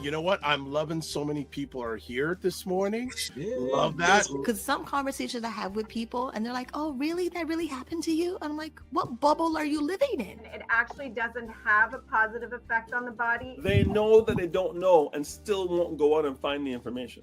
You know what? I'm loving so many people are here this morning. Yeah, Love that. Because some conversations I have with people and they're like, oh, really? That really happened to you? I'm like, what bubble are you living in? It actually doesn't have a positive effect on the body. They know that they don't know and still won't go out and find the information.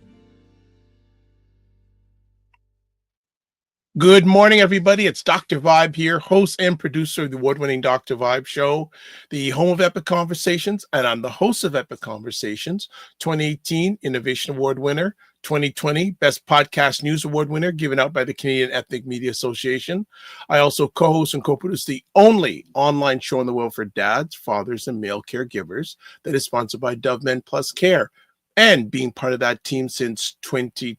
Good morning, everybody. It's Dr. Vibe here, host and producer of the award-winning Dr. Vibe Show, the home of Epic Conversations, and I'm the host of Epic Conversations, 2018 Innovation Award winner, 2020 Best Podcast News Award winner, given out by the Canadian Ethnic Media Association. I also co-host and co-produce the only online show in the world for dads, fathers, and male caregivers that is sponsored by Dove Men Plus Care, and being part of that team since 2020.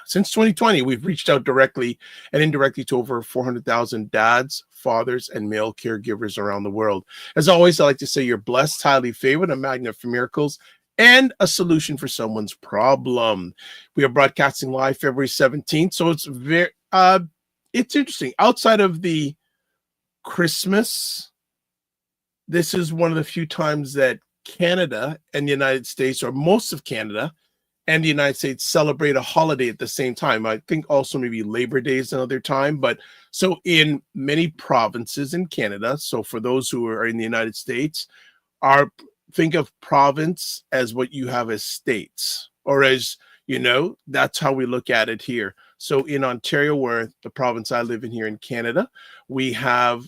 Since 2020, we've reached out directly and indirectly to over 400,000 dads, fathers, and male caregivers around the world. As always, I like to say you're blessed, highly favored, a magnet for miracles, and a solution for someone's problem. We are broadcasting live February 17th, so it's it's interesting. Outside of the Christmas, this is one of the few times that Canada and the United States, or most of Canada and the United States, celebrate a holiday at the same time. I think also maybe Labor Day is another time. But so in many provinces in Canada, so for those who are in the United States, think of province as what you have as states, or as, you know, that's how we look at it here. So in Ontario, where the province I live in here in Canada, we have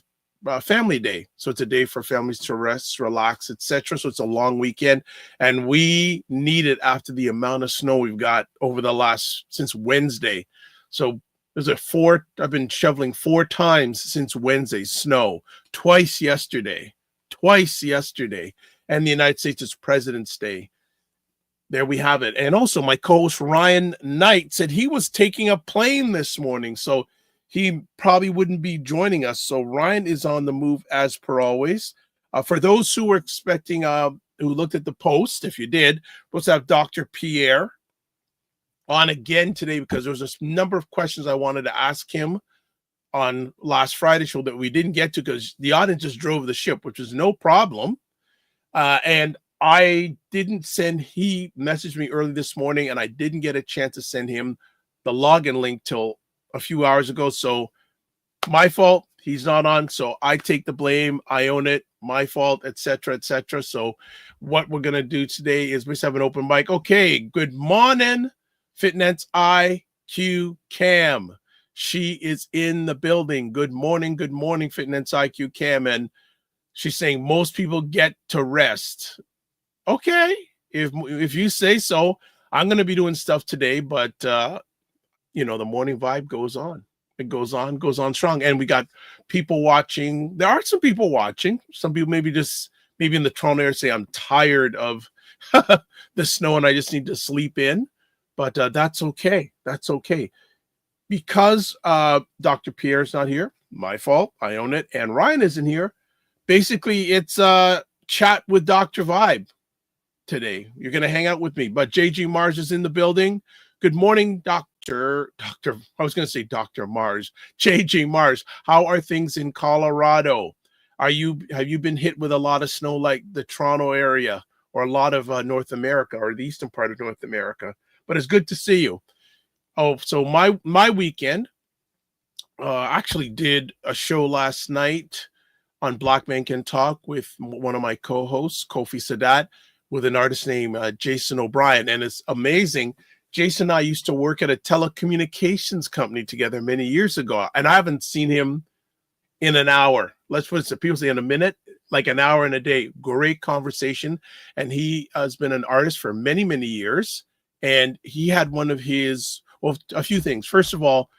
Family Day. So it's a day for families to rest, relax, etc. So it's a long weekend, and we need it after the amount of snow we've got over since Wednesday. So I've been shoveling 4 times since Wednesday, snow, twice yesterday, and the United States is President's Day. There we have it. And also my co-host Ryan Knight said he was taking a plane this morning, so he probably wouldn't be joining us. So Ryan is on the move as per always. For those who were expecting, who looked at the post, if you did, we'll have Dr. Pierre on again today, because there was a number of questions I wanted to ask him on last Friday's show that we didn't get to because the audience just drove the ship, which was no problem. And I didn't he messaged me early this morning, and I didn't get a chance to send him the login link till a few hours ago. So my fault, he's not on, so I take the blame, I own it, my fault, etc. So what we're gonna do today is we just have an open mic. Okay, good morning, Fitness IQ Cam. She is in the building. Good morning, Fitness IQ Cam. And she's saying most people get to rest. Okay, if you say so. I'm gonna be doing stuff today, but you know, the morning vibe goes on. It goes on strong. And we got people watching. There are some people watching. Some people maybe in the Toronto area say, I'm tired of the snow and I just need to sleep in. But that's okay. That's okay. Because Dr. Pierre's not here, my fault, I own it. And Ryan isn't here. Basically, it's chat with Dr. Vibe today. You're going to hang out with me. But JG Mars is in the building. Good morning, Dr. I was going to say Dr. Mars. JG Mars, how are things in Colorado? Have you been hit with a lot of snow like the Toronto area, or a lot of North America, or the eastern part of North America? But it's good to see you. Oh, so my weekend, actually did a show last night on Black Men Can Talk with one of my co-hosts, Kofi Sadat, with an artist named Jason O'Brien. And it's amazing. Jason and I used to work at a telecommunications company together many years ago, and I haven't seen him in an hour. Let's put it, people say in a minute, like an hour and a day. Great conversation. And he has been an artist for many, many years. And he had one of his, well, a few things. First of all,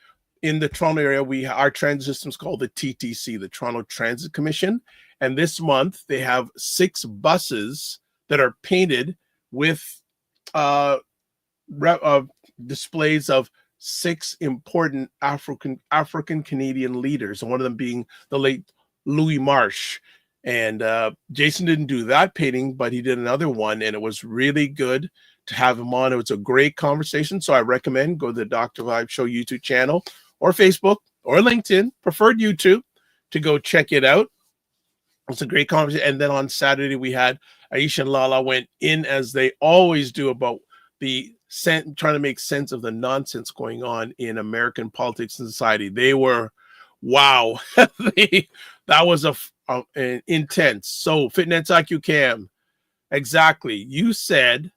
in the Toronto area, our transit system is called the TTC, the Toronto Transit Commission. And this month, they have 6 buses that are painted with displays of 6 important African Canadian leaders, and one of them being the late Louis Marsh. And Jason didn't do that painting, but he did another one, and it was really good to have him on. It was a great conversation, so I recommend go to the Dr. Vibe Show YouTube channel, or Facebook, or LinkedIn, preferred YouTube, to go check it out. was a great conversation. And then on Saturday, we had Aisha and Lala went in as they always do about trying to make sense of the nonsense going on in American politics and society. They were, wow, that was an intense. So Fitness IQ Cam, exactly. You said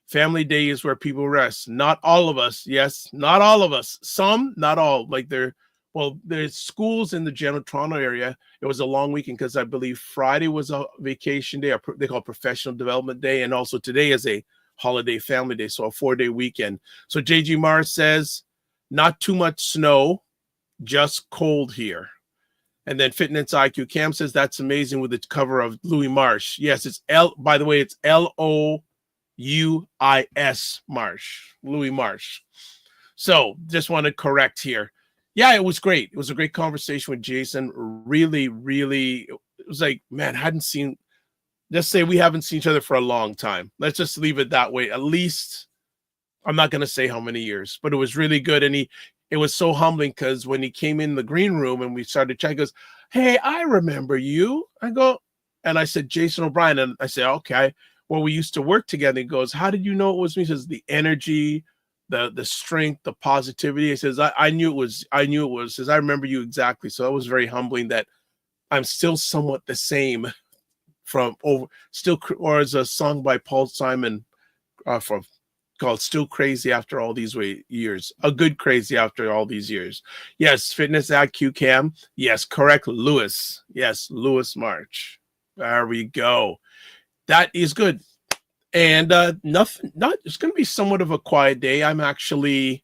family day is where people rest. Not all of us. Yes, not all of us. Some, not all. Like there's schools in the general Toronto area. It was a long weekend because I believe Friday was a vacation day, or they call it professional development day. And also today is a holiday family day. So a 4-day weekend. So JG Mars says, not too much snow, just cold here. And then Fitness IQ Cam says, that's amazing with the cover of Louis Marsh. Yes, by the way, it's LOUIS Marsh, Louis Marsh. So just want to correct here. Yeah, it was great. It was a great conversation with Jason. Really, really, it was like, man, just say we haven't seen each other for a long time. Let's just leave it that way. At least, I'm not going to say how many years, but it was really good. And it was so humbling because when he came in the green room and we started chatting, he goes, hey, I remember you. And I said, Jason O'Brien. And I said, okay, well, we used to work together. He goes, how did you know it was me? He says, the energy, the strength, the positivity. He says, I knew it was. He says, I remember you exactly. So that was very humbling that I'm still somewhat the same or as a song by Paul Simon called Still Crazy After All These Years. A good crazy after all these years. Yes, Fitness IQ Cam. Yes, correct. Louis. Yes, Louis March. There we go. That is good. And it's going to be somewhat of a quiet day. I'm actually,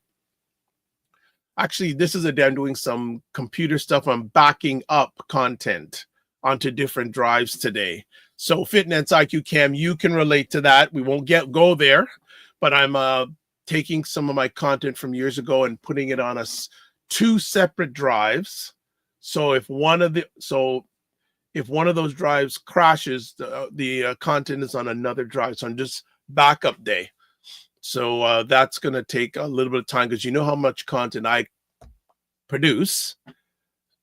this is a day I'm doing some computer stuff. I'm backing up content onto different drives today. So Fitness IQ Cam, you can relate to that. We won't go there, but I'm taking some of my content from years ago and putting it on 2 separate drives. So if one of those drives crashes, the content is on another drive. So I'm just backup day. So that's going to take a little bit of time because you know how much content I produce.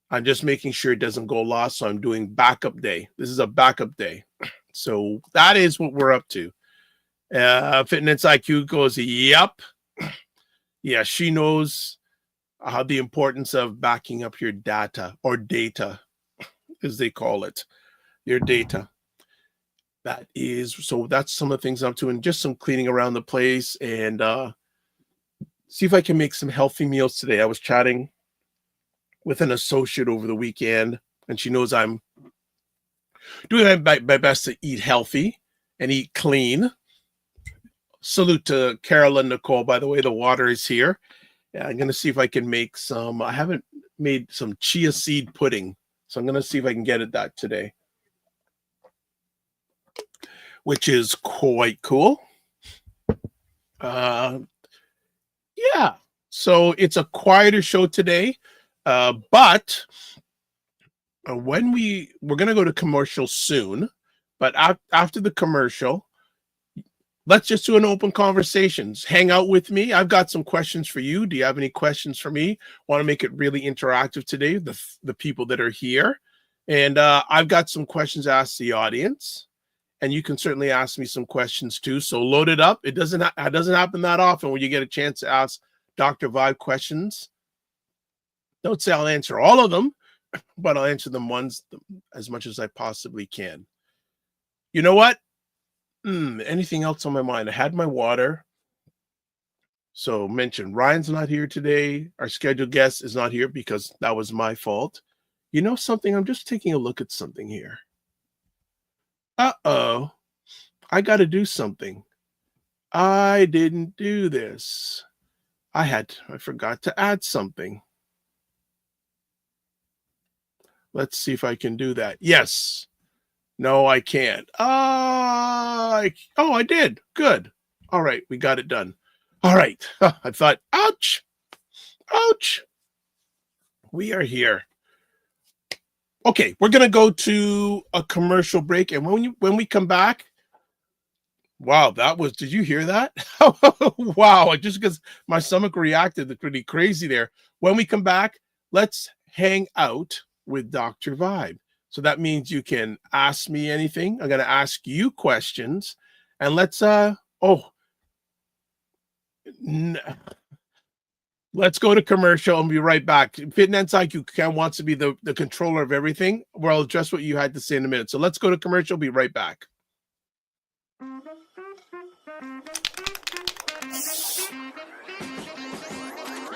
I'm just making sure it doesn't go lost. So I'm doing backup day. This is a backup day. So that is what we're up to. Fitness IQ goes, yep. Yeah, she knows the importance of backing up your data, or data, as they call it, your data. That's some of the things I'm doing, just some cleaning around the place and see if I can make some healthy meals today. I was chatting with an associate over the weekend, and she knows I'm doing my best to eat healthy and eat clean. Salute to Carol and Nicole. By the way, the water is here. Yeah, I'm going to see if I can make some. I haven't made some chia seed pudding, so I'm going to see if I can get that today, which is quite cool. Yeah, so it's a quieter show today, but when we're going to go to commercial soon, but after the commercial, let's just do an open conversations. Hang out with me. I've got some questions for you. Do you have any questions for me? Want to make it really interactive today, the people that are here. And I've got some questions to ask the audience. And you can certainly ask me some questions too. So load it up. It doesn't happen that often when you get a chance to ask Dr. Vibe questions. Don't say I'll answer all of them, but I'll answer them as much as I possibly can. You know what? Anything else on my mind? I had my water. So mention Ryan's not here today. Our scheduled guest is not here because that was my fault. You know something? I'm just taking a look at something here. Uh-oh. I got to do something. I didn't do this. I forgot to add something. Let's see if I can do that. Yes. No, I can't. I did. Good. All right. We got it done. All right. I thought, ouch. Ouch. We are here. Okay. We're going to go to a commercial break. And when we come back, wow, did you hear that? Wow. Just because my stomach reacted pretty crazy there. When we come back, let's hang out with Dr. Vibe. So that means you can ask me anything. I'm going to ask you questions. And let's let's go to commercial and be right back. Fitness IQ Cam wants to be the controller of everything. Where I'll address what you had to say in a minute. So let's go to commercial. Be right back.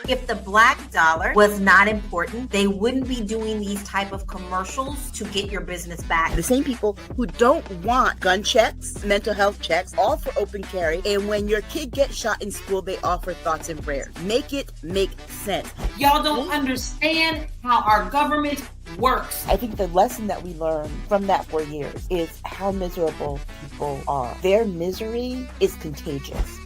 If the black dollar was not important, they wouldn't be doing these type of commercials to get your business back. The same people who don't want gun checks, mental health checks, all for open carry. And when your kid gets shot in school, they offer thoughts and prayers. Make it make sense. Y'all don't understand how our government works. I think the lesson that we learned from that 4 years is how miserable people are. Their misery is contagious.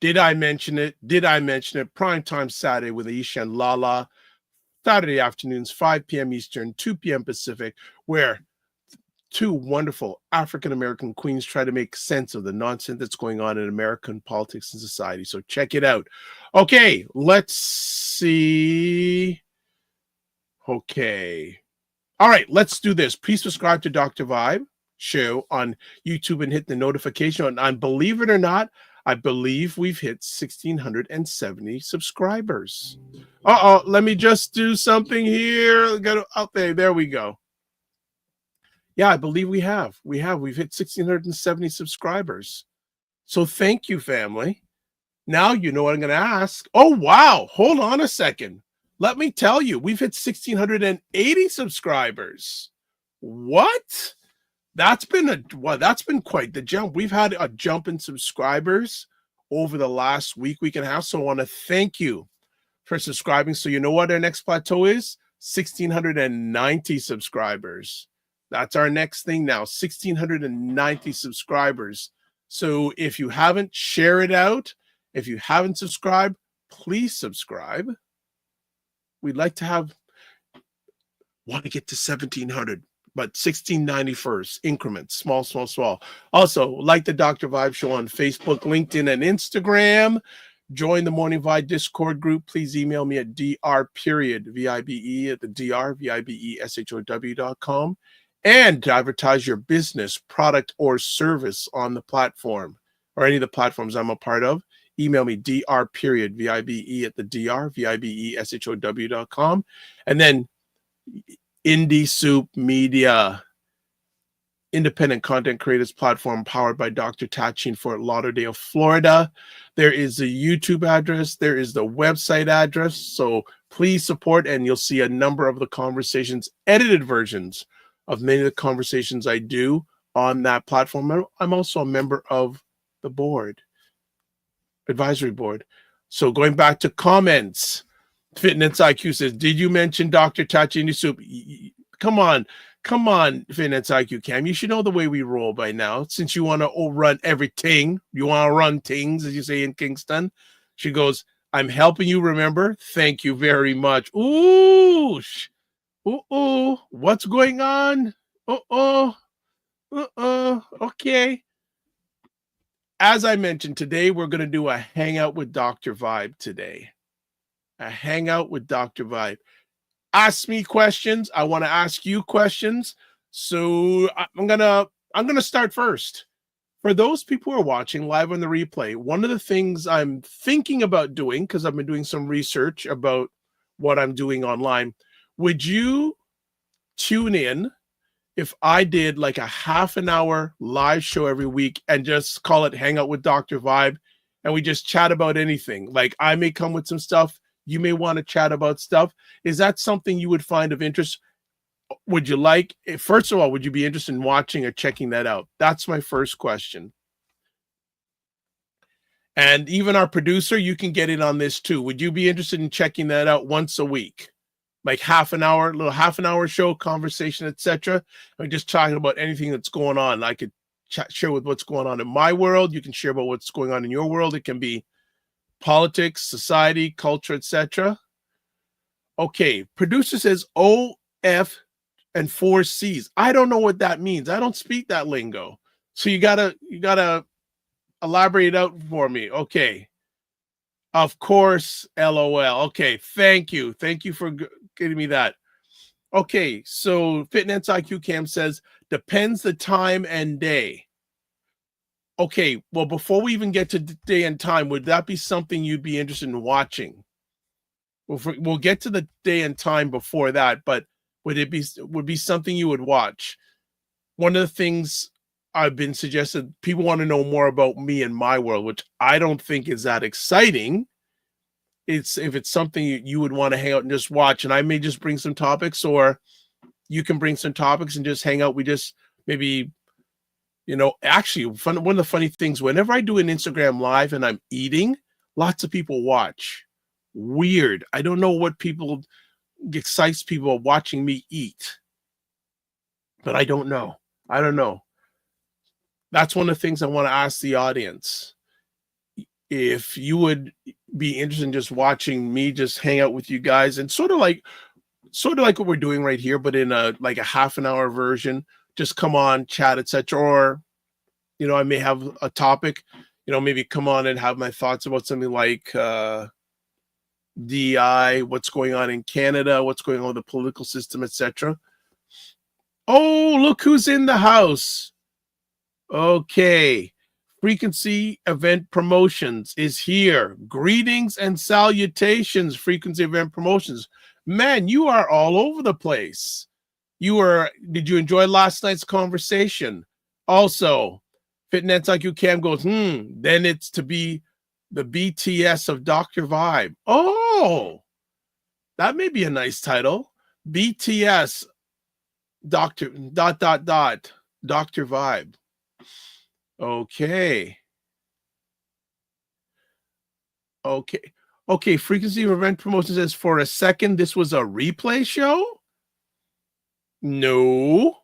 Did I mention it? Did I mention it? Primetime Saturday with Aisha and Lala. Saturday afternoons, 5 p.m. Eastern, 2 p.m. Pacific, where two wonderful African-American queens try to make sense of the nonsense that's going on in American politics and society. So check it out. Okay, let's see. Okay. All right, let's do this. Please subscribe to Dr. Vibe show on YouTube and hit the notification. And believe it or not, I believe we've hit 1,670 subscribers. Let me just do something here. Go out there. There we go. Yeah, I believe we have. We've hit 1,670 subscribers. So thank you, family. Now you know what I'm going to ask. Oh, wow. Hold on a second. Let me tell you, we've hit 1,680 subscribers. What? That's been quite the jump. We've had a jump in subscribers over the last week and a half. So I want to thank you for subscribing. So you know what our next plateau is? 1,690 subscribers. That's our next thing now, 1,690 subscribers. So if you haven't, share it out. If you haven't subscribed, please subscribe. We'd like to want to get to 1,700. But 1690 first, increments, small. Also, like the Dr. Vibe Show on Facebook, LinkedIn, and Instagram. Join the Morning Vibe Discord group. Please email me at dr.vibe at the drvibeshow.com. And to advertise your business, product, or service on the platform or any of the platforms I'm a part of, email me dr.vibe at the drvibeshow.com. And then Indie Soup Media, independent content creators platform powered by Dr. Tachi in Fort Lauderdale, Florida. There is a YouTube address. There is the website address. So please support, and you'll see a number of the conversations, edited versions of many of the conversations I do on that platform. I'm also a member of the board, advisory board. So going back to comments, Fitness IQ says, did you mention Dr. Tachi Indie Soup? Come on, Fitness IQ Cam. You should know the way we roll by now. Since you want to run everything, you want to run things, as you say in Kingston. She goes, I'm helping you remember. Thank you very much. Ooh, what's going on? Okay. As I mentioned, today we're going to do a hangout with Dr. Vibe today. A hangout with Dr. Vibe. Ask me questions. I want to ask you questions. So I'm gonna start first. For those people who are watching live on the replay, one of the things I'm thinking about doing, because I've been doing some research about what I'm doing online, would you tune in if I did like a half an hour live show every week and just call it Hangout with Dr. Vibe, and we just chat about anything? Like, I may come with some stuff. You may want to chat about stuff. Is that something you would find of interest? Would you like, first of all, would you be interested in watching or checking that out? That's my first question. And even our producer, you can get in on this too. Would you be interested in checking that out once a week? Like half an hour show, conversation, etc. I'm just talking about anything that's going on. I could share with what's going on in my world. You can share about what's going on in your world. It can be politics, society, culture, etc. Okay, producer says OF and 4 C's. I don't know what that means. I don't speak that lingo. So you gotta elaborate it out for me. Okay. Of course, LOL. Okay, thank you. Thank you for getting me that. Okay, so Fitness IQ Cam says, depends the time and day. Okay, well, before we even get to day and time, would that be something you'd be interested in watching? We'll get to the day and time before that, but would be something you would watch? One of the things I've been suggested, people want to know more about me and my world, which I don't think is that exciting. If it's something you would want to hang out and just watch, and I may just bring some topics, or you can bring some topics and just hang out. We just maybe, actually, one of the funny things, whenever I do an Instagram live and I'm eating, lots of people watch. Weird. I don't know what excites people watching me eat, but I don't know. That's one of the things I want to ask the audience. If you would be interested in just watching me just hang out with you guys, and sort of like what we're doing right here, but in a half an hour version, just come on, chat, etc. Or, I may have a topic, maybe come on and have my thoughts about something like DI, what's going on in Canada, what's going on with the political system, etc. Oh, look who's in the house. Okay. Frequency Event Promotions is here. Greetings and salutations, Frequency Event Promotions. Man, you are all over the place. Did you enjoy last night's conversation? Also, Fitness IQ Cam goes, then it's to be the BTS of Dr. Vibe. Oh, that may be a nice title. BTS Dr. ... Dr. Vibe. Okay. Frequency of Event Promotions says, for a second, this was a replay show? No,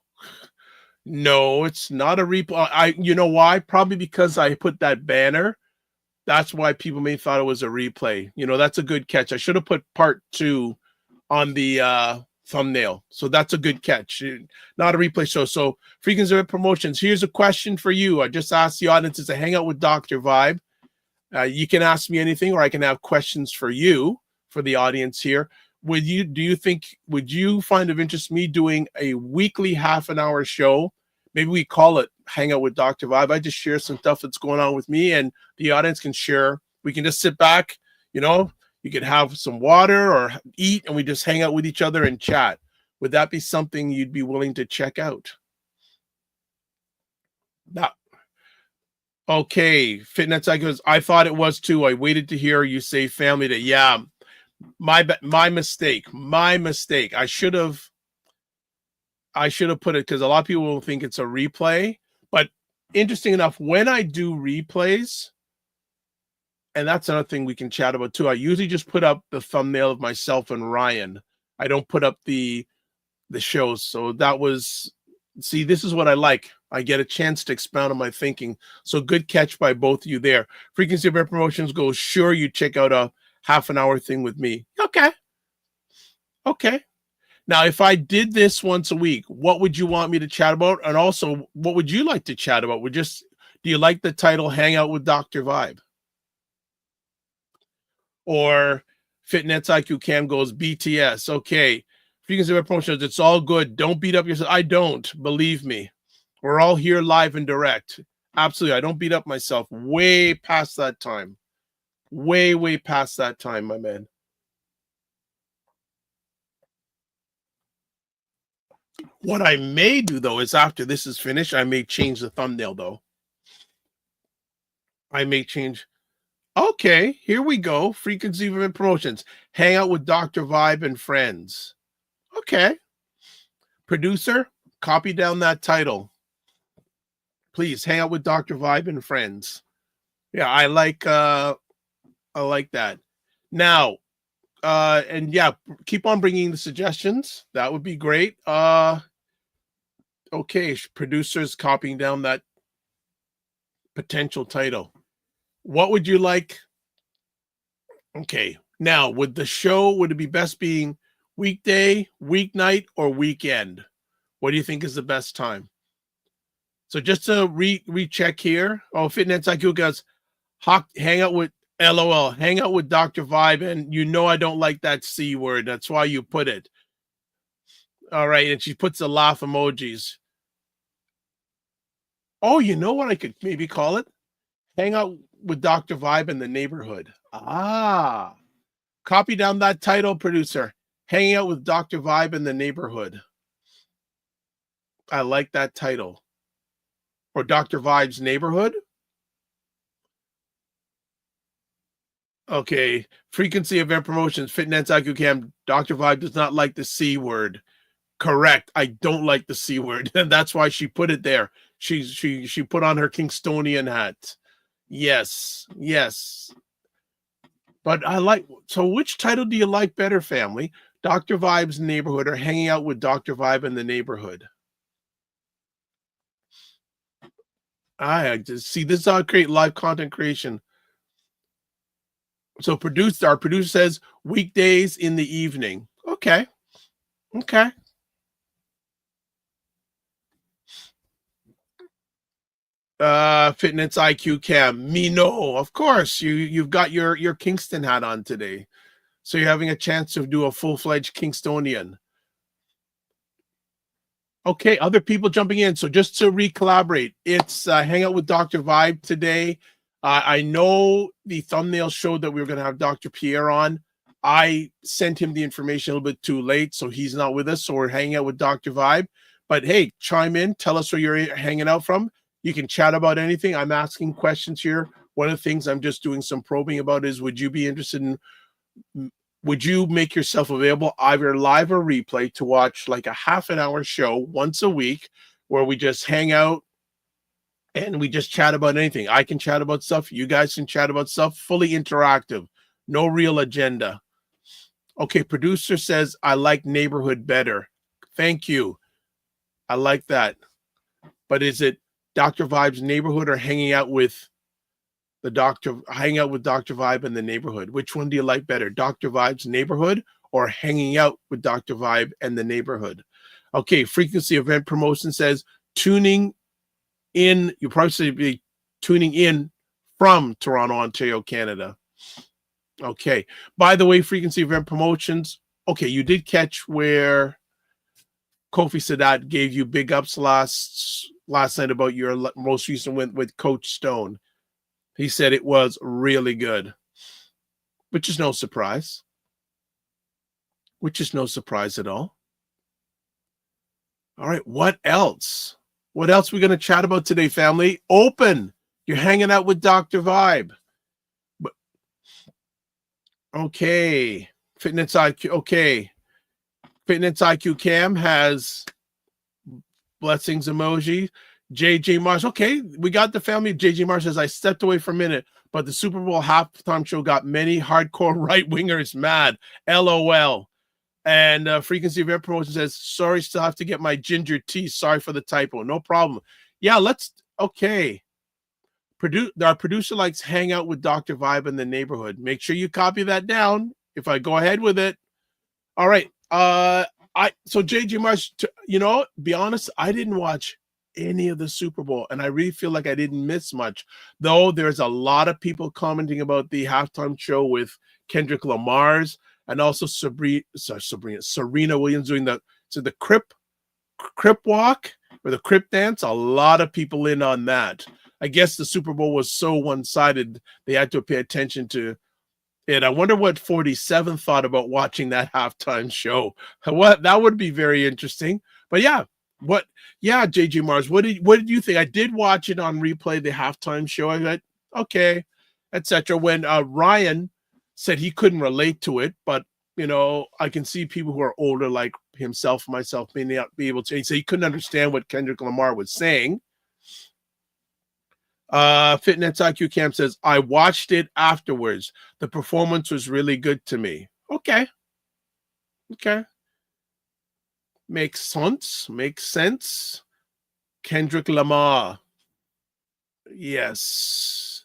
it's not a replay. You know why? Probably because I put that banner. That's why people may thought it was a replay. That's a good catch. I should have put part 2 on the thumbnail. So that's a good catch. Not a replay show. So Frequency Event Promotions. Here's a question for you. I just asked the audiences to hang out with Dr. Vibe. You can ask me anything, or I can have questions for you, for the audience here. Would you find of interest me doing a weekly half an hour show? Maybe we call it Hang Out with Dr. Vibe. I just share some stuff that's going on with me, and the audience can share. We can just sit back, you can have some water or eat, and we just hang out with each other and chat. Would that be something you'd be willing to check out? Now, okay, Fitness goes, I thought it was too. I waited to hear you say family day. Yeah, my mistake. I should have put it, because a lot of people will think it's a replay. But interesting enough, when I do replays, and that's another thing we can chat about too, I usually just put up the thumbnail of myself and Ryan. I don't put up the shows. So this is what I like. I get a chance to expound on my thinking. So good catch by both of you there. Frequency Event Promotions goes, sure, you check out a half an hour thing with me. Okay. Now, if I did this once a week, what would you want me to chat about? And also, what would you like to chat about? Do you like the title Hang Out with Dr. Vibe? Or Fitness IQ Cam goes, BTS. Okay. Frequency Event Promotions, it's all good. Don't beat up yourself. I don't. Believe me. We're all here live and direct. Absolutely. I don't beat up myself. Way past that time. Way past that time, my man. What I may do, though, is after this is finished, I may change the thumbnail, though. I may change. Okay, here we go. Frequency Event Promotions. Hang Out with Dr. Vibe and Friends. Okay. Producer, copy down that title. Please, Hang Out with Dr. Vibe and Friends. Yeah, I like that. Now, and yeah, keep on bringing the suggestions. That would be great. Okay, producers copying down that potential title. What would you like? Okay, now would it be best being weekday, weeknight, or weekend? What do you think is the best time? So just to recheck here. Oh, Fitness IQ goes, hang out with LOL. Hang out with Dr. Vibe, and you know I don't like that C word. That's why you put it. All right, and she puts the laugh emojis. Oh, you know what I could maybe call it? Hang out with Dr. Vibe in the neighborhood. Ah. Copy down that title, producer. Hanging out with Dr. Vibe in the neighborhood. I like that title. Or Dr. Vibe's neighborhood. Okay. Frequency event promotions. Fitness IQ Cam. Dr. Vibe does not like the C word. Correct. I don't like the C word. And that's why she put it there. She put on her Kingstonian hat. Yes. Yes. But I like, so which title do you like better, family? Dr. Vibe's neighborhood or hanging out with Dr. Vibe in the neighborhood? I just see this is how I create live content creation. So our producer says weekdays in the evening. Okay. Okay. Fitness IQ Cam. Me no. Of course. You've got your Kingston hat on today. So you're having a chance to do a full-fledged Kingstonian. Okay, other people jumping in. So just to recollaborate, it's hang out with Dr. Vibe today. I know the thumbnail showed that we were going to have Dr. Pierre on. I sent him the information a little bit too late, so he's not with us. So we're hanging out with Dr. Vibe. But hey, chime in. Tell us where you're hanging out from. You can chat about anything. I'm asking questions here. One of the things I'm just doing some probing about is, would you be interested in, would you make yourself available either live or replay to watch like a half an hour show once a week where we just hang out and we just chat about anything? I can chat about stuff. You guys can chat about stuff. Fully interactive. No real agenda. Okay, producer says, I like neighborhood better. Thank you. I like that. But is it Dr. Vibe's neighborhood or hanging out with Dr. Vibe in the neighborhood? Which one do you like better? Dr. Vibe's neighborhood or hanging out with Dr. Vibe and the neighborhood? Okay, frequency event promotion says tuning in. You probably be tuning in from Toronto, Ontario, Canada. Okay. By the way, frequency event promotions. Okay, you did catch where Kofi Sadat gave you big ups last night about your most recent win with Coach Stone. He said it was really good, which is no surprise. Which is no surprise at all. All right, what else? What else are we going to chat about today, family? Open. You're hanging out with Dr. Vibe. Okay. Fitness IQ. Okay. Fitness IQ Cam has blessings emoji. JJ Mars. Okay, we got the family. JJ Mars says, I stepped away for a minute, but the Super Bowl halftime show got many hardcore right-wingers mad. LOL. And Frequency Event Promotion says, sorry, still have to get my ginger tea. Sorry for the typo. No problem. Yeah, okay. Our producer likes hang out with Dr. Vibe in the neighborhood. Make sure you copy that down if I go ahead with it. All right. So JJ Mars, be honest, I didn't watch any of the Super Bowl, and I really feel like I didn't miss much, though there's a lot of people commenting about the halftime show with Kendrick Lamar's and also Serena Williams doing the crip walk or the crip dance. A lot of people in on that. I guess the Super Bowl was so one-sided they had to pay attention to it. I wonder what 47 thought about watching that halftime show. That would be very interesting. But yeah, JJ Mars, what did you think? I did watch it on replay, the halftime show. I thought, okay, etc. When Ryan said he couldn't relate to it, but I can see people who are older, like himself, myself, may not be able to. He said he couldn't understand what Kendrick Lamar was saying. Fitness IQ Camp says, I watched it afterwards. The performance was really good to me. Okay. Makes sense. Kendrick Lamar. Yes.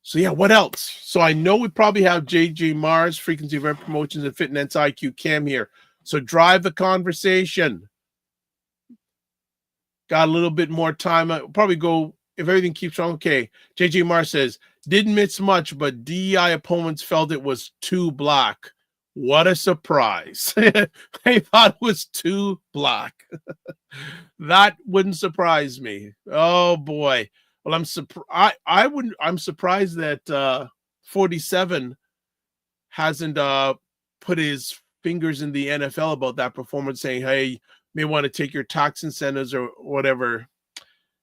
So yeah, what else? So I know we probably have JJ Mars, Frequency Event Promotions, and Fitness IQ Cam here. So drive the conversation. Got a little bit more time. I'll probably go if everything keeps on okay. JJ Mar says, didn't miss much, but DEI opponents felt it was too black. What a surprise. They thought it was too black. That wouldn't surprise me. Oh boy. Well, I'm surprised that 47 hasn't put his fingers in the NFL about that performance, saying, hey, you may want to take your tax incentives or whatever.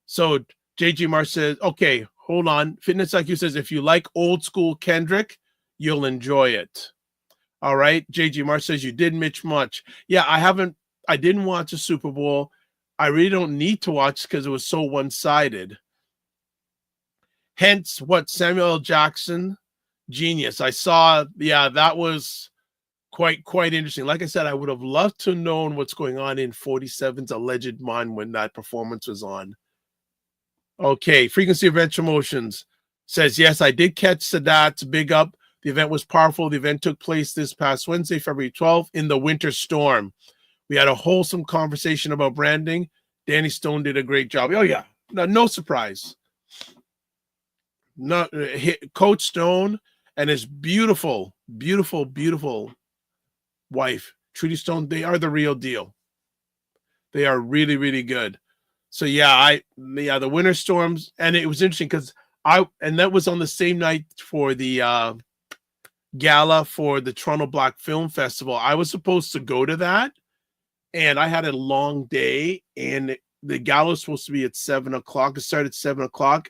So JG Mar says, okay, hold on. Fitness IQ says, if you like old school Kendrick, you'll enjoy it. All right. JG Mar says, you didn't miss much. Yeah, I didn't watch the Super Bowl. I really don't need to watch because it was so one-sided. Hence what Samuel L. Jackson, genius. I saw, yeah, that was quite interesting. Like I said, I would have loved to known what's going on in 47's alleged mind when that performance was on. Okay, Frequency of Venture Motions says, yes, I did catch Sadat's big up. The event was powerful. The event took place this past Wednesday, February 12th, in the winter storm. We had a wholesome conversation about branding. Danny Stone did a great job. Oh, yeah, no surprise. Coach Stone and his beautiful wife, Trudy Stone, they are the real deal. They are really, really good. So yeah, the winter storms, and it was interesting because that was on the same night for the gala for the Toronto Black Film Festival. I was supposed to go to that, and I had a long day, and the gala was supposed to be at 7:00. It started at 7:00.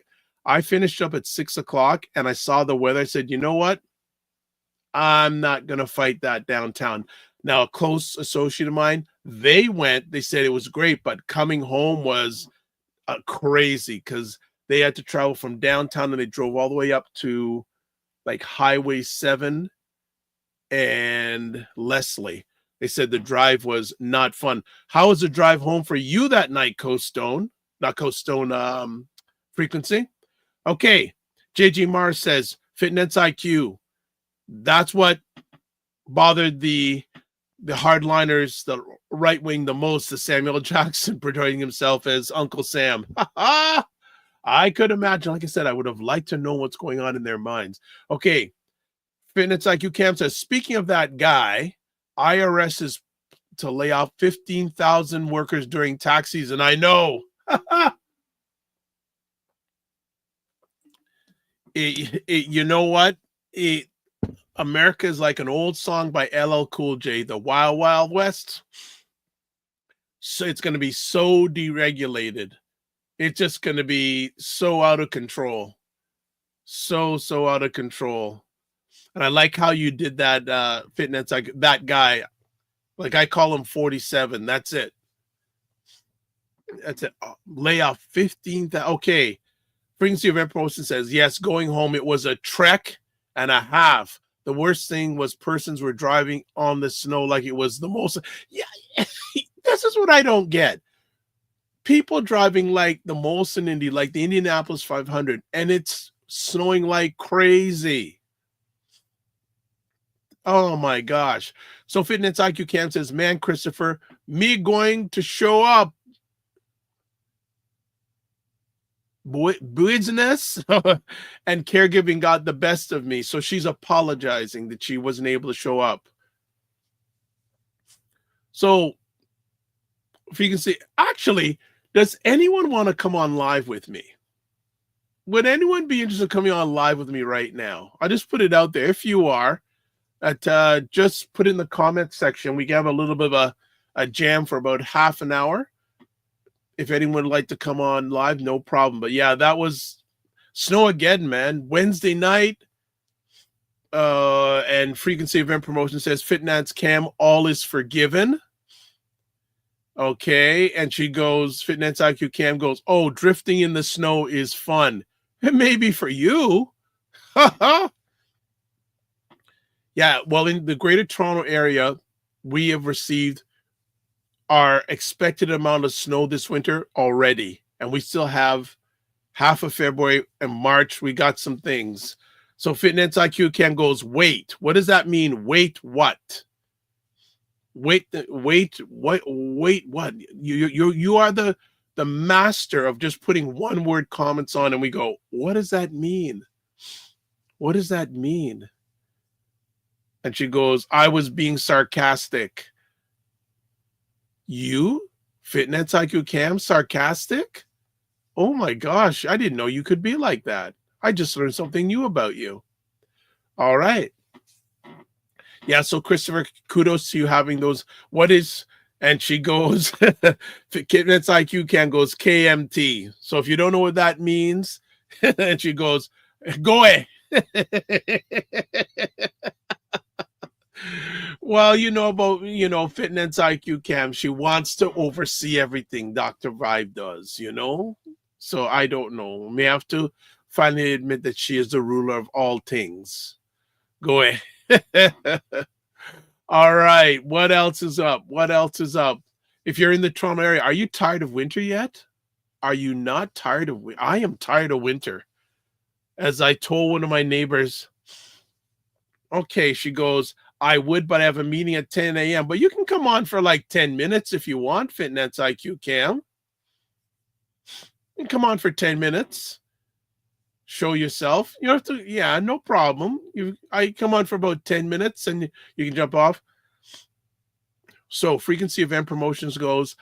I finished up at 6:00, and I saw the weather. I said, you know what? I'm not going to fight that downtown. Now, a close associate of mine, they said it was great, but coming home was crazy because they had to travel from downtown and they drove all the way up to like Highway 7 and Leslie. They said the drive was not fun. How was the drive home for you that night, Frequency? Okay. JG Mars says, Fitness IQ. That's what bothered the hardliners, the right wing, the most. The Samuel Jackson portraying himself as Uncle Sam. I could imagine. Like I said, I would have liked to know what's going on in their minds. Okay, Fitness IQ Cam says, speaking of that guy, IRS is to lay off 15,000 workers during tax season. I know. You know what? America is like an old song by LL Cool J, the Wild Wild West. So it's going to be so deregulated. It's just going to be so out of control. So out of control. And I like how you did that, Fitness, like that guy. Like I call him 47. That's it. That's it. Lay off 15,000. Okay. Frequency of Event Promotion says, yes, going home, it was a trek and a half. The worst thing was persons were driving on the snow like it was the most. Yeah, this is what I don't get. People driving like the Molson Indy, like the Indianapolis 500, and it's snowing like crazy. Oh my gosh. So Fitness IQ Cam says, man, Christopher, me going to show up. Business and caregiving got the best of me. So she's apologizing that she wasn't able to show up. So if you can see, actually, does anyone want to come on live with me? Would anyone be interested in coming on live with me right now? I'll just put it out there. If you are, just put in the comment section. We have a little bit of a jam for about half an hour. If anyone would like to come on live, no problem. But yeah, that was snow again, man. Wednesday night. And Frequency Event Promotion says, Fitness Cam, all is forgiven. Okay. And she goes, Fitness IQ Cam goes, oh, drifting in the snow is fun. It may be for you. Yeah. Well, in the Greater Toronto area, we have received our expected amount of snow this winter already, and we still have half of February and March. We got some things. So Fitness IQ Cam goes, wait, what does that mean? Wait, what? Wait, what? You are the the master of just putting one word comments on, and we go, what does that mean? What does that mean? And she goes, I was being sarcastic. You? Fitness IQ Cam, sarcastic? Oh my gosh, I didn't know you could be like that. I just learned something new about you. All right. Yeah, so Christopher, kudos to you having those. What is, and she goes, Fitness IQ Cam goes KMT. So if you don't know what that means, and she goes, go away. Well, you know about, Fitness IQ Cam. She wants to oversee everything Dr. Vibe does, So I don't know. May have to finally admit that she is the ruler of all things. Go ahead. All right. What else is up? What else is up? If you're in the Toronto area, are you tired of winter yet? Are you not tired of winter? I am tired of winter. As I told one of my neighbors, okay, she goes, I would, but I have a meeting at 10 a.m. But you can come on for like 10 minutes if you want, Fitness IQ Cam. You can come on for 10 minutes. Show yourself. You don't have to, yeah, no problem. I come on for about 10 minutes and you can jump off. So frequency event promotions goes,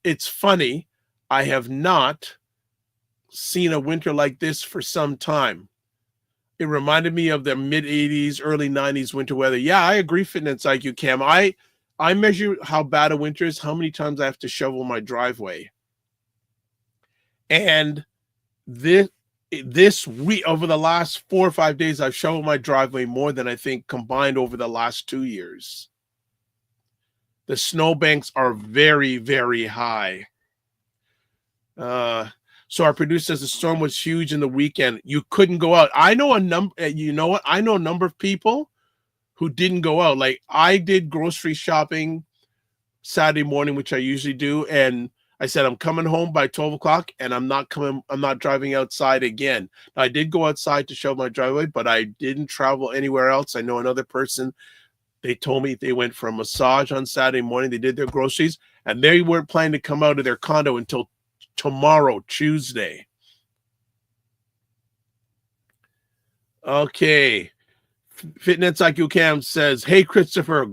it's funny. I have not seen a winter like this for some time. It reminded me of the mid 80s, early 90s winter weather. Yeah, I agree, Fitness IQ Cam. I measure how bad a winter is, how many times I have to shovel my driveway. And this week, over the last 4 or 5 days, I've shoveled my driveway more than I think combined over the last 2 years. The snowbanks are very, very high. So our producer says the storm was huge in the weekend. You couldn't go out. I know a number. You know what? I know a number of people who didn't go out. Like I did grocery shopping Saturday morning, which I usually do, and I said I'm coming home by 12 o'clock, and I'm not driving outside again. Now, I did go outside to shovel my driveway, but I didn't travel anywhere else. I know another person. They told me they went for a massage on Saturday morning. They did their groceries, and they weren't planning to come out of their condo until tomorrow, Tuesday. Okay. Fitness IQ Cam says, hey, Christopher,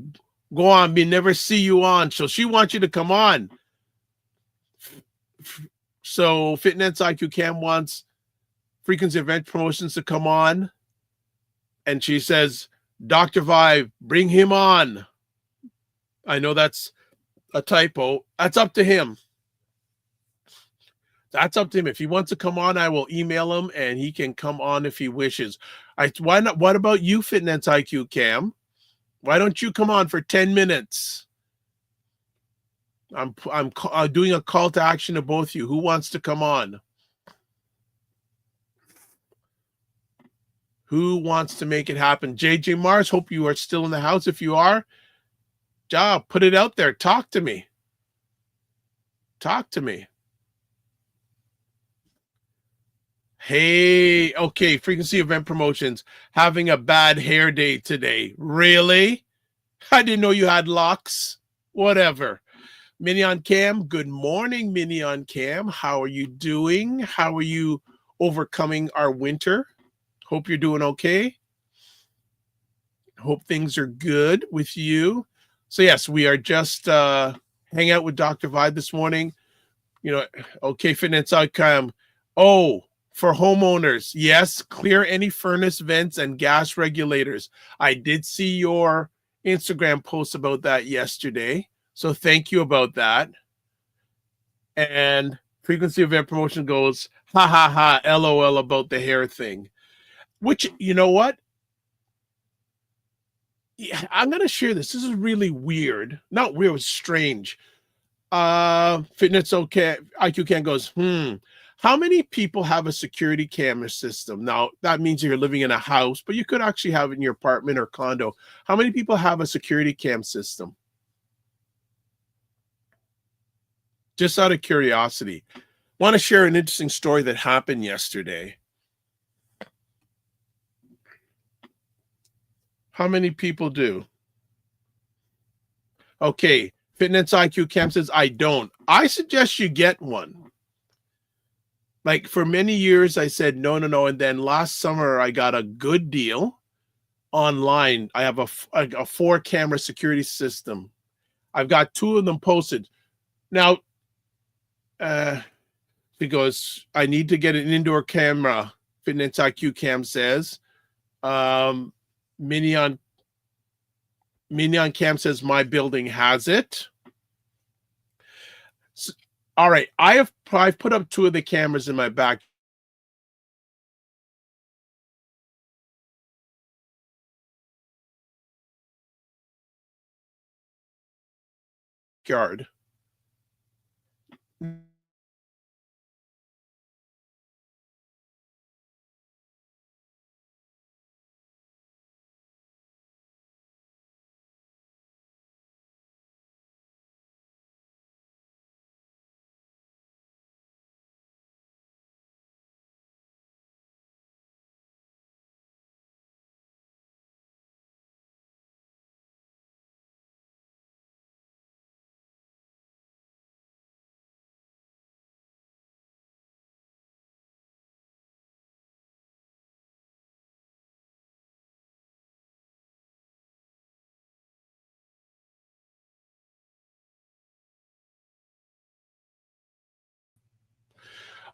go on. We never see you on. So she wants you to come on. So Fitness IQ Cam wants frequency event promotions to come on. And she says, Dr. Vibe, bring him on. I know that's a typo. That's up to him. That's up to him. If he wants to come on, I will email him and he can come on if he wishes. Why not? What about you, Fitness IQ Cam? Why don't you come on for 10 minutes? I'm doing a call to action to both of you. Who wants to come on? Who wants to make it happen? JJ Mars, hope you are still in the house. If you are, put it out there. Talk to me. Talk to me. Hey, okay, frequency event promotions. Having a bad hair day today. Really? I didn't know you had locks. Whatever. Minion Cam, good morning, Minion Cam. How are you doing? How are you overcoming our winter? Hope you're doing okay. Hope things are good with you. So yes, we are just hanging out with Dr. Vibe this morning. Okay, Fitness Outcome. Oh, for homeowners, yes, clear any furnace vents and gas regulators. I did see your Instagram post about that yesterday. So thank you about that. And frequency event promotion goes, ha ha ha, LOL about the hair thing. Which, you know what? Yeah, I'm going to share this. This is really weird. Not weird, it's strange. Fitness okay. IQ Cam goes, how many people have a security camera system? Now, that means you're living in a house, but you could actually have it in your apartment or condo. How many people have a security cam system? Just out of curiosity. Want to share an interesting story that happened yesterday. How many people do? Okay, Fitness IQ Cam says, I don't. I suggest you get one. Like for many years, I said no, no, no. And then last summer, I got a good deal online. I have a 4-camera security system. I've got 2 of them posted. Now, because I need to get an indoor camera, Fitness IQ Cam says. Minion Cam says my building has it. So, all right, I've put up 2 of the cameras in my backyard.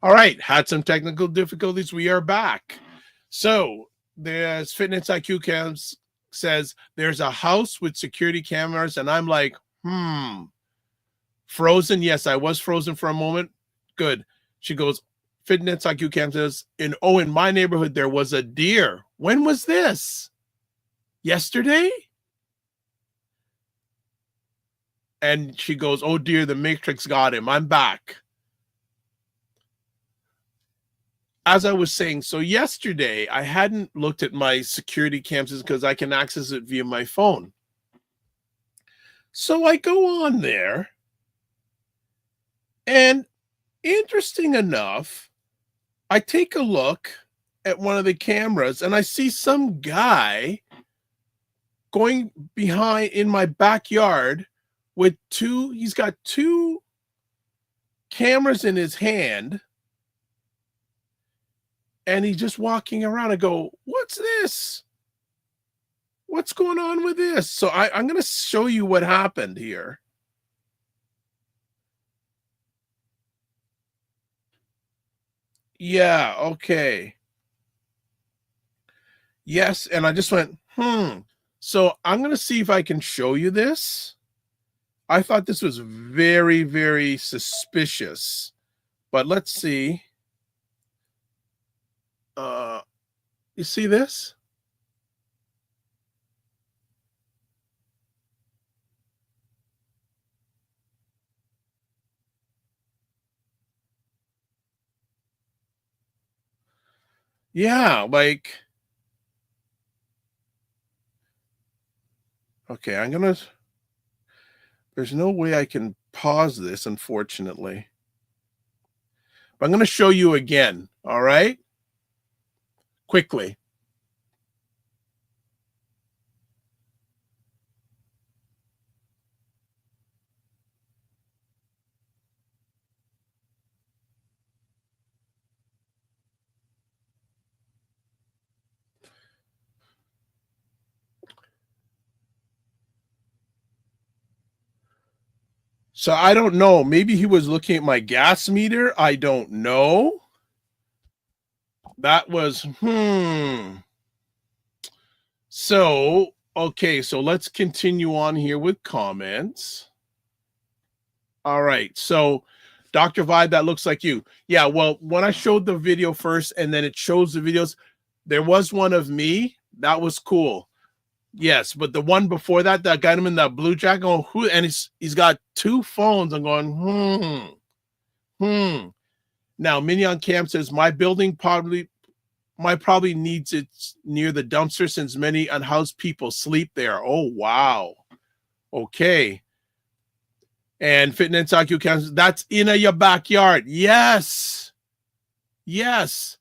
All right, had some technical difficulties. We are back. So there's Fitness IQ Cams says there's a house with security cameras, and I'm like, frozen. Yes, I was frozen for a moment. Good. She goes, Fitness IQ Cam says, in my neighborhood there was a deer. When was this? Yesterday? And she goes, oh dear, the Matrix got him. I'm back. As I was saying, so yesterday I hadn't looked at my security cams because I can access it via my phone. So I go on there, and interesting enough, I take a look at one of the cameras and I see some guy going behind in my backyard with he's got 2 cameras in his hand. And he's just walking around. I go, what's this? What's going on with this? So I'm going to show you what happened here. Yeah, okay. Yes, and I just went, So I'm going to see if I can show you this. I thought this was very, very suspicious. But let's see. You see this? Yeah, like, okay, there's no way I can pause this, unfortunately. But I'm going to show you again, all right? Quickly. So I don't know. Maybe he was looking at my gas meter. I don't know. That was, So, okay, so let's continue on here with comments. All right, so Dr. Vibe, that looks like you. Yeah, well, when I showed the video first and then it shows the videos, there was one of me. That was cool. Yes, but the one before that got him in that blue jacket, going, who? And he's got 2 phones. I'm going, Now, Minion Camp says my building probably needs it near the dumpster since many unhoused people sleep there. Oh wow, okay. And Fitness IQ Camp, that's in your backyard. Yes, yes.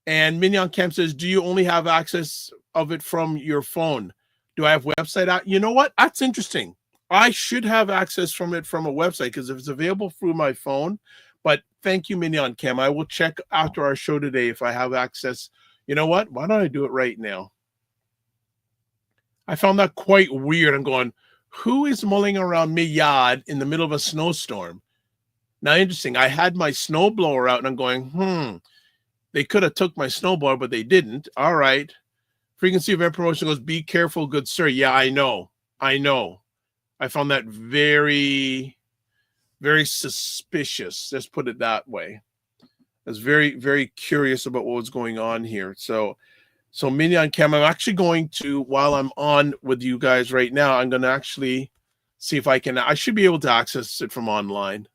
And Minion Camp says, do you only have access of it from your phone? Do I have website out? You know what? That's interesting. I should have access from it from a website because if it's available through my phone, But thank you, Mignon Cam. I will check after our show today if I have access. You know what? Why don't I do it right now? I found that quite weird. I'm going, who is mulling around my yard in the middle of a snowstorm? Now, interesting. I had my snowblower out and I'm going, they could have took my snowblower, but they didn't. All right. Frequency event promotion goes, be careful, good sir. Yeah, I know. I found that very, very suspicious. Let's put it that way. I was very, very curious about what was going on here. So Mignon Cam, I'm actually going to, while I'm on with you guys right now, I'm going to actually see if I should be able to access it from online.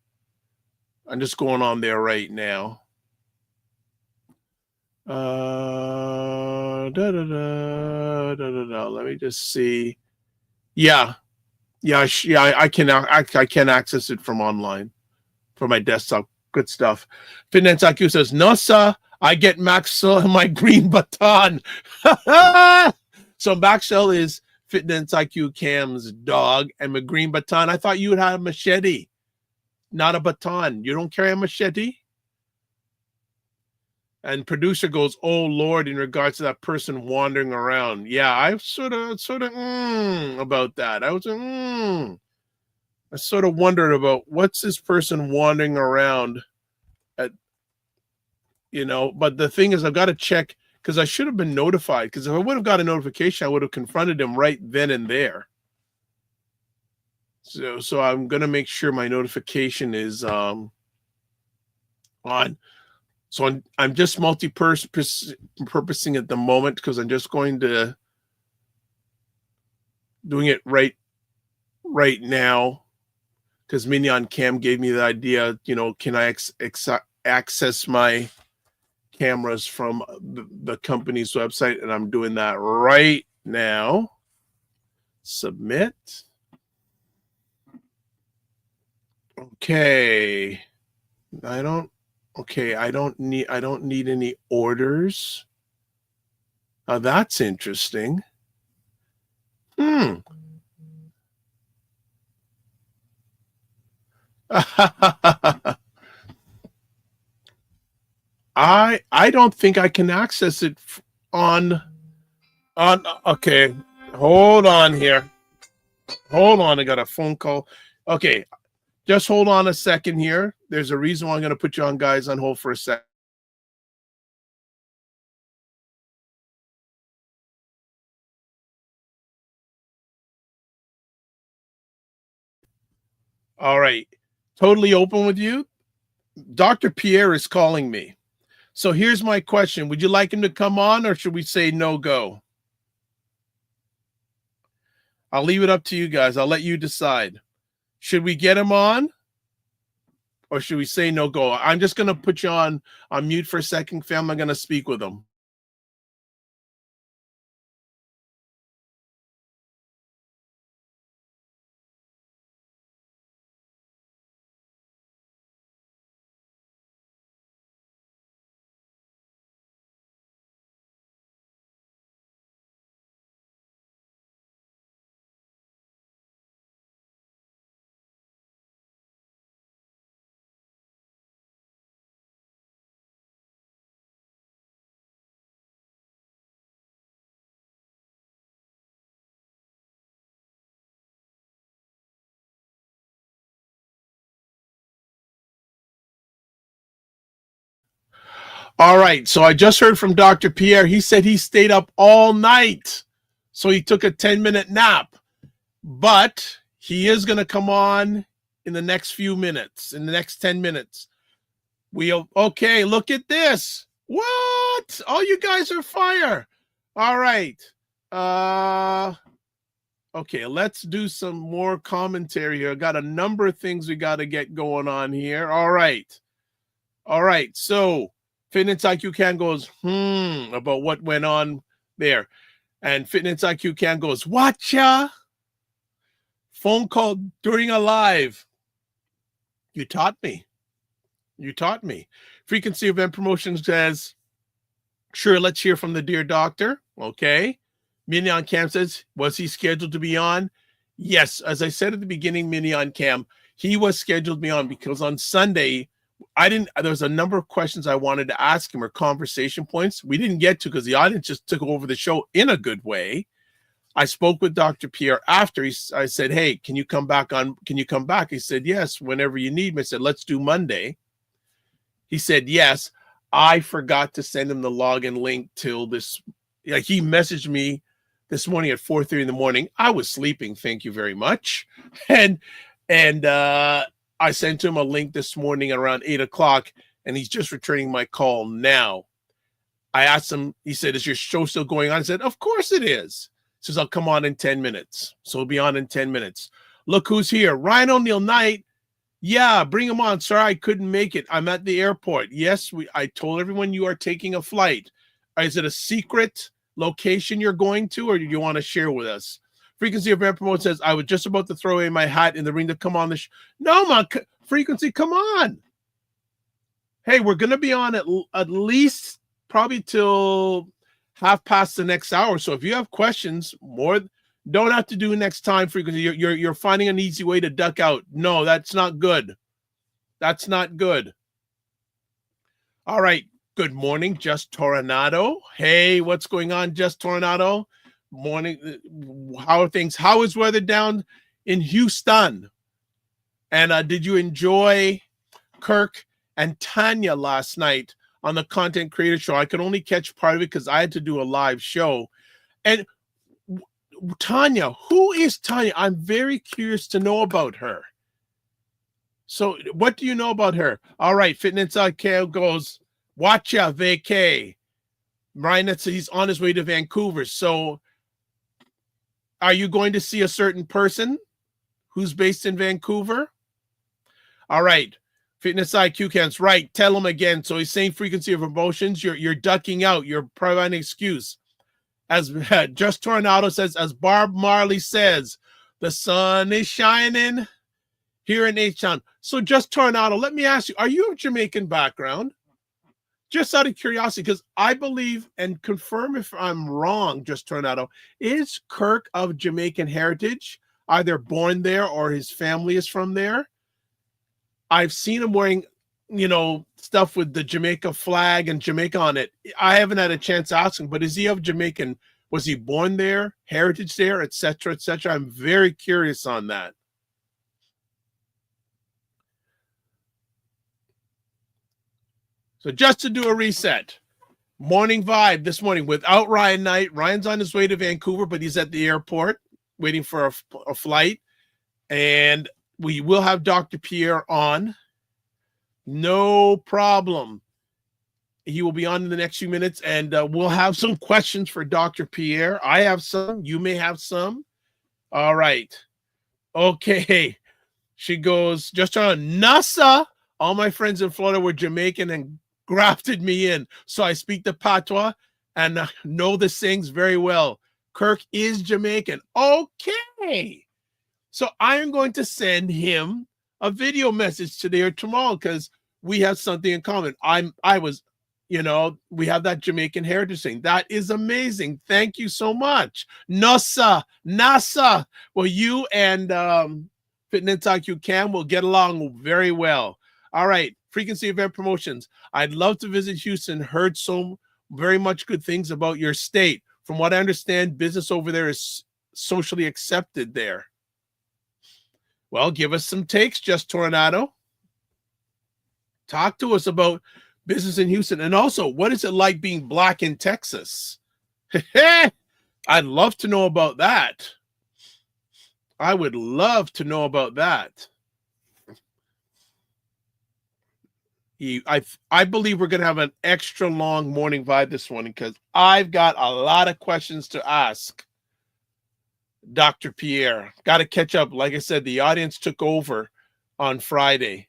I'm just going on there right now. Let me just see. I can access it from online, from my desktop. Good stuff. Finance IQ says, no, sir, I get Maxwell my green baton. So Maxwell is Fitness IQ Cam's dog, and my green baton. I thought you would have a machete, not a baton. You don't carry a machete? And producer goes, oh Lord, in regards to that person wandering around. Yeah, I sort of about that. I sort of wondered about what's this person wandering around at, but the thing is, I've got to check, because I should have been notified, because if I would have got a notification, I would have confronted him right then and there. So I'm going to make sure my notification is on. So I'm just multi-purposing at the moment, because I'm just doing it right now, because Mignon Cam gave me the idea, can I access my cameras from the company's website, and I'm doing that right now. Submit. Okay. I don't need any orders. That's interesting. I don't think I can access it on okay. Hold on here. Hold on, I got a phone call. Okay. Just hold on a second here. There's a reason why I'm going to put you on, guys, on hold for a second. All right. Totally open with you. Dr. Pierre is calling me. So here's my question. Would you like him to come on, or should we say no go? I'll leave it up to you guys. I'll let you decide. Should we get him on, or should we say no go? I'm just going to put you on mute for a second, fam. I'm going to speak with him. All right, so I just heard from Dr. Pierre. He said he stayed up all night, so he took a 10-minute nap. But he is going to come on in the next few minutes, in the next 10 minutes. Okay, look at this. What? Oh, you guys are fire. All right. Okay, let's do some more commentary here. I got a number of things we got to get going on here. All right. So Fitness IQ Can goes, about what went on there. And Fitness IQ Can goes, watcha? Phone call during a live. You taught me. Frequency Event Promotion says, sure, let's hear from the dear doctor. Okay. Mignon Cam says, was he scheduled to be on? Yes. As I said at the beginning, Mignon Cam, he was scheduled to be on, because on Sunday there was a number of questions I wanted to ask him or conversation points we didn't get to because the audience just took over the show in a good way. I spoke with Dr. Pierre after. I said, hey, can you come back? He said, yes, whenever you need me. I said, let's do Monday. He said, yes. I forgot to send him the login link till this. Like, he messaged me this morning at 4:30 in the morning. I was sleeping. Thank you very much. And I sent him a link this morning around 8 o'clock, and he's just returning my call now. I asked him, he said, is your show still going on? I said, of course it is. He says, I'll come on in 10 minutes. So he'll be on in 10 minutes. Look who's here. Ryan Oneil Knight. Yeah, bring him on. Sorry, I couldn't make it. I'm at the airport. Yes, I told everyone you are taking a flight. Is it a secret location you're going to, or do you want to share with us? Frequency Event Promote says, I was just about to throw away my hat in the ring to come on the show. No, man, Frequency, come on. Hey, we're going to be on at least probably till 1/2 the next hour. So if you have questions, don't have to do next time, Frequency. You're finding an easy way to duck out. No, that's not good. That's not good. All right. Good morning, Just Tornado. Hey, what's going on, Just Tornado? Morning. How are things? How is weather down in Houston? And did you enjoy Kirk and Tanya last night on the Content Creator Show? I could only catch part of it because I had to do a live show. And Tanya, who is Tanya? I'm very curious to know about her. So what do you know about her? All right, Fitness Kale goes, watch ya, vacay. Ryan, he's on his way to Vancouver. So are you going to see a certain person who's based in Vancouver? All right. Fitness IQ Cans, right. Tell him again. So he's saying frequency of emotions. You're ducking out. You're providing an excuse. As Just Tornado says, as Barb Marley says, the sun is shining here in H-Town. So Just Tornado, let me ask you, are you of Jamaican background? Just out of curiosity, because I believe, and confirm if I'm wrong, Just Tornado, is Kirk of Jamaican heritage, either born there or his family is from there? I've seen him wearing, stuff with the Jamaica flag and Jamaica on it. I haven't had a chance to ask him, but is he of Jamaican? Was he born there, heritage there, etc., etc.? I'm very curious on that. So just to do a reset, morning vibe this morning without Ryan Knight. Ryan's on his way to Vancouver, but he's at the airport waiting for a flight. And we will have Dr. Pierre on. No problem. He will be on in the next few minutes, and we'll have some questions for Dr. Pierre. I have some. You may have some. All right. Okay. She goes, just on NASA. All my friends in Florida were Jamaican and grafted me in. So I speak the patois and know the sayings very well. Kirk is Jamaican. Okay. So I am going to send him a video message today or tomorrow because we have something in common. We have that Jamaican heritage thing. That is amazing. Thank you so much. NASA. Well, you and Fitness IQ Cam will get along very well. All right. Frequency Event Promotions. I'd love to visit Houston. Heard so very much good things about your state. From what I understand, business over there is socially accepted there. Well, give us some takes, Just Tornado. Talk to us about business in Houston. And also, what is it like being black in Texas? I'd love to know about that. I would love to know about that. I believe we're going to have an extra long morning vibe this morning because I've got a lot of questions to ask Dr. Pierre. Got to catch up. Like I said, the audience took over on Friday.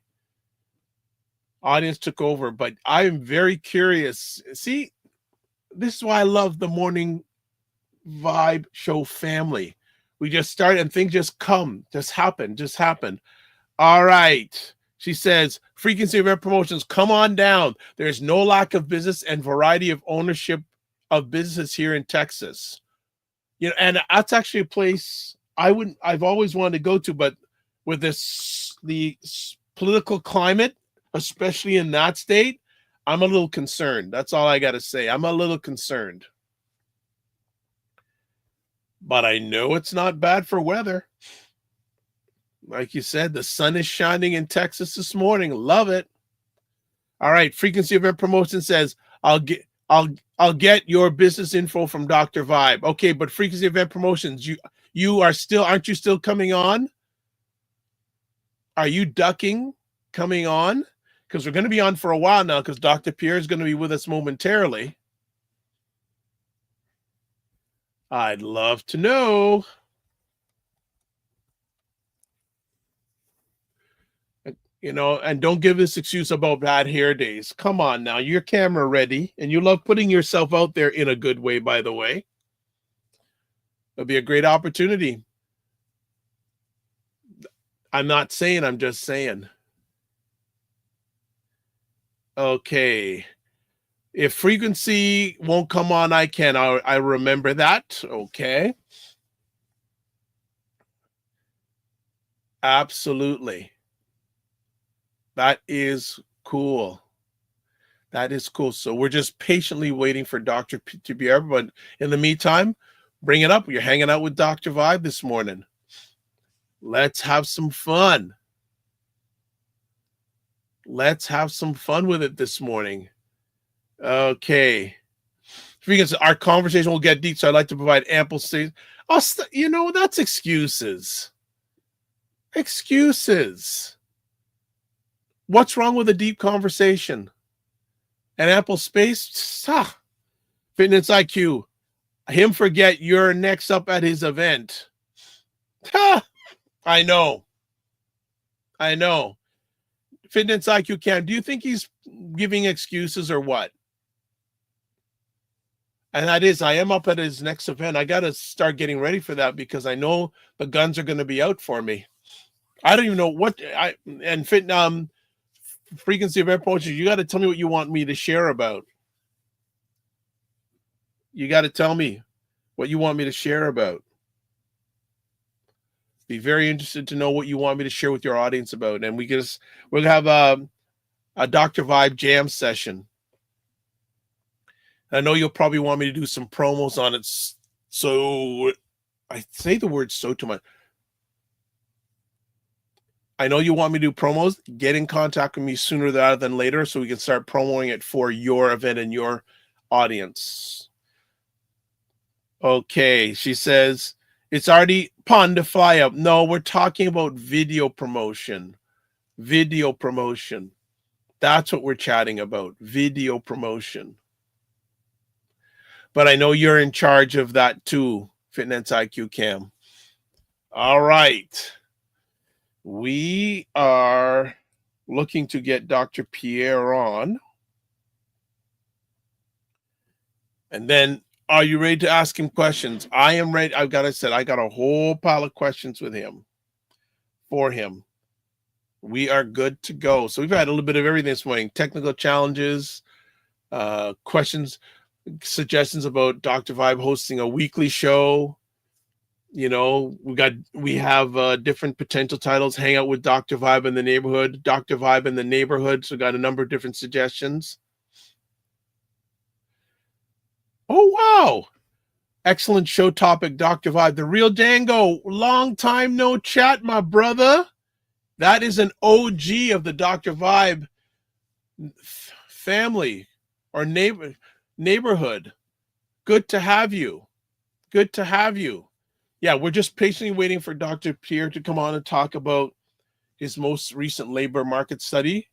Audience took over, but I'm very curious. See, this is why I love the morning vibe show family. We just start and things just come, just happen. All right. She says, frequency of promotions, come on down. There's no lack of business and variety of ownership of businesses here in Texas. And that's actually a place I've always wanted to go to, but with the political climate, especially in that state, I'm a little concerned. That's all I got to say. I'm a little concerned. But I know it's not bad for weather. Like you said, the sun is shining in Texas this morning. Love it. All right, Frequency Event Promotion says, I'll get your business info from Dr. Vibe. Okay, but Frequency Event Promotions, you are still, aren't you still coming on? Are you ducking coming on? Because we're going to be on for a while now, because Dr. Pierre is going to be with us momentarily. I'd love to know. You know, and don't give this excuse about bad hair days. Come on now, you're camera ready, and you love putting yourself out there in a good way, by the way. It'll be a great opportunity. I'm not saying, I'm just saying. Okay. If Frequency won't come on, I can. I remember that. Okay. Absolutely. That is cool. That is cool. So we're just patiently waiting for Dr. Pierre. But in the meantime, bring it up. You're hanging out with Dr. Vibe this morning. Let's have some fun. Let's have some fun with it this morning. Okay. Because our conversation will get deep, so I'd like to provide ample space. You know, that's excuses. Excuses. What's wrong with a deep conversation? And ample space? Fitness IQ. Him forget you're next up at his event. I know. Fitness IQ Cam, do you think he's giving excuses or what? And that is, I am up at his next event. I got to start getting ready for that because I know the guns are going to be out for me. I don't even know what Frequency of Promotion, you got to tell me what you want me to share about. You got to tell me what you want me to share about. Be very interested to know what you want me to share with your audience about. And we'll have a Dr. Vibe jam session. I know you'll probably want me to do some promos on it. So I say the word so too much. I know you want me to do promos. Get in contact with me sooner rather than later so we can start promoting it for your event and your audience. Okay, she says, it's already pond to fly up. No, we're talking about video promotion. Video promotion. That's what we're chatting about. Video promotion. But I know you're in charge of that too, Fitness IQ Cam. All right. We are looking to get Dr. Pierre on. And then, are you ready to ask him questions? I am ready. I got a whole pile of questions for him. We are good to go. So we've had a little bit of everything this morning. Technical challenges, questions, suggestions about Dr. Vibe hosting a weekly show. You know, we have different potential titles. Hang out with Dr. Vibe in the neighborhood. Dr. Vibe in the neighborhood. So got a number of different suggestions. Oh, wow. Excellent show topic, Dr. Vibe. The Real Django. Long time no chat, my brother. That is an OG of the Dr. Vibe family or neighborhood. Good to have you. Good to have you. Yeah, we're just patiently waiting for Dr. Pierre to come on and talk about his most recent labor market study.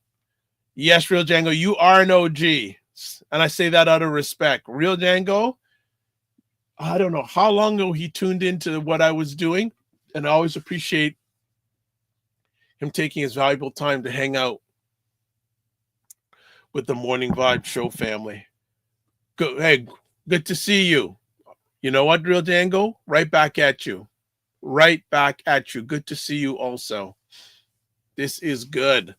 Yes, Real Django, you are an OG. And I say that out of respect. Real Django, I don't know how long ago he tuned into what I was doing. And I always appreciate him taking his valuable time to hang out with the Morning Vibe show family. Good, hey, good to see you. You know what, Real Django? Right back at you. Right back at you. Good to see you also. This is good.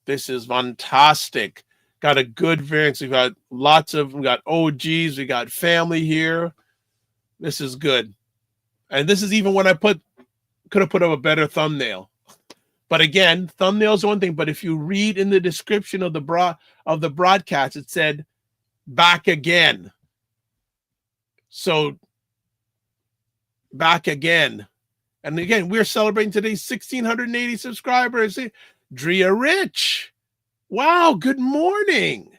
This is fantastic. Got a good variance. We got OGs. We got family here. This is good. And this is even when I could have put up a better thumbnail. But again, thumbnails are one thing. But if you read in the description of the broadcast, it said back again. So back again. And again, we're celebrating today 1,680 subscribers. Drea Rich. Wow, good morning.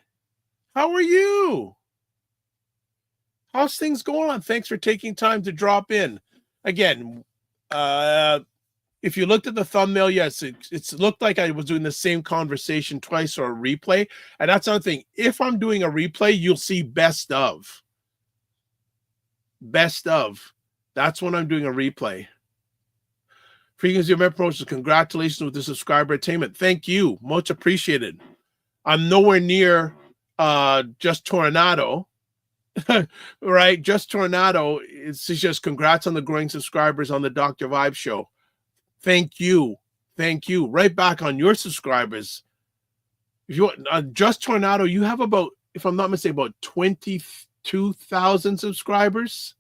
How are you? How's things going on? Thanks for taking time to drop in. Again, if you looked at the thumbnail, yes, it looked like I was doing the same conversation twice or a replay. And that's another thing. If I'm doing a replay, you'll see best of. Best of. That's when I'm doing a replay. Frequency of Member Promotions, congratulations with the subscriber attainment. Thank you. Much appreciated. I'm nowhere near Just Tornado. Right? Just Tornado. It's just congrats on the growing subscribers on the Dr. Vibe show. Thank you. Thank you. Right back on your subscribers. If you want Just Tornado, you have about, if I'm not mistaken, about 22,000 subscribers.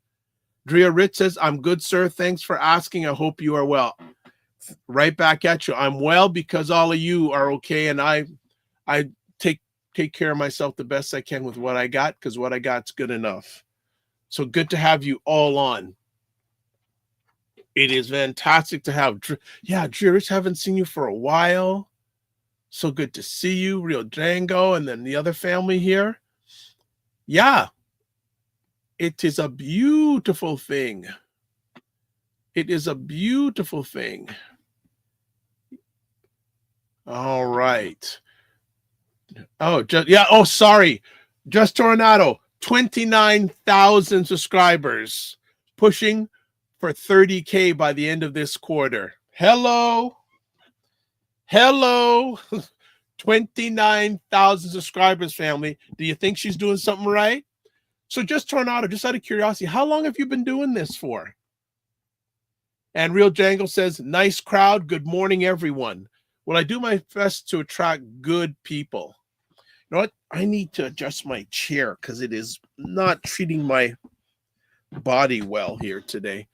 Drea Rich says, I'm good, sir. Thanks for asking. I hope you are well. Right back at you. I'm well because all of you are okay, and I take care of myself the best I can with what I got, because what I got's good enough. So good to have you all on. It is fantastic to have. Yeah, Drea Rich, haven't seen you for a while. So good to see you, Real Django, and then the other family here. Yeah. It is a beautiful thing. It is a beautiful thing. All right. Oh, sorry. Just Tornado, 29,000 subscribers, pushing for 30K by the end of this quarter. Hello. 29,000 subscribers, family. Do you think she's doing something right? So Just Tornado, just out of curiosity, how long have you been doing this for? And Real Jangle says, nice crowd. Good morning, everyone. Well, I do my best to attract good people. You know what? I need to adjust my chair because it is not treating my body well here today.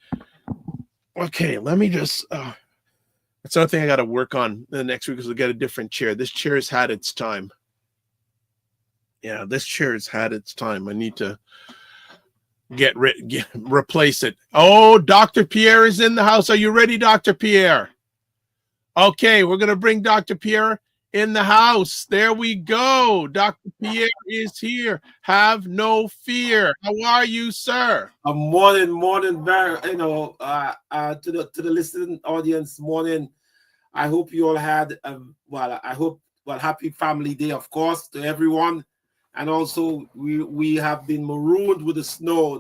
Okay, let me just... that's another thing I got to work on the next week, is we'll get a different chair. This chair has had its time. Yeah, this chair has had its time. I need to replace it. Oh, Dr. Pierre is in the house. Are you ready, Dr. Pierre? Okay, we're going to bring Dr. Pierre in the house. There we go. Dr. Pierre is here. Have no fear. How are you, sir? Morning, very, to the listening audience, morning. I hope you all had, happy Family Day, of course, to everyone. And also, we have been marooned with the snow.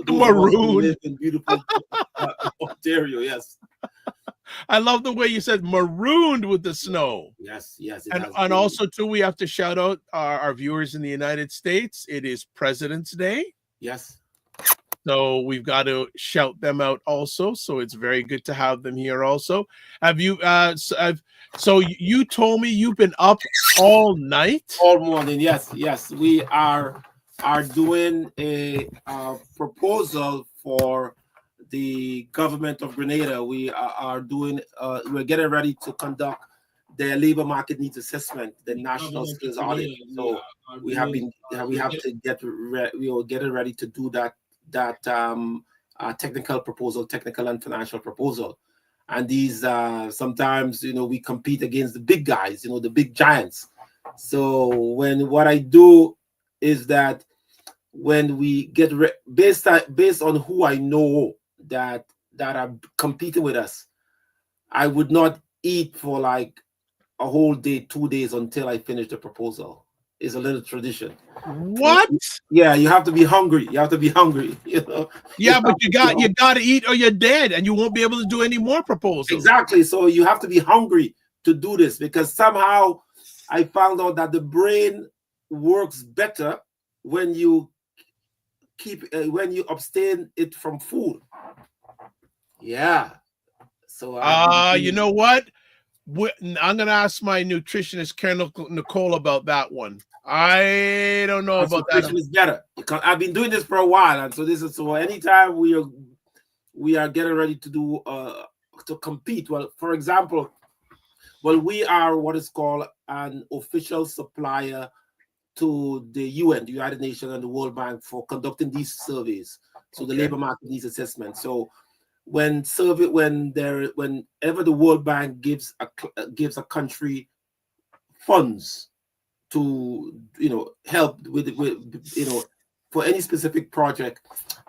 Marooned. Live in beautiful Ontario, yes. I love the way you said marooned with the snow. Yes. And also, too, we have to shout out our viewers in the United States. It is President's Day. Yes. So we've got to shout them out also. So it's very good to have them here also. Have you, so you told me you've been up all night? All morning, yes. We are doing a proposal for the government of Grenada. We are doing, we're getting ready to conduct their labor market needs assessment, the national skills audit. So we are getting ready to do that technical and financial proposal. And these sometimes, we compete against the big guys, the big giants. So what I do is that when we get based on who I know that are competing with us, I would not eat for like a whole day, 2 days until I finish the proposal. It's a little tradition. What? Yeah, you have to be hungry. Yeah, but you got to eat or you're dead, and you won't be able to do any more proposals. Exactly. So you have to be hungry to do this, because somehow I found out that the brain works better when you abstain it from food. Yeah. So you know what? I'm going to ask my nutritionist, Karen Nicole, about that one. I don't know about that. Nutrition is better. I've been doing this for a while, and so anytime we are getting ready to do to compete. Well, for example, Well, we are what is called an official supplier to the UN, the United Nations, and the World Bank for conducting these surveys. So the labor market needs assessment. So whenever the World Bank gives a country funds to help with for any specific project,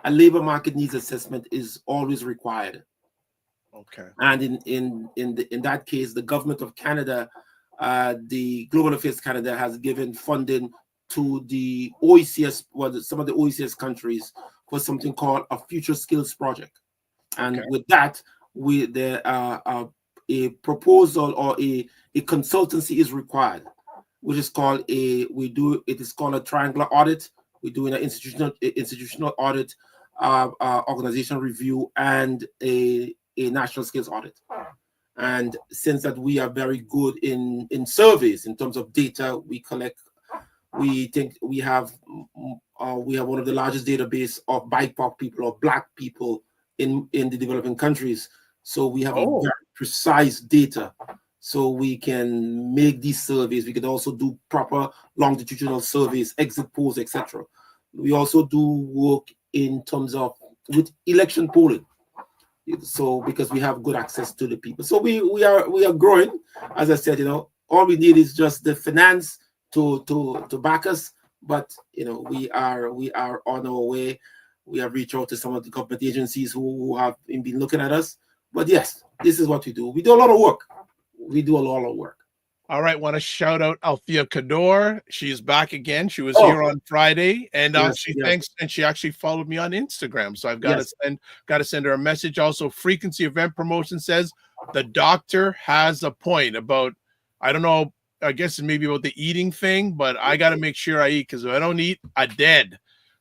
a labor market needs assessment is always required. Okay. And in that case, the government of Canada, the Global Affairs Canada, has given funding to the OECS, some of the OECS countries, for something called a future skills project. And with that, a proposal or a consultancy is required, which is called it is called a triangular audit. We're doing an institutional audit, organizational review, and a national skills audit. And since that we are very good in surveys in terms of data we collect, we think we have one of the largest database of BIPOC people or Black people in the developing countries. So we have a very precise data, so we can make these surveys. We could also do proper longitudinal surveys, exit polls, etc. We also do work in terms of with election polling. So because we have good access to the people, so we are growing. As I said, all we need is just the finance to back us. But we are on our way. We have reached out to some of the government agencies who have been looking at us. But yes, this is what we do. We do a lot of work. All right, want to shout out Althea Kador. She's back again. She was here on Friday, and she thanks, and she actually followed me on Instagram. So I've got to send her a message. Also, Frequency Event Promotion says the doctor has a point about, I don't know, I guess it's maybe about the eating thing, but I got to make sure I eat, because if I don't eat, I'm dead.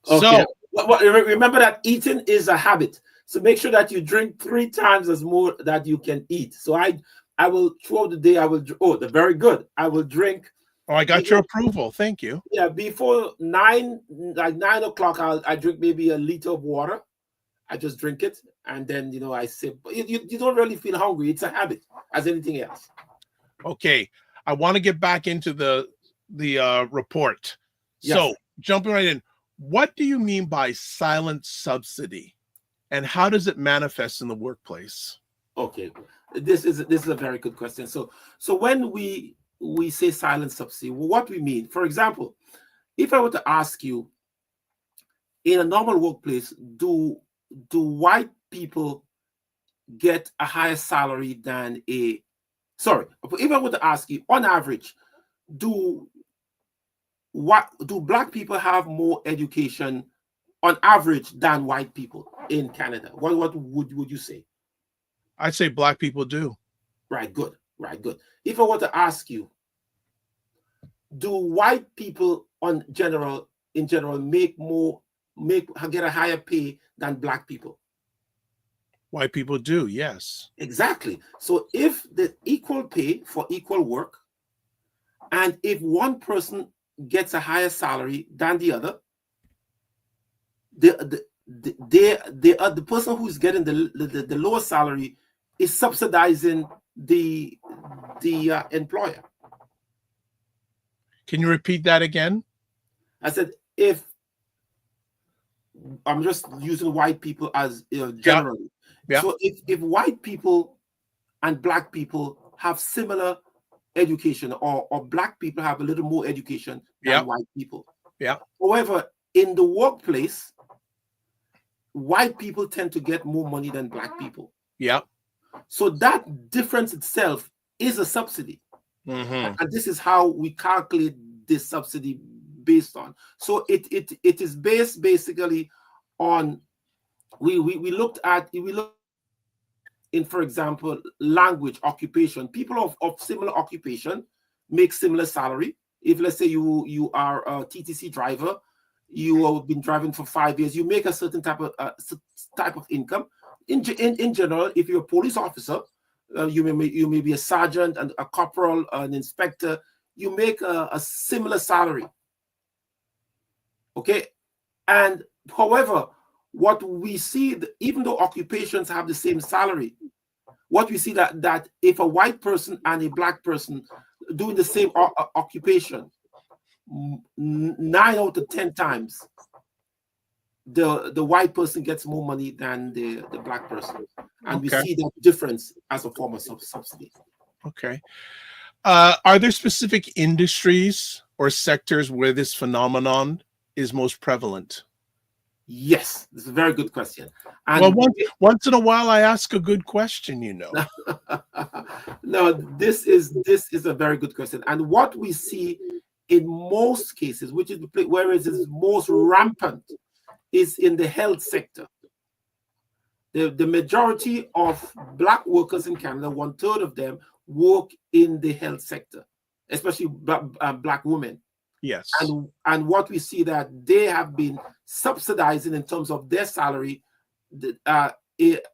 Okay. So remember that eating is a habit. So make sure that you drink 3 times as more that you can eat. So I will, throughout the day, they're very good. I will drink. Oh, I got your approval. Thank you. Yeah, before 9 o'clock, I drink maybe a liter of water. I just drink it, and then, I sip. You don't really feel hungry. It's a habit, as anything else. Okay. I want to get back into the report. Yes. So jumping right in, what do you mean by silent subsidy, and how does it manifest in the workplace? Okay, this is a very good question. So when we say silent subsidy, what we mean, for example, if I were to ask you, in a normal workplace, do white people get a higher salary than if I were to ask you, on average, do Black people have more education on average than white people in Canada? What would you say? I'd say Black people do. Right, good. If I were to ask you, do white people in general get a higher pay than Black people? White people do, yes. Exactly. So if the equal pay for equal work, and if one person gets a higher salary than the other, the person who's getting the lower salary is subsidizing the employer. Can you repeat that again? I said, if I'm just using white people as generally. Yeah. So if white people and Black people have similar education, or Black people have a little more education than white people. Yeah. However, in the workplace, white people tend to get more money than Black people. Yeah. So that difference itself is a subsidy. Mm-hmm. And this is how we calculate this subsidy based on. So it is based basically on we looked in, for example, language, occupation. People of similar occupation make similar salary. If, let's say, you are a TTC driver, you have been driving for 5 years, you make a certain type of income. In general, if you're a police officer, you may be a sergeant and a corporal, an inspector, you make a similar salary. Okay, and however, what we see, even though occupations have the same salary, what we see that if a white person and a black person doing the same occupation, 9 out of 10 times, the white person gets more money than the black person, and we see that difference as a form of subsidy. Okay. Are there specific industries or sectors where this phenomenon is most prevalent? Yes, this is a very good question. And well, once in a while, I ask a good question, you know. No, this is a very good question. And what we see in most cases, which is where it is most rampant, is in the health sector. The majority of black workers in Canada, 1/3 of them, work in the health sector, especially black women. Yes. And what we see that they have been subsidizing in terms of their salary, it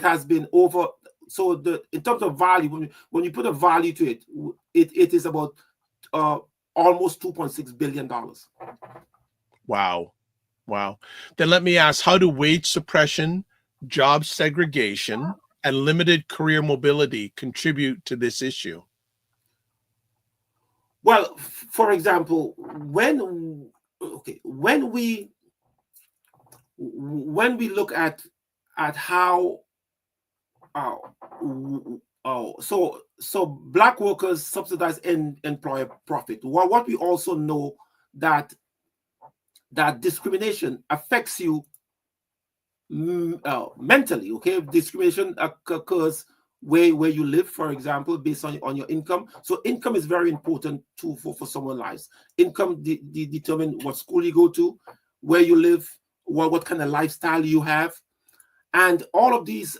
has been over. So in terms of value, when you put a value to it, it is about almost $2.6 billion. Wow. Wow. Then let me ask, how do wage suppression, job segregation, and limited career mobility contribute to this issue? Well, for example, when we look at how so black workers subsidize employer profit. Well, what we also know that discrimination affects you mentally. Okay, discrimination occurs where you live, for example, based on your income. So income is very important too for someone's lives. Income determine what school you go to, where you live, what kind of lifestyle you have, and all of these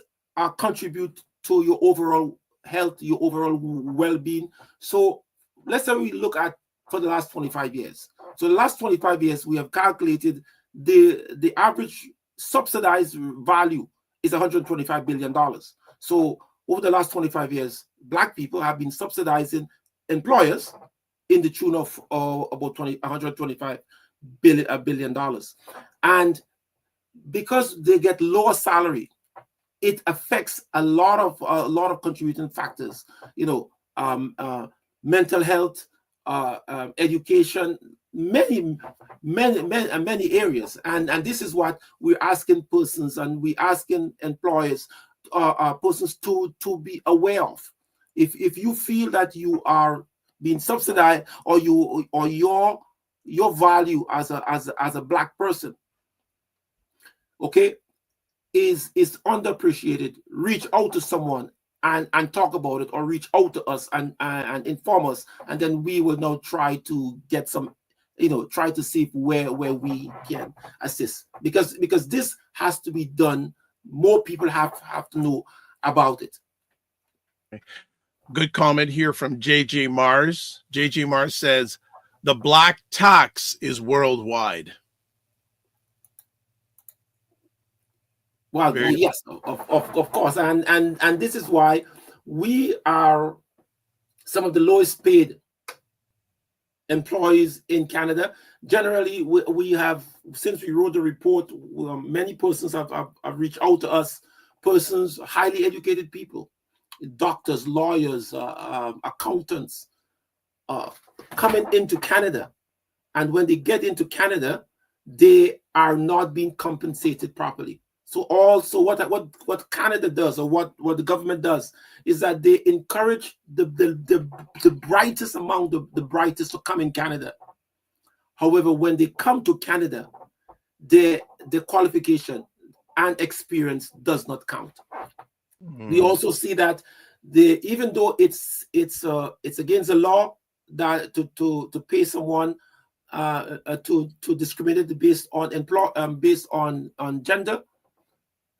contribute to your overall health, your overall well-being. So let's say we look at for the last 25 years. So the last 25 years, we have calculated the average subsidized value is $125 billion. So over the last 25 years, black people have been subsidizing employers in the tune of about $125 billion. And because they get lower salary, it affects a lot of contributing factors, mental health, education, many areas. And this is what we're asking persons, and we're asking employers, persons to be aware of. If you feel that you are being subsidized, or your value as a black person, okay, is underappreciated, reach out to someone and talk about it, or reach out to us and inform us, and then we will now try to get some, try to see where we can assist, because this has to be done. More people have to know about it. Good comment here from JJ Mars. JJ Mars says the black tax is worldwide. Well, yes, of course, and this is why we are some of the lowest paid employees in Canada. Generally, we have, since we wrote the report, many persons have reached out to us, persons, highly educated people, doctors, lawyers, accountants, coming into Canada. And when they get into Canada, they are not being compensated properly. So also what Canada does, or what the government does, is that they encourage the brightest among the brightest to come in Canada. However, when they come to Canada, the qualification and experience does not count. We also see that even though it's against the law that to pay someone to discriminate based on gender,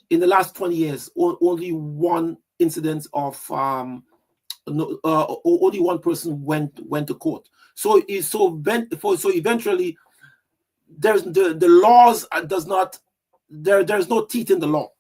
in the last 20 years, only one incident of only one person went to court. So eventually, there's the laws does not there's no teeth in the law.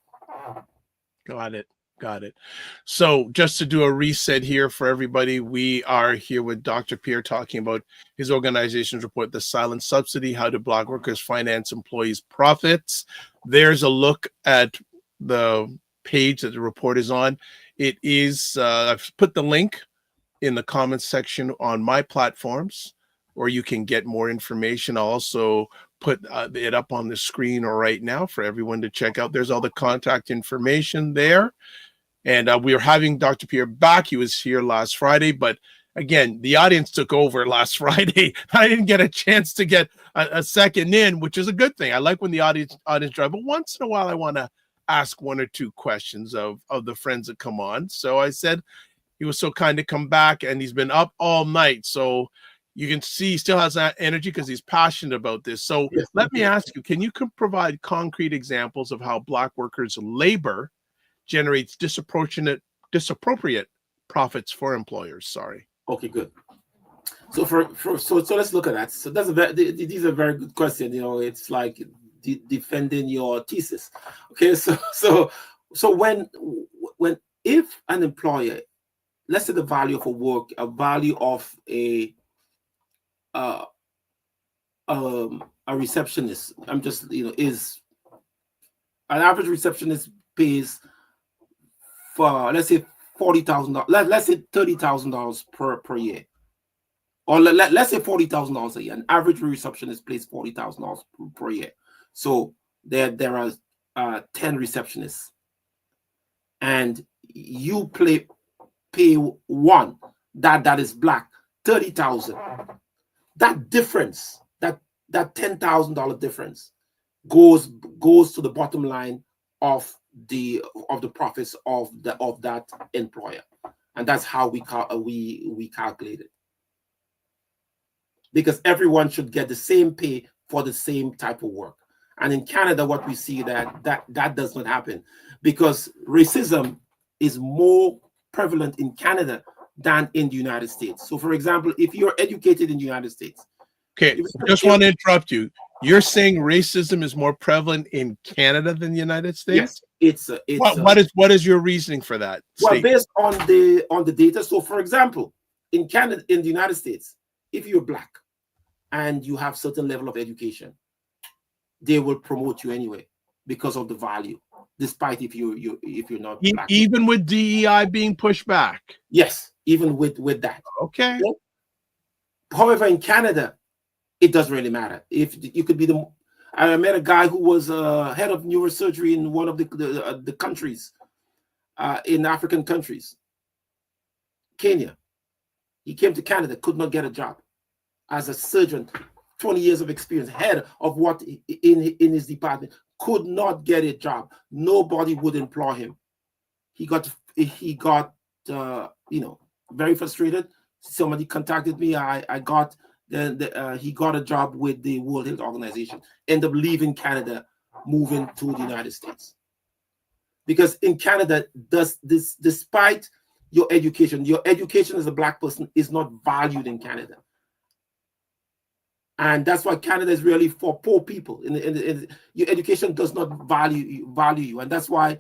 Got it. So just to do a reset here for everybody, we are here with Dr. Pierre talking about his organization's report, The Silent Subsidy, How Do Black Workers Finance Employees' Profits. There's a look at the page that the report is on. It is, I've put the link in the comments section on my platforms, or you can get more information. I'll also put it up on the screen right now for everyone to check out. There's all the contact information there. And we are having Dr. Pierre back. He was here last Friday, but again, the audience took over last Friday. I didn't get a chance to get a second in, which is a good thing. I like when the audience drive, but once in a while I want to ask one or two questions of the friends that come on. So I said he was so kind to come back, and he's been up all night. So you can see he still has that energy because he's passionate about this. So let me ask you, can you provide concrete examples of how Black workers' labor generates disappropriate profits for employers? Sorry. Okay, good. So so let's look at that. So that's these are very good questions. You know, it's like defending your thesis. Okay, so when if an employer, let's say the value of a work, a value of a receptionist, I'm just, you know, is an average receptionist pays for, let's say $40,000, let's say $30,000 per year, or let's say $40,000 a year. An average receptionist pays $40,000 per year. So there are 10 receptionists, and you pay one that is Black $30,000. That difference, that $10,000 difference, goes to the bottom line of the profits of that employer, and that's how we calculate it. Because everyone should get the same pay for the same type of work. And in Canada, what we see that does not happen, because racism is more prevalent in Canada than in the United States. So, for example, if you're educated in the United States, okay, just want to interrupt you. You're saying racism is more prevalent in Canada than the United States? Yes, what is your reasoning for that? Well, based on the data. So, for example, in Canada, in the United States, if you're Black and you have certain level of education, they will promote you anyway because of the value, despite if you're not Black. Even with DEI being pushed back. Yes, even with that. Okay. Yeah. However, in Canada, it doesn't really matter. If you could be I met a guy who was head of neurosurgery in one of the countries, in African countries, Kenya. He came to Canada, could not get a job as a surgeon, 20 years of experience, head of what in his department, could not get a job. Nobody would employ him. He got very frustrated. Somebody contacted me. He got a job with the World Health Organization, ended up leaving Canada, moving to the United States. Because in Canada, despite your education as a Black person is not valued in Canada. And that's why Canada is really for poor people. Your education does not value you. And that's why,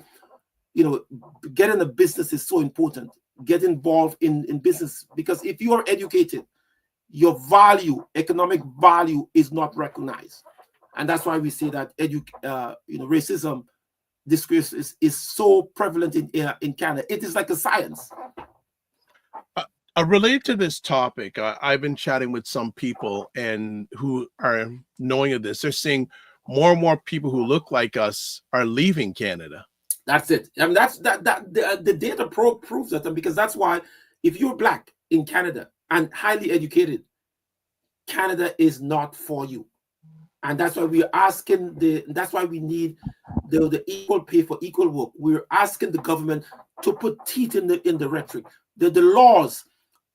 getting a business is so important. Get involved in business, because if you are educated, your economic value is not recognized. And that's why we say that racism discourse is so prevalent in Canada. It is like a science. Related to this topic, I've been chatting with some people and who are knowing of this. They're saying more and more people who look like us are leaving Canada. That's it. I mean, the data proves that, because that's why if you're Black in Canada and highly educated, Canada is not for you. And that's why we're asking that's why we need the equal pay for equal work. We're asking the government to put teeth in the rhetoric. The laws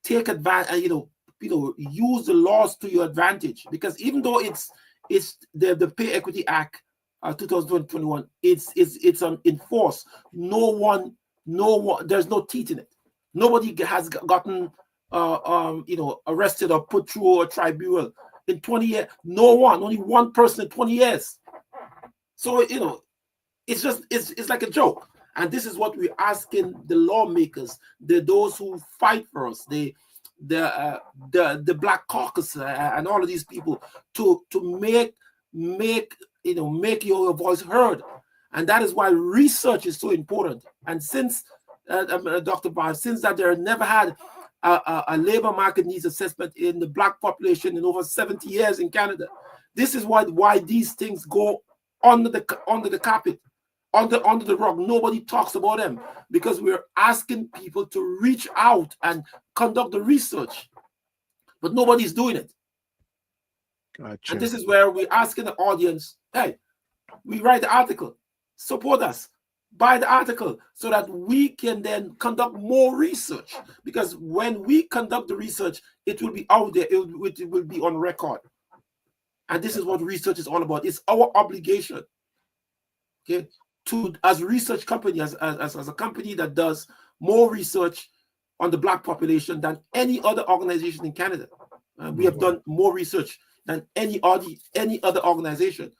take advantage, use the laws to your advantage, because even though it's the Pay Equity Act 2021, it's in force. No one, there's no teeth in it. Nobody has gotten arrested or put through a tribunal in 20 years. No one, only one person in 20 years. So it's like a joke. And this is what we're asking the lawmakers, those who fight for us, the Black Caucus and all of these people to make your voice heard. And that is why research is so important. And since, Dr. Barr, since that there never had a labor market needs assessment in the Black population in over 70 years in Canada, this is why these things go under the carpet, under the rug. Nobody talks about them because we're asking people to reach out and conduct the research, but nobody's doing it. Gotcha. And this is where we're asking the audience, hey, we write the article, support us, buy the article, so that we can then conduct more research. Because when we conduct the research, it will be out there, it will be on record. And this is what research is all about. It's our obligation, okay, to, as a research company, as a company that does more research on the Black population than any other organization in Canada. We have done more research than any other organization.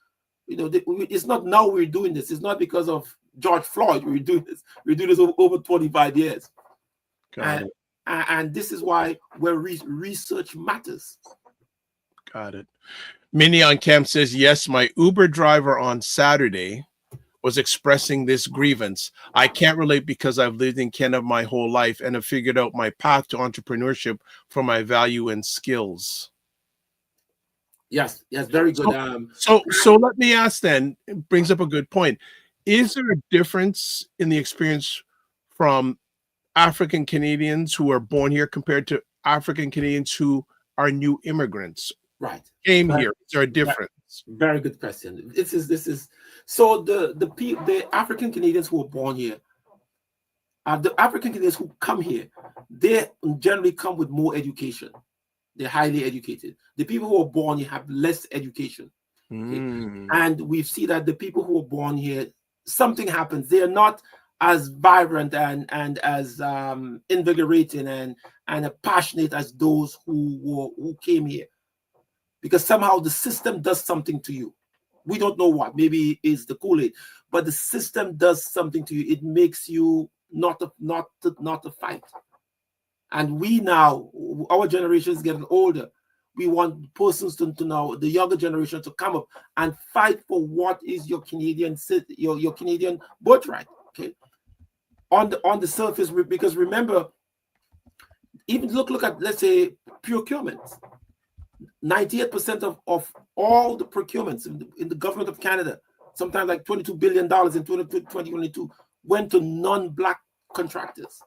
You know, it's not now we're doing this. It's not because of George Floyd we're doing this. We do this over 25 years. And this is why where research matters. Got it. Minnie on Camp says, yes, my Uber driver on Saturday was expressing this grievance. I can't relate because I've lived in Canada my whole life and have figured out my path to entrepreneurship from my value and skills. Yes, very good. So let me ask then, it brings up a good point. Is there a difference in the experience from African Canadians who are born here compared to African Canadians who are new immigrants? Right. Came here. Is there a difference? Very good question. This is so the African Canadians who are born here, the African Canadians who come here, they generally come with more education. They're highly educated. The people who are born here have less education. Okay? And we see that the people who are born here, something happens. They are not as vibrant and as invigorating and passionate as those who came here. Because somehow the system does something to you. We don't know what. Maybe it's the Kool-Aid, but the system does something to you. It makes you not to fight. And we now, our generation is getting older. We want persons to now, the younger generation, to come up and fight for what is your Canadian birthright. Okay, on the surface, because remember, even look at, let's say, procurement. 98% of all the procurements in the government of Canada, sometimes like $22 billion in 2022, went to non-Black contractors.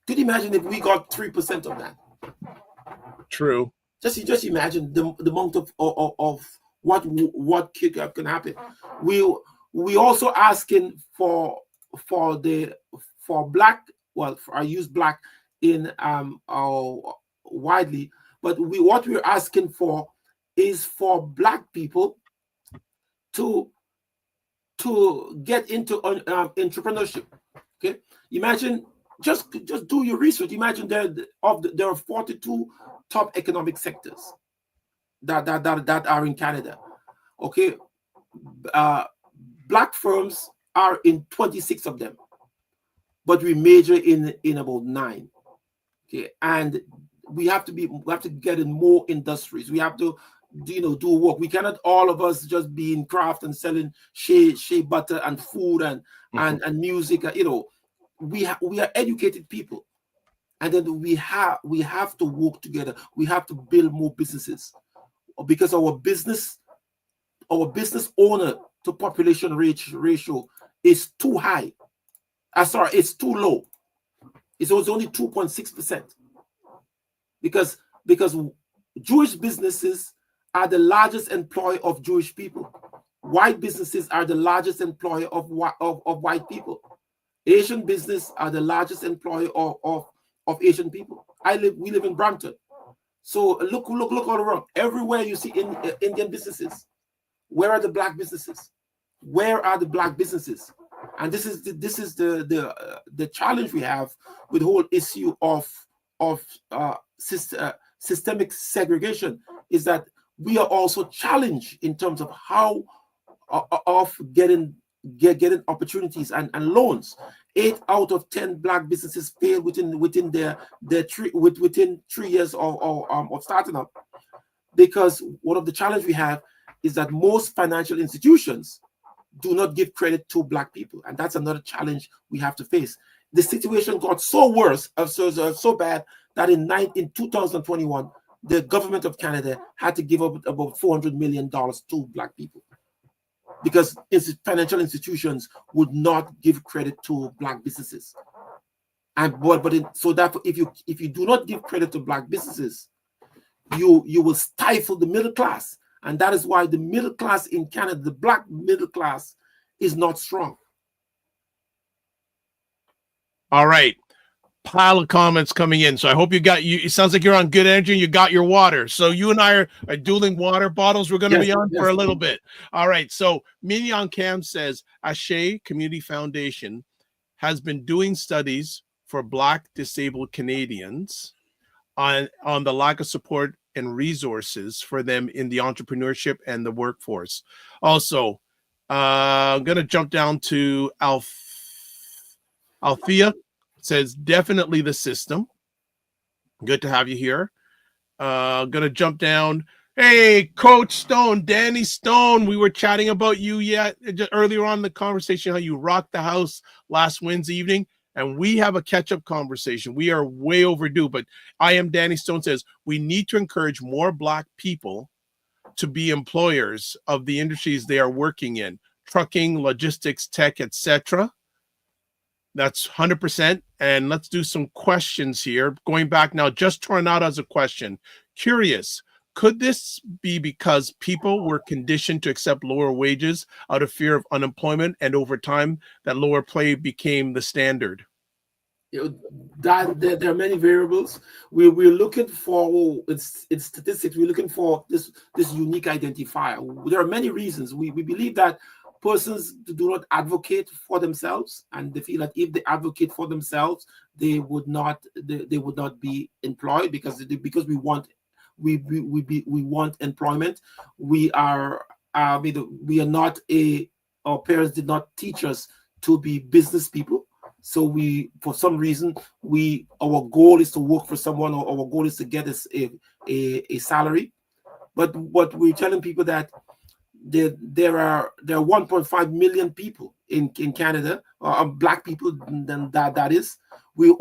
Could you imagine if we got 3% of that? True. Just imagine the amount of what can happen. We also asking for Black. Well, I use Black in widely, but what we're asking for is for Black people to get into entrepreneurship. Okay, imagine. Just do your research. Imagine there are 42 top economic sectors that are in Canada. Okay, Black firms are in 26 of them, but we major in about 9. Okay, and we have to get in more industries. We have to do work. We cannot all of us just be in craft and selling shea butter and food and music. We are educated people, and then we have to work together. We have to build more businesses, because our business owner to population ratio is too high. It's too low. It's only 2.6%, because Jewish businesses are the largest employer of Jewish people. White businesses are the largest employer of white people. Asian business are the largest employer of Asian people. We live in Brampton. So look all around. Everywhere you see Indian businesses. Where are the Black businesses? Where are the Black businesses? And this is the challenge we have with the whole issue of systemic segregation, is that we are also challenged in terms of how of getting opportunities and loans. 8 out of 10 Black businesses fail within their 3 years of starting up, because one of the challenges we have is that most financial institutions do not give credit to Black people. And that's another challenge we have to face. The situation got so worse, so bad, that in 2021, the government of Canada had to give up about $400 million to Black people because financial institutions would not give credit to Black businesses. And so that if you do not give credit to Black businesses, you will stifle the middle class. And that is why the middle class in Canada, the Black middle class, is not strong. All right. Pile of comments coming in. So I hope it sounds like you're on good energy and you got your water. So you and I are dueling water bottles. We're going to be on for a little bit. All right. So Mignon Cam says Ashe Community Foundation has been doing studies for Black disabled Canadians on the lack of support and resources for them in the entrepreneurship and the workforce. Also, I'm going to jump down to Althea. Says definitely the system. Good to have you here. Gonna jump down. Hey, Coach Stone, Danny Stone. We were chatting about you earlier on in the conversation, how you rocked the house last Wednesday evening, and we have a catch-up conversation. We are way overdue, but I am Danny Stone says we need to encourage more Black people to be employers of the industries they are working in, trucking, logistics, tech, etc. That's 100%. And let's do some questions here. Going back now, just Tornado as a question. Curious, could this be because people were conditioned to accept lower wages out of fear of unemployment, and over time that lower pay became the standard? There are many variables. We're looking for in statistics. We're looking for this unique identifier. There are many reasons. We believe that persons do not advocate for themselves, and they feel that if they advocate for themselves, they would not be employed because we want employment. We are not our parents did not teach us to be business people. So for some reason, our goal is to work for someone, or our goal is to get a salary. But what we're telling people that there are 1.5 million people in Canada, Black people. Then that is, we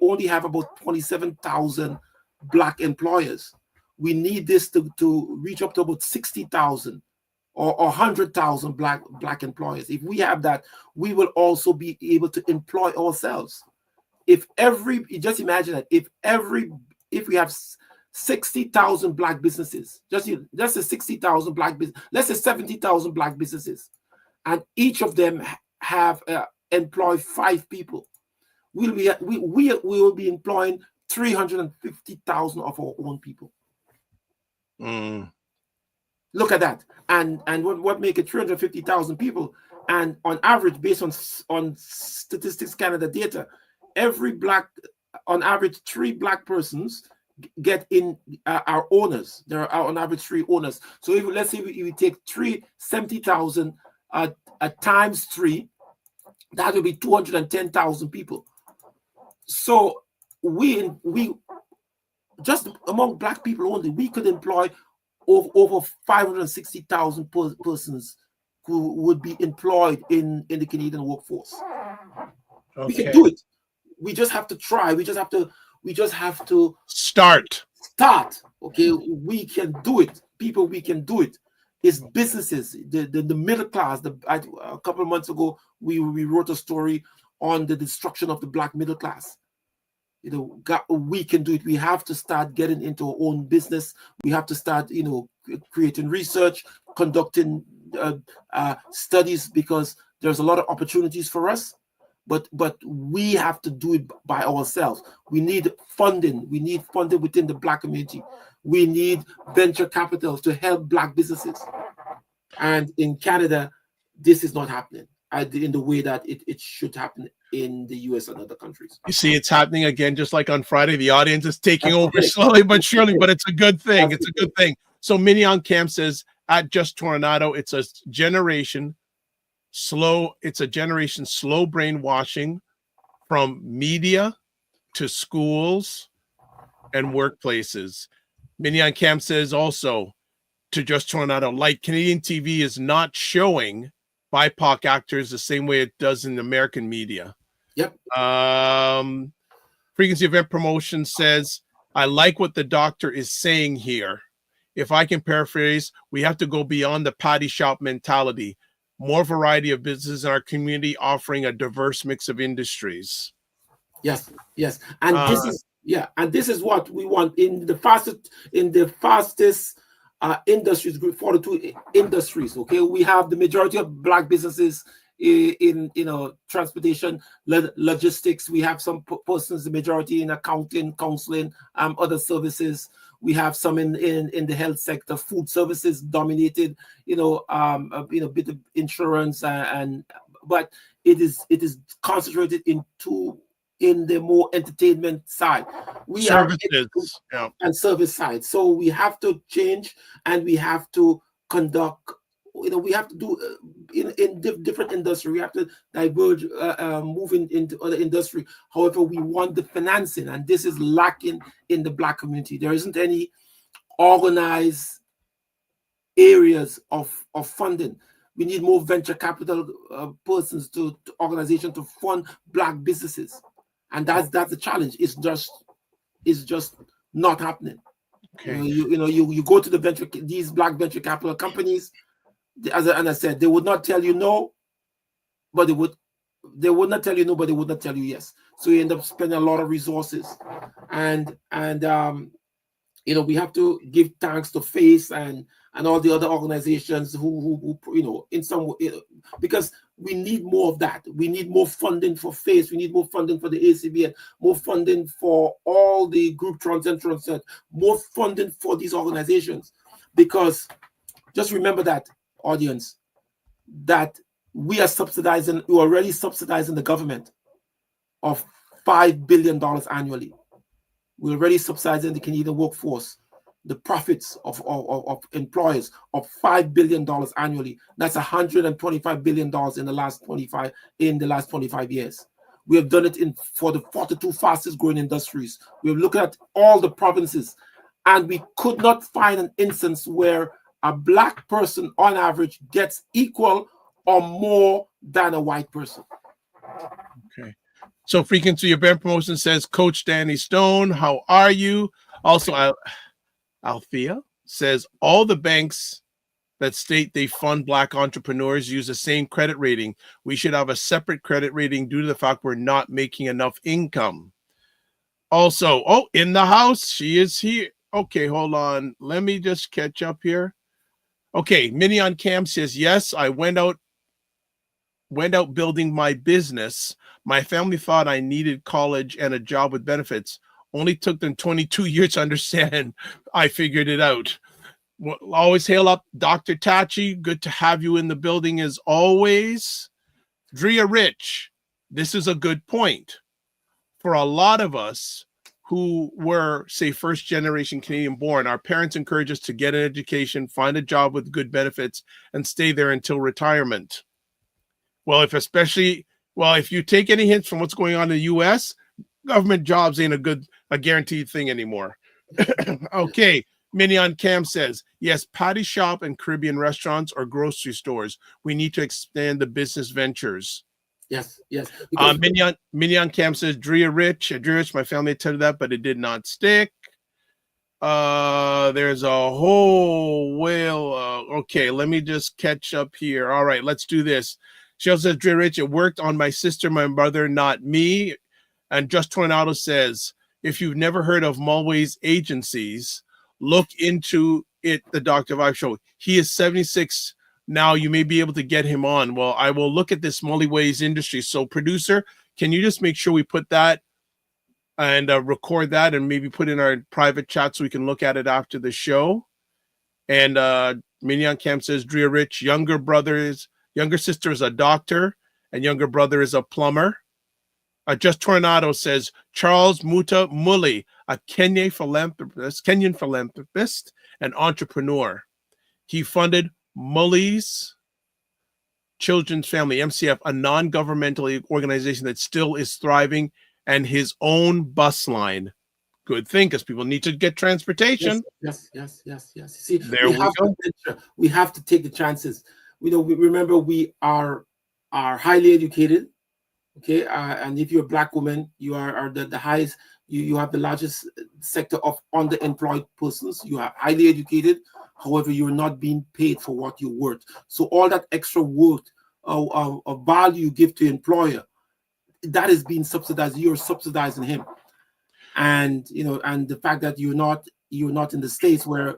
only have about 27,000 Black employers. We need this to reach up to about 60,000 or 100,000 Black employers. If we have that, we will also be able to employ ourselves. Just imagine that if we have 60,000 Black businesses, just say 60,000 Black business, let's say 70,000 Black businesses, and each of them have employ 5 people. We will be employing 350,000 of our own people. Look at that, and what make it 350,000 people? And on average, based on Statistics Canada data, on average, 3 Black persons get in our owners. There are on average 3 owners. So let's say we take 70,000 times 3, that will be 210,000 people. So we just among Black people only, we could employ over 560,000 persons who would be employed in the Canadian workforce. Okay. We can do it. We just have to try. We just have to start. Okay, we can do it. People, we can do it. It's businesses, the middle class. A couple of months ago, we wrote a story on the destruction of the Black middle class. We can do it. We have to start getting into our own business. We have to start, creating research, conducting studies, because there's a lot of opportunities for us. But we have to do it by ourselves. We need funding. We need funding within the Black community. We need venture capital to help Black businesses. And in Canada, this is not happening in the way that it should happen in the US and other countries. You see, it's happening again, just like on Friday. The audience is taking over slowly but surely, but it's a good thing. It's a good thing. So Mignon Camp says, at Just Tornado, it's a generation slow brainwashing from media to schools and workplaces. Mignon Camp says also to Just Tornado, like Canadian TV is not showing BIPOC actors the same way it does in American media. Yep. Frequency Event Promotion says, I like what the doctor is saying here. If I can paraphrase, we have to go beyond the patty shop mentality. More variety of businesses in our community offering a diverse mix of industries. Yes, yes. And this is what we want in the fastest industries group, 42 industries. Okay, we have the majority of Black businesses in transportation, logistics. We have some persons, the majority in accounting, counseling, other services. We have some in the health sector, food services dominated, a bit of insurance, but it is concentrated in the more entertainment side. We services and service side. So we have to change, and we have to conduct. We have to do in different industry. We have to diverge, moving into other industry. However, we want the financing, and this is lacking in the Black community. There isn't any organized areas of funding. We need more venture capital persons to organization to fund Black businesses, and that's the challenge. It's just not happening. Okay. You go to these Black venture capital companies. As I said, they would not tell you no, but they would not tell you no, but they would not tell you yes. So you end up spending a lot of resources, and we have to give thanks to FACE and all the other organizations who in some way, because we need more of that. We need more funding for FACE. We need more funding for the ACB, and more funding for all the group Transcend, more funding for these organizations, because just remember that, audience, that we are already subsidizing the government of $5 billion annually. We're already subsidizing the Canadian workforce, the profits of employers of $5 billion annually. That's $125 billion in the last 25 years. We have done it for the 42 fastest growing industries. We've looked at all the provinces, and we could not find an instance where a Black person on average gets equal or more than a white person. Okay. So Frequency Event Promotion says, Coach Danny Stone, how are you? Also, Althea says, all the banks that state they fund Black entrepreneurs use the same credit rating. We should have a separate credit rating due to the fact we're not making enough income. Also, in the house, she is here. Okay, hold on. Let me just catch up here. Okay, Minion Cam says, yes, I went out building my business. My family thought I needed college and a job with benefits. Only took them 22 years to understand. I figured it out. Well, always hail up Dr. Tachi. Good to have you in the building as always. Drea Rich, this is a good point. For a lot of us who were, say, first generation Canadian born, our parents encourage us to get an education, find a job with good benefits, and stay there until retirement. Well, if you take any hints from what's going on in the US, government jobs ain't a guaranteed thing anymore. Okay, Minion Cam says, yes, patty shop and Caribbean restaurants or grocery stores. We need to expand the business ventures. Yes. Minion Cam says, Drea Rich, my family attended that, but it did not stick. There's a whole whale. Okay, let me just catch up here. All right, let's do this. She also says, Drea Rich, it worked on my sister, my brother, not me. And Just Tornado says, if you've never heard of Mulway's agencies, look into it, the Dr. Vibe show. He is 76 now. You may be able to get him on. Well, I will look at this Mulway's industry. So producer, can you just make sure we put that and record that and maybe put in our private chat so we can look at it after the show? And Minion Camp says, Drea Rich, younger sister is a doctor and younger brother is a plumber. Just Tornado says, Charles Muta Mully, a Kenyan philanthropist and entrepreneur. He funded Mully's Children's Family, MCF, a non-governmental organization that still is thriving, and his own bus line. Good thing, because people need to get transportation. Yes. See, there we go. We have to take the chances. remember we are highly educated. Okay, and if you're a Black woman, you are the highest. You have the largest sector of underemployed persons. You are highly educated. However, you're not being paid for what you're worth. So all that extra worth of value you give to employer, that is being subsidized. You're subsidizing him, and and the fact that you're not in the States where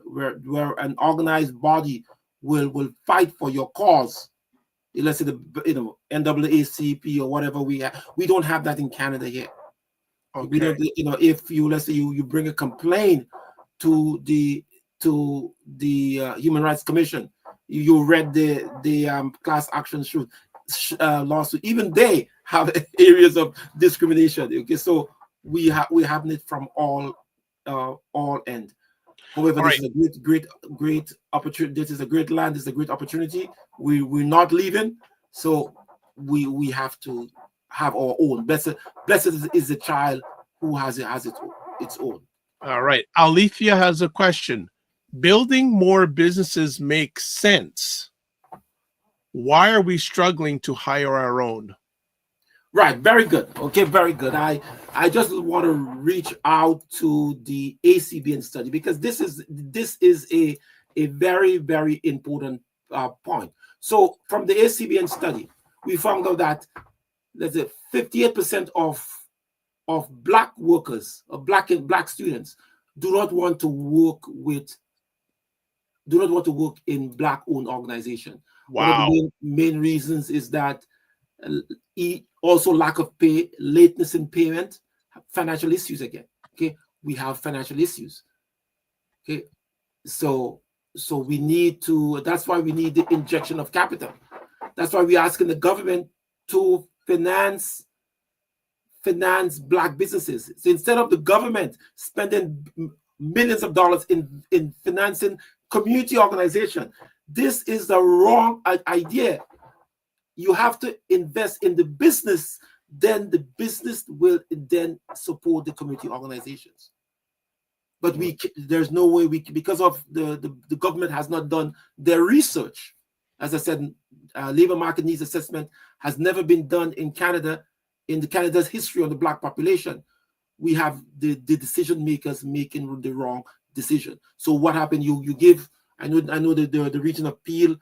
an organized body will fight for your cause. Let's say the NAACP or whatever we have. We don't have that in Canada here. Okay. We don't. If let's say you bring a complaint to the Human Rights Commission, you read the class action lawsuit. Even they have areas of discrimination. Okay, so we have it from all ends. However, this is a great opportunity. This is a great land. This is a great opportunity. We're not leaving, so we have to have our own. Blessed is the child who has its own. All right, Alethea has a question. Building more businesses makes sense. Why are we struggling to hire our own? Right, very good. Okay, very good. I just want to reach out to the ACBN study because this is a very, very important point. So from the ACBN study, we found out that let's say 58% of Black workers, or Black students, do not want to work in Black-owned organization. Wow. One of the main reasons is that also lack of pay, lateness in payment, financial issues again. Okay, we have financial issues. Okay, so we need to. That's why we need the injection of capital. That's why we're asking the government to finance Black businesses. So instead of the government spending millions of dollars in financing community organization, this is the wrong idea. You have to invest in the business, then the business will then support the community organizations. But there's no way because of the government has not done their research. As I said, labor market needs assessment has never been done in Canada, in Canada's history of the Black population. We have the decision makers making the wrong decision. So what happened? You give. I know the region of Peel.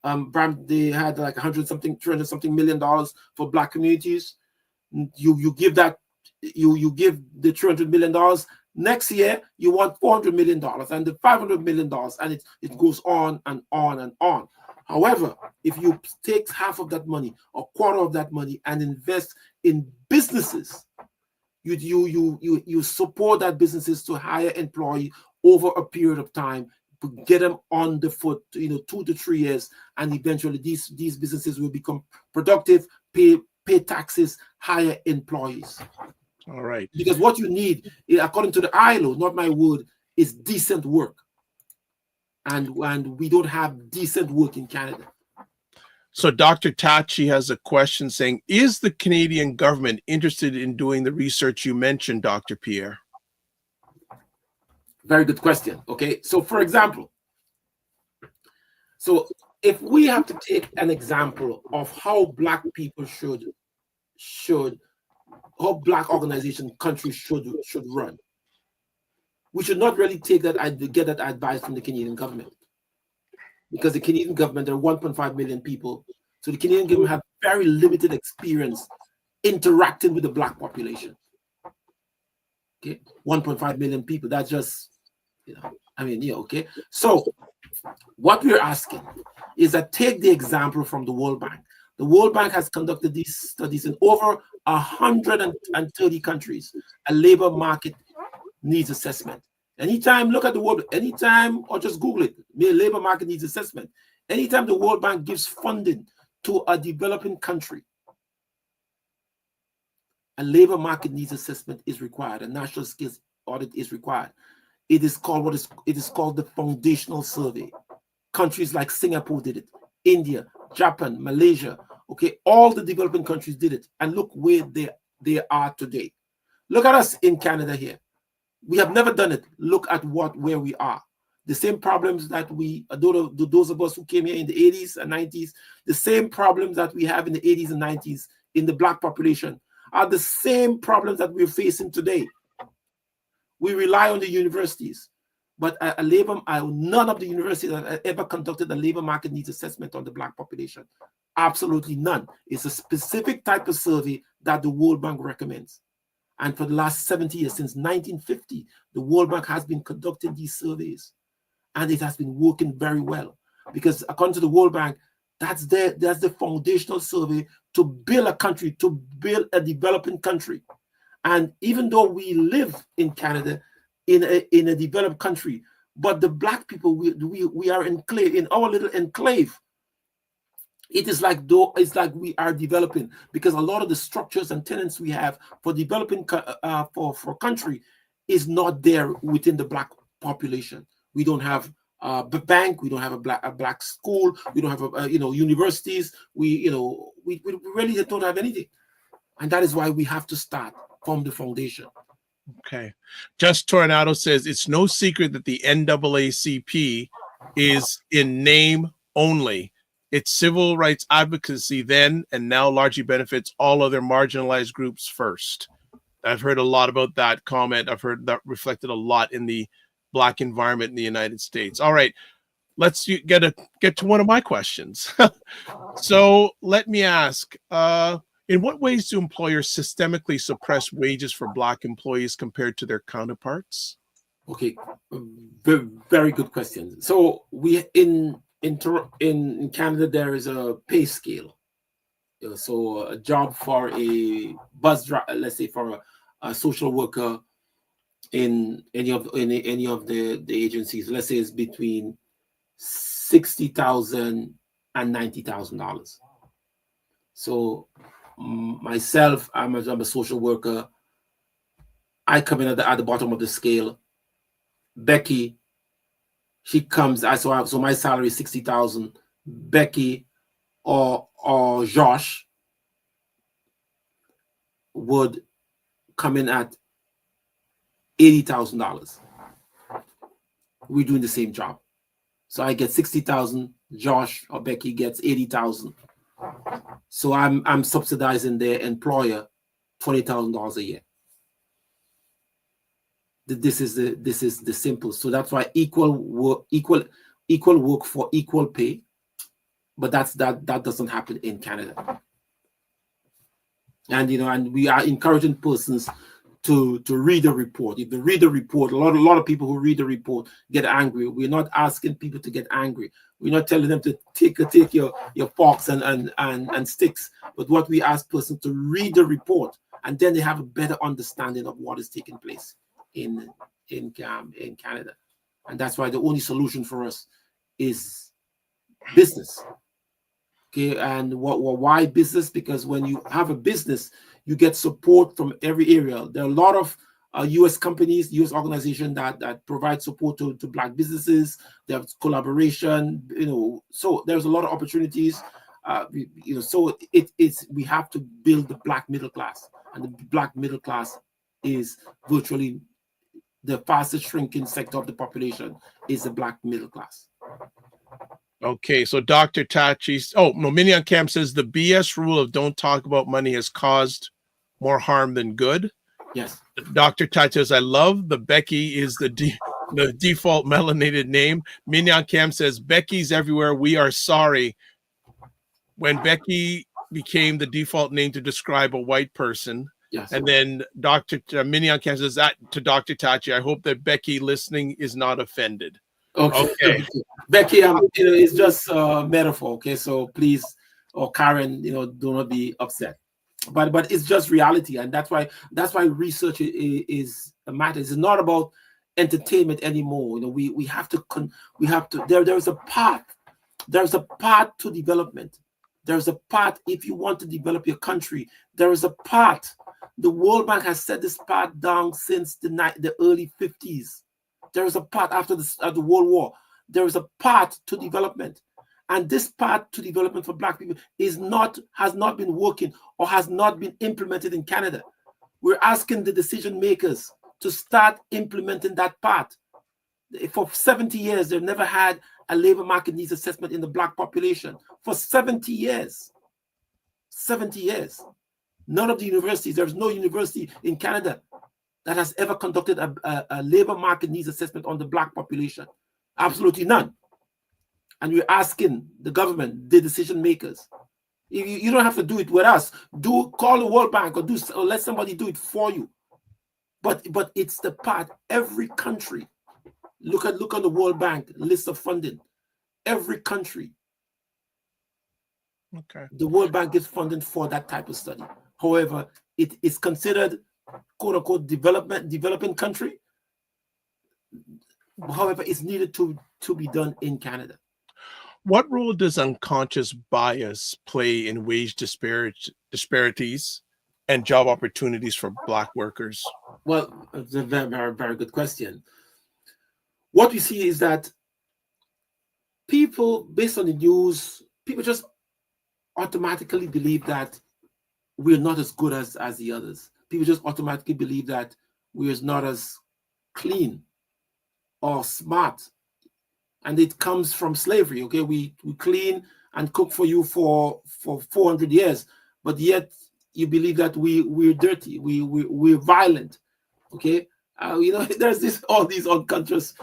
They had like 200 something million dollars for Black communities. You give that, you give the $200 million. Next year you want $400 million and the $500 million, and it goes on and on and on. However, if you take half of that money, a quarter of that money, and invest in businesses, you support that businesses to hire employee over a period of time, to get them on the foot, 2 to 3 years, and eventually these businesses will become productive, pay taxes, hire employees. All right. Because what you need, according to the ILO, not my word, is decent work. And we don't have decent work in Canada. So Dr. Tachi has a question saying, is the Canadian government interested in doing the research you mentioned, Dr. Pierre? Very good question. Okay, so for example, so if we have to take an example of how Black people how Black organization countries should run, we should not really get that advice from the Canadian government, because the Canadian government, there are 1.5 million people, so the Canadian government have very limited experience interacting with the Black population. Okay, 1.5 million people. That's just, okay. So what we're asking is that take the example from the World Bank. The World Bank has conducted these studies in over 130 countries, a labor market needs assessment. Anytime, look at the World, anytime, or just Google it, labor market needs assessment. Anytime the World Bank gives funding to a developing country, a labor market needs assessment is required. A national skills audit is required. It is called the foundational survey. Countries like Singapore did it, India, Japan, Malaysia. Okay, all the developing countries did it, and look where they are today. Look at us in Canada here. We have never done it. Look at where we are. the same problems that those of us who came here in the 80s and 90s, the same problems that we have in the 80s and 90s in the Black population are the same problems that we're facing today. We rely on the universities, but none of the universities have ever conducted a labor market needs assessment on the Black population. Absolutely none. It's a specific type of survey that the World Bank recommends. And for the last 70 years, since 1950, the World Bank has been conducting these surveys. And it has been working very well. Because according to the World Bank, that's the foundational survey to build a country, to build a developing country. And even though we live in Canada, in a developed country, but the Black people, we are enclave, in our little enclave. It's like we are developing, because a lot of the structures and tenets we have for developing for country is not there within the Black population. We don't have a bank, we don't have a black school, we don't have universities. We really don't have anything, and that is why we have to start from the foundation. Okay. Just Tornado says it's no secret that the NAACP is in name only. Its civil rights advocacy then and now largely benefits all other marginalized groups first. I've heard a lot about that comment. I've heard that reflected a lot in the Black environment in the United States. All right, let's get to one of my questions. So let me ask, in what ways do employers systemically suppress wages for Black employees compared to their counterparts? Okay, very, very good question. So we in Canada, there is a pay scale. So a job for a bus driver, let's say for a social worker in any of the agencies, let's say it's between $60,000 and $90,000. So myself, I'm a social worker. I come in at the bottom of the scale. Becky, she comes. So my salary is $60,000. Becky or Josh would come in at $80,000. We're doing the same job. So I get $60,000. Josh or Becky gets $80,000. So I'm subsidizing their employer $20,000 a year. This is the simple. So that's why equal work for equal pay, but that doesn't happen in Canada. And we are encouraging persons to read the report. If they read the report, a lot of people who read the report get angry. We're not asking people to get angry. We're not telling them to take your forks and sticks. But what we ask persons to read the report, and then they have a better understanding of what is taking place in Canada. And that's why the only solution for us is business. Okay, and why business? Because when you have a business, you get support from every area. There are a lot of U.S. companies, U.S. organizations that provide support to Black businesses. They have collaboration, so there's a lot of opportunities. So we have to build the Black middle class, and the Black middle class is virtually the fastest shrinking sector of the population is the Black middle class. Okay, so Dr. Tachi, Minion Camp says the BS rule of don't talk about money has caused more harm than good. Yes. Dr. Tachi says, I love the Becky is the default melanated name. Minion Camp says, Becky's everywhere. We are sorry. When Becky became the default name to describe a white person. Yes. And then Dr. Minion Camp says that to Dr. Tachi, I hope that Becky listening is not offended. Okay. Becky, it's just a metaphor. Okay, so please, or Karen, do not be upset. But it's just reality, and that's why research is a matter. It's not about entertainment anymore. We have to. There's a path. There's a path to development. There's a path if you want to develop your country. There is a path. The World Bank has set this path down since the early 50s. There is a path after the World War. There is a path to development. And this path to development for Black people has not been working or has not been implemented in Canada. We're asking the decision makers to start implementing that path. For 70 years, they've never had a labor market needs assessment in the Black population. For 70 years. 70 years. None of the universities, there's no university in Canada that has ever conducted a labor market needs assessment on the Black population. Absolutely none. And we're asking the government, the decision makers, you don't have to do it with us. Call the World Bank or let somebody do it for you. But it's the part. Every country, look at the World Bank list of funding. Every country, Okay. the World Bank gives funding for that type of study. However, it is considered quote unquote developing country. However, it's needed to be done in Canada. What role does unconscious bias play in wage disparities and job opportunities for Black workers? Well, it's a very, very, very good question. What we see is that people, based on the news, people just automatically believe that we're not as good as the others. People just automatically believe that we're not as clean or smart. And it comes from slavery. Okay, we clean and cook for you for 400 years, but yet you believe that we're dirty, we're violent. Okay, there's all these unconscious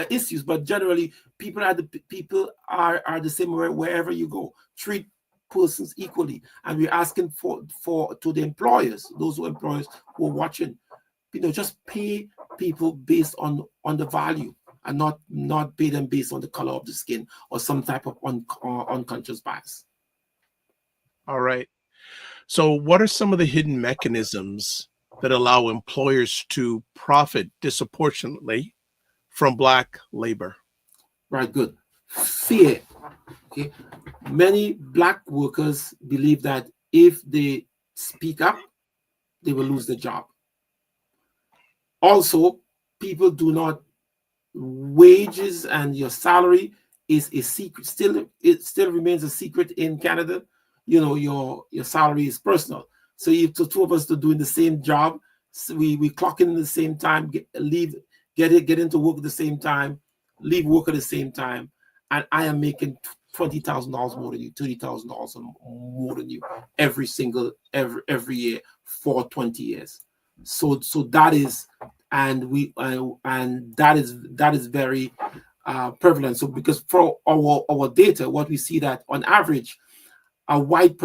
issues, but generally people are the same wherever you go. Treat persons equally, and we're asking to the employers, those who employers who are watching, just pay people based on the value, and not pay them based on the color of the skin or some type of unconscious bias. All right. So what are some of the hidden mechanisms that allow employers to profit disproportionately from Black labor? Right, good. Fear. Okay. Many Black workers believe that if they speak up, they will lose their job. Also, people do not, wages and your salary is a secret. It still remains a secret in Canada. Your salary is personal. So if the two of us are doing the same job, so we clock in at the same time, get into work at the same time, leave work at the same time, and I am making $20,000 more than you, $30,000 more than you every year for 20 years. So that is, and that is very prevalent. So because for our data, what we see that on average, a Black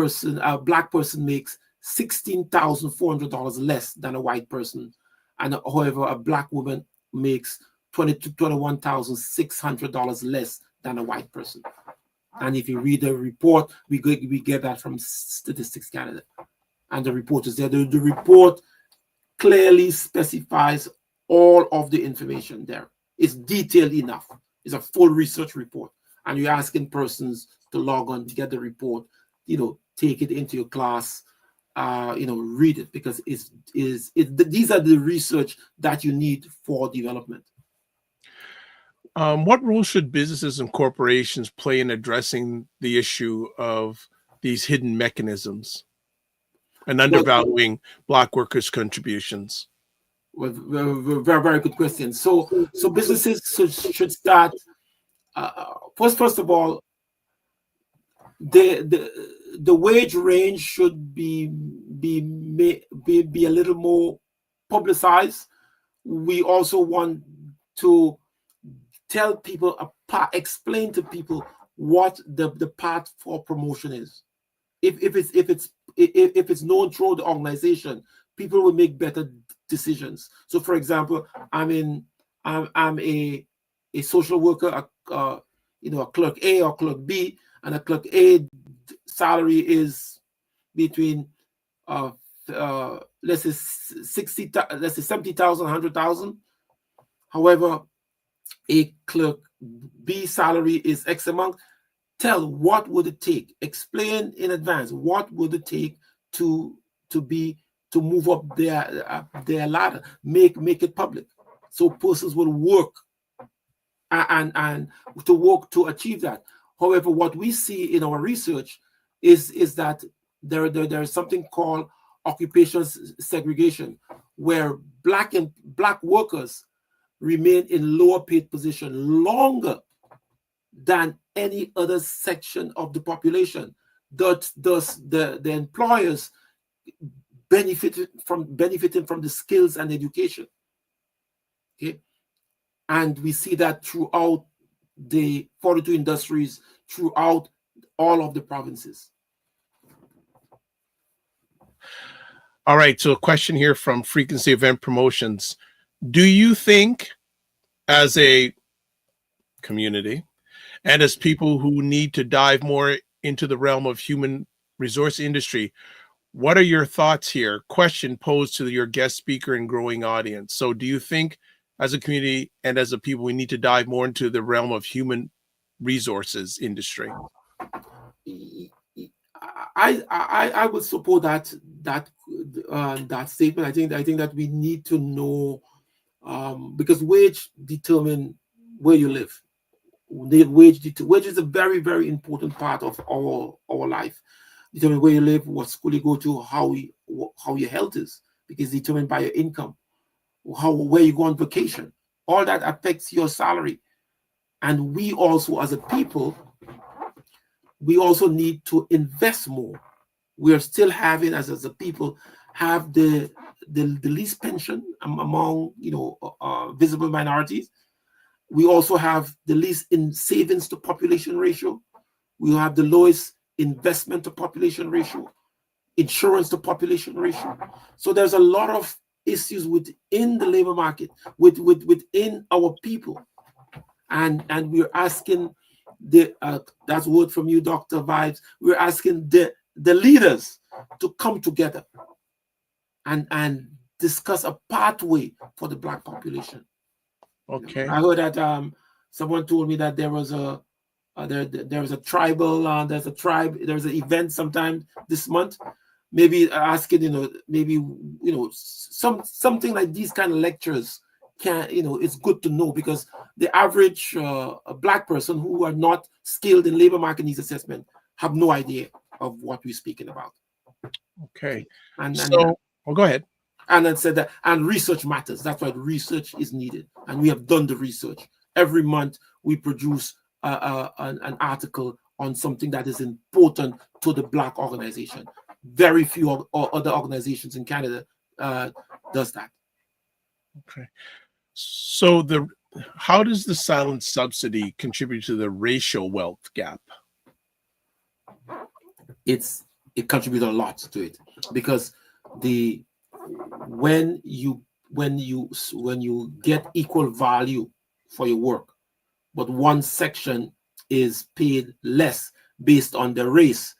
person makes $16,400 less than a white person, and however, a Black woman makes $22,000 to $21,600 less than a white person. And if you read the report, we get that from Statistics Canada, and the report is there. The report clearly specifies all of the information there. It's detailed enough. It's a full research report, and you're asking persons to log on to get the report. Take it into your class. Read it, because these are the research that you need for development. What role should businesses and corporations play in addressing the issue of these hidden mechanisms and undervaluing Black workers' contributions? Well, very, very good question. So businesses should start first of all, the wage range should be a little more publicized. We also want to tell people, explain to people what the path for promotion is. If it's known through the organization, people will make better decisions. So, for example, I'm a social worker, a clerk A or clerk B, and a clerk A salary is between let's say 70,000, 100,000. However, a clerk B salary is X amount. Tell what would it take. Explain in advance what would it take to move up their ladder. Make it public, so persons will work and to work to achieve that. However, what we see in our research is that there is something called occupational segregation, where black workers remain in lower paid position longer than any other section of the population. Thus the employers benefiting from the skills and education. Okay, and we see that throughout the 42 industries, throughout all of the provinces. All right, so a question here from Frequency Event Promotions. Do you think, as a community and as people who need to dive more into the realm of human resource industry, what are your thoughts here? Question posed to your guest speaker and growing audience. So do you think, as a community and as a people, we need to dive more into the realm of human resources industry? I would support that statement. I think that we need to know, because wage determine where you live. The wage is a very, very important part of our life. Determine where you live, what school you go to, how your health is, because it's determined by your income, where you go on vacation. All that affects your salary. And we also, as a people, we also need to invest more. We are still having, as a people, have the least pension among visible minorities. We also have the least in savings to population ratio. We have the lowest investment to population ratio, insurance to population ratio. So there's a lot of issues within the labor market, within our people, and we're asking that's a word from you, Dr. Vibes. We're asking the leaders to come together and discuss a pathway for the Black population. Okay. I heard that someone told me that there was a tribal, there's an event sometime this month. Maybe asking, something like these kind of lectures it's good to know, because the average Black person who are not skilled in labor market needs assessment have no idea of what we're speaking about. Okay. Go ahead. And then said that, and research matters. That's why research is needed. And we have done the research. Every month we produce an article on something that is important to the Black organization. Very few other organizations in Canada does that. Okay. So how does the silent subsidy contribute to the racial wealth gap? It contributes a lot to it, because when you get equal value for your work, but one section is paid less based on the race,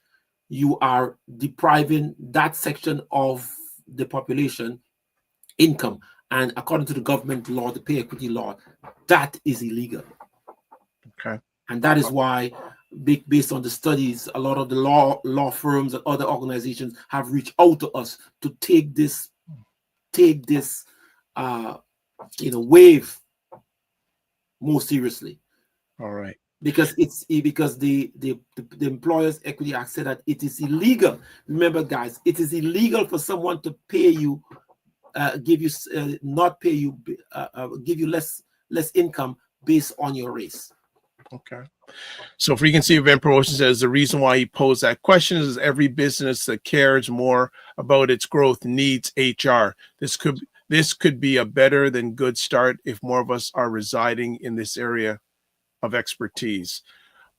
you are depriving that section of the population income. And according to the government law, the pay equity law, that is illegal. Okay. And that is why, based on the studies, a lot of the law firms and other organizations have reached out to us to take this wave more seriously. All right. Because the Employers Equity Act said that it is illegal. Remember, guys, it is illegal for someone to pay you, give you less income based on your race. Okay. So Frequency Event Promotion says the reason why he posed that question is every business that cares more about its growth needs HR. This could be a better than good start if more of us are residing in this area of expertise.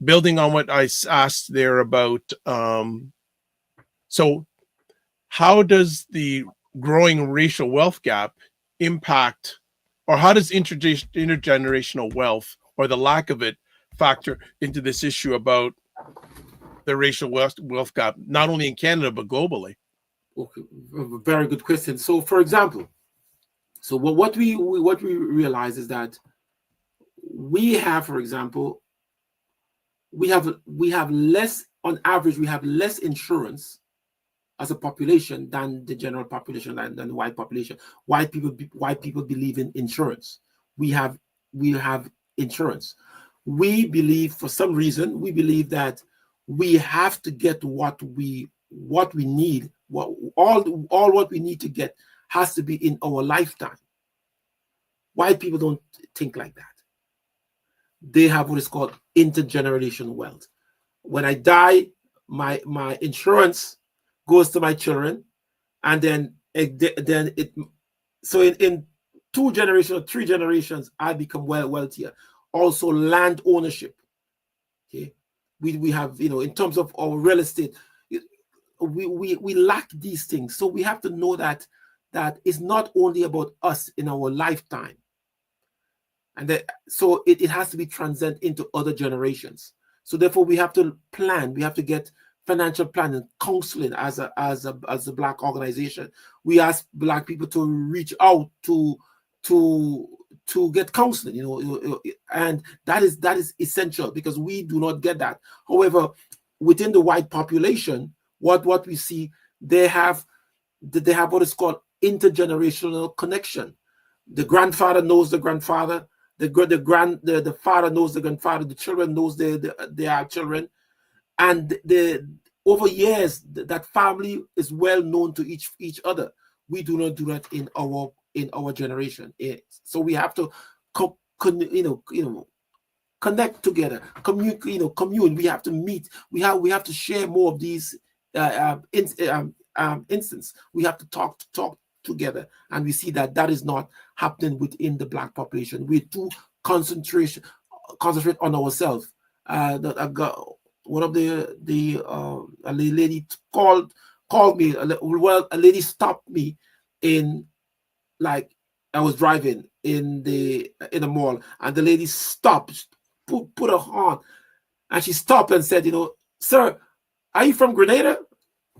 Building on what I asked there about, so how does the growing racial wealth gap impact, or how does intergenerational wealth, or the lack of it, factor into this issue about the racial wealth gap, not only in Canada but globally? Okay, very good question. So, for example, what we realize is that we have, for example, we have less, on average, we have less insurance as a population than the general population, than the white population. White people believe in insurance. We have insurance. We believe, for some reason, that we have to get what we need. All what we need to get has to be in our lifetime. White people don't think like that. They have what is called intergenerational wealth. When I die, my insurance goes to my children, and then so in 2 generations or 3 generations, I become wealthier. Also, land ownership. Okay, we have, in terms of our real estate, we lack these things. So we have to know that it's not only about us in our lifetime, and so it has to be transcend into other generations. So therefore, we have to plan. We have to get financial planning, counseling as a Black organization. We ask Black people to reach out to get counseling, and that is essential, because we do not get that. However, within the white population, what we see, they have what is called intergenerational connection. The grandfather knows the grandfather, the father knows the grandfather, the children knows their children, and over years that family is well known to each other. We do not do that in our generation. So we have to connect together, commune. We have to meet. We have to share more of these instances. We have to talk together, and we see that is not happening within the Black population. We too concentrate on ourselves. That I got one of a lady called me. A lady stopped me in, like, I was driving in the mall, and the lady stopped, put her horn, and she stopped and said, "Sir, are you from Grenada?"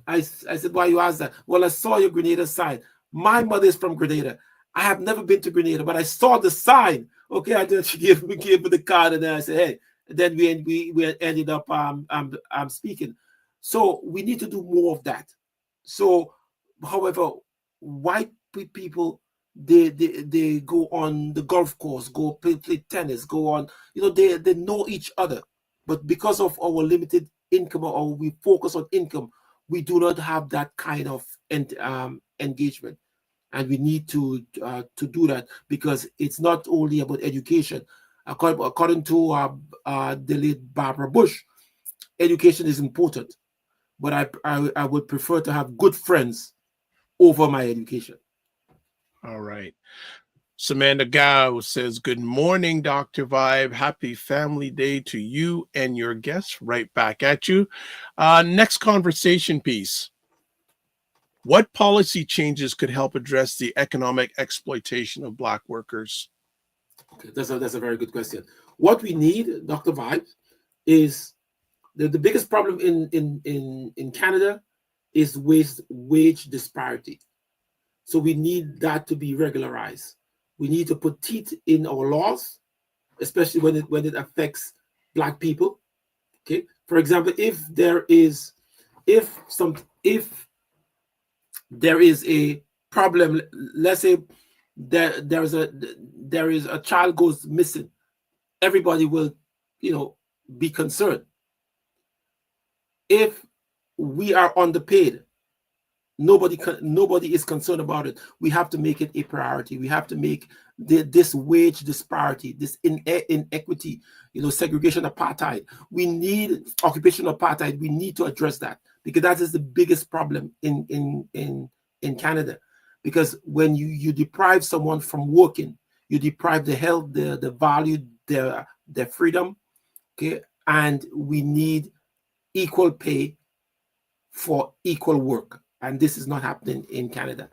I said, "Why you ask that?" "Well, I saw your Grenada sign. My mother is from Grenada. I have never been to Grenada, but I saw the sign." Okay, I did. She gave me the card, and then I said, "Hey." And then we ended up speaking. So we need to do more of that. So, however, white people, they go on the golf course, go play tennis, go on. They know each other, but because of our limited income, or we focus on income, we do not have that kind of engagement, and we need to do that, because it's not only about education. According to the late Barbara Bush, education is important, but I would prefer to have good friends over my education. All right. Samantha Gao says, "Good morning, Dr. Vibe. Happy Family Day to you and your guests." Right back at you. Next conversation piece. What policy changes could help address the economic exploitation of Black workers? Okay, that's a very good question. What we need, Dr. Vibe, is the biggest problem in Canada is wage disparity. So we need that to be regularized. We need to put teeth in our laws, especially when it affects Black people. Okay, for example, if there is a problem, let's say there is a child goes missing, everybody will be concerned. If we are underpaid, nobody is concerned about it. We have to make it a priority. We have to make this wage disparity, this inequity, segregation, apartheid. We need occupational apartheid. We need to address that, because that is the biggest problem in Canada. Because when you deprive someone from working, you deprive the health, the value, their freedom. Okay, and we need equal pay for equal work, and this is not happening in Canada.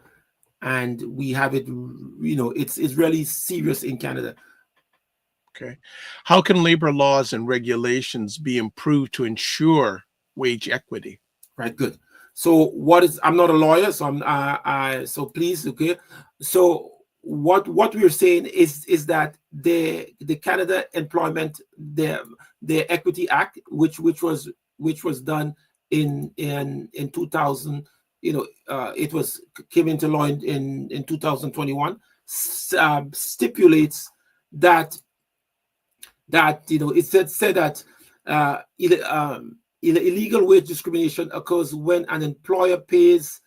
And we have it, it's really serious in Canada. Okay, how can labor laws and regulations be improved to ensure wage equity? Right, good. So I'm not a lawyer, so so please, okay. So what we're saying is that the Canada Employment, the Equity Act, which was done in 2000, it came into law in 2021, stipulates that it said that illegal wage discrimination occurs when an employer pays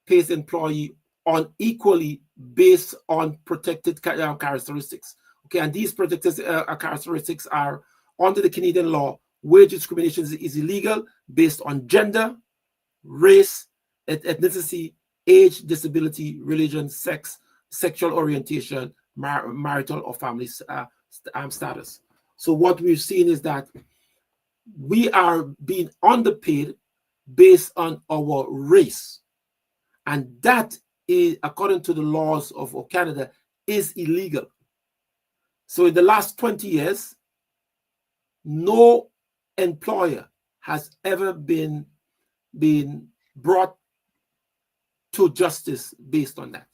employee unequally based on protected characteristics. Okay, and these protected characteristics are under the Canadian law. Wage discrimination is illegal based on gender, race, ethnicity, age, disability, religion, sex, sexual orientation, marital or family status. So what we've seen is that we are being underpaid based on our race, and that is, according to the laws of Canada, is illegal. So in the last 20 years, no employer has ever been brought to justice based on that.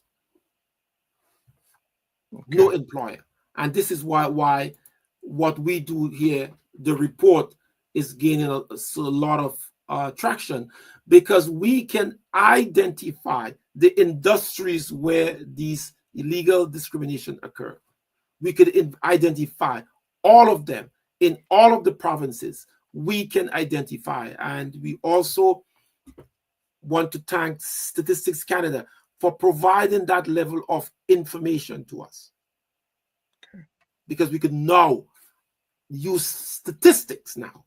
Okay. No employer. And this is why what we do here, the report, is gaining a lot of traction, because we can identify the industries where these illegal discrimination occur. We could identify all of them in all of the provinces. We can identify, and we also want to thank Statistics Canada for providing that level of information to us. Okay. Because we can now use statistics now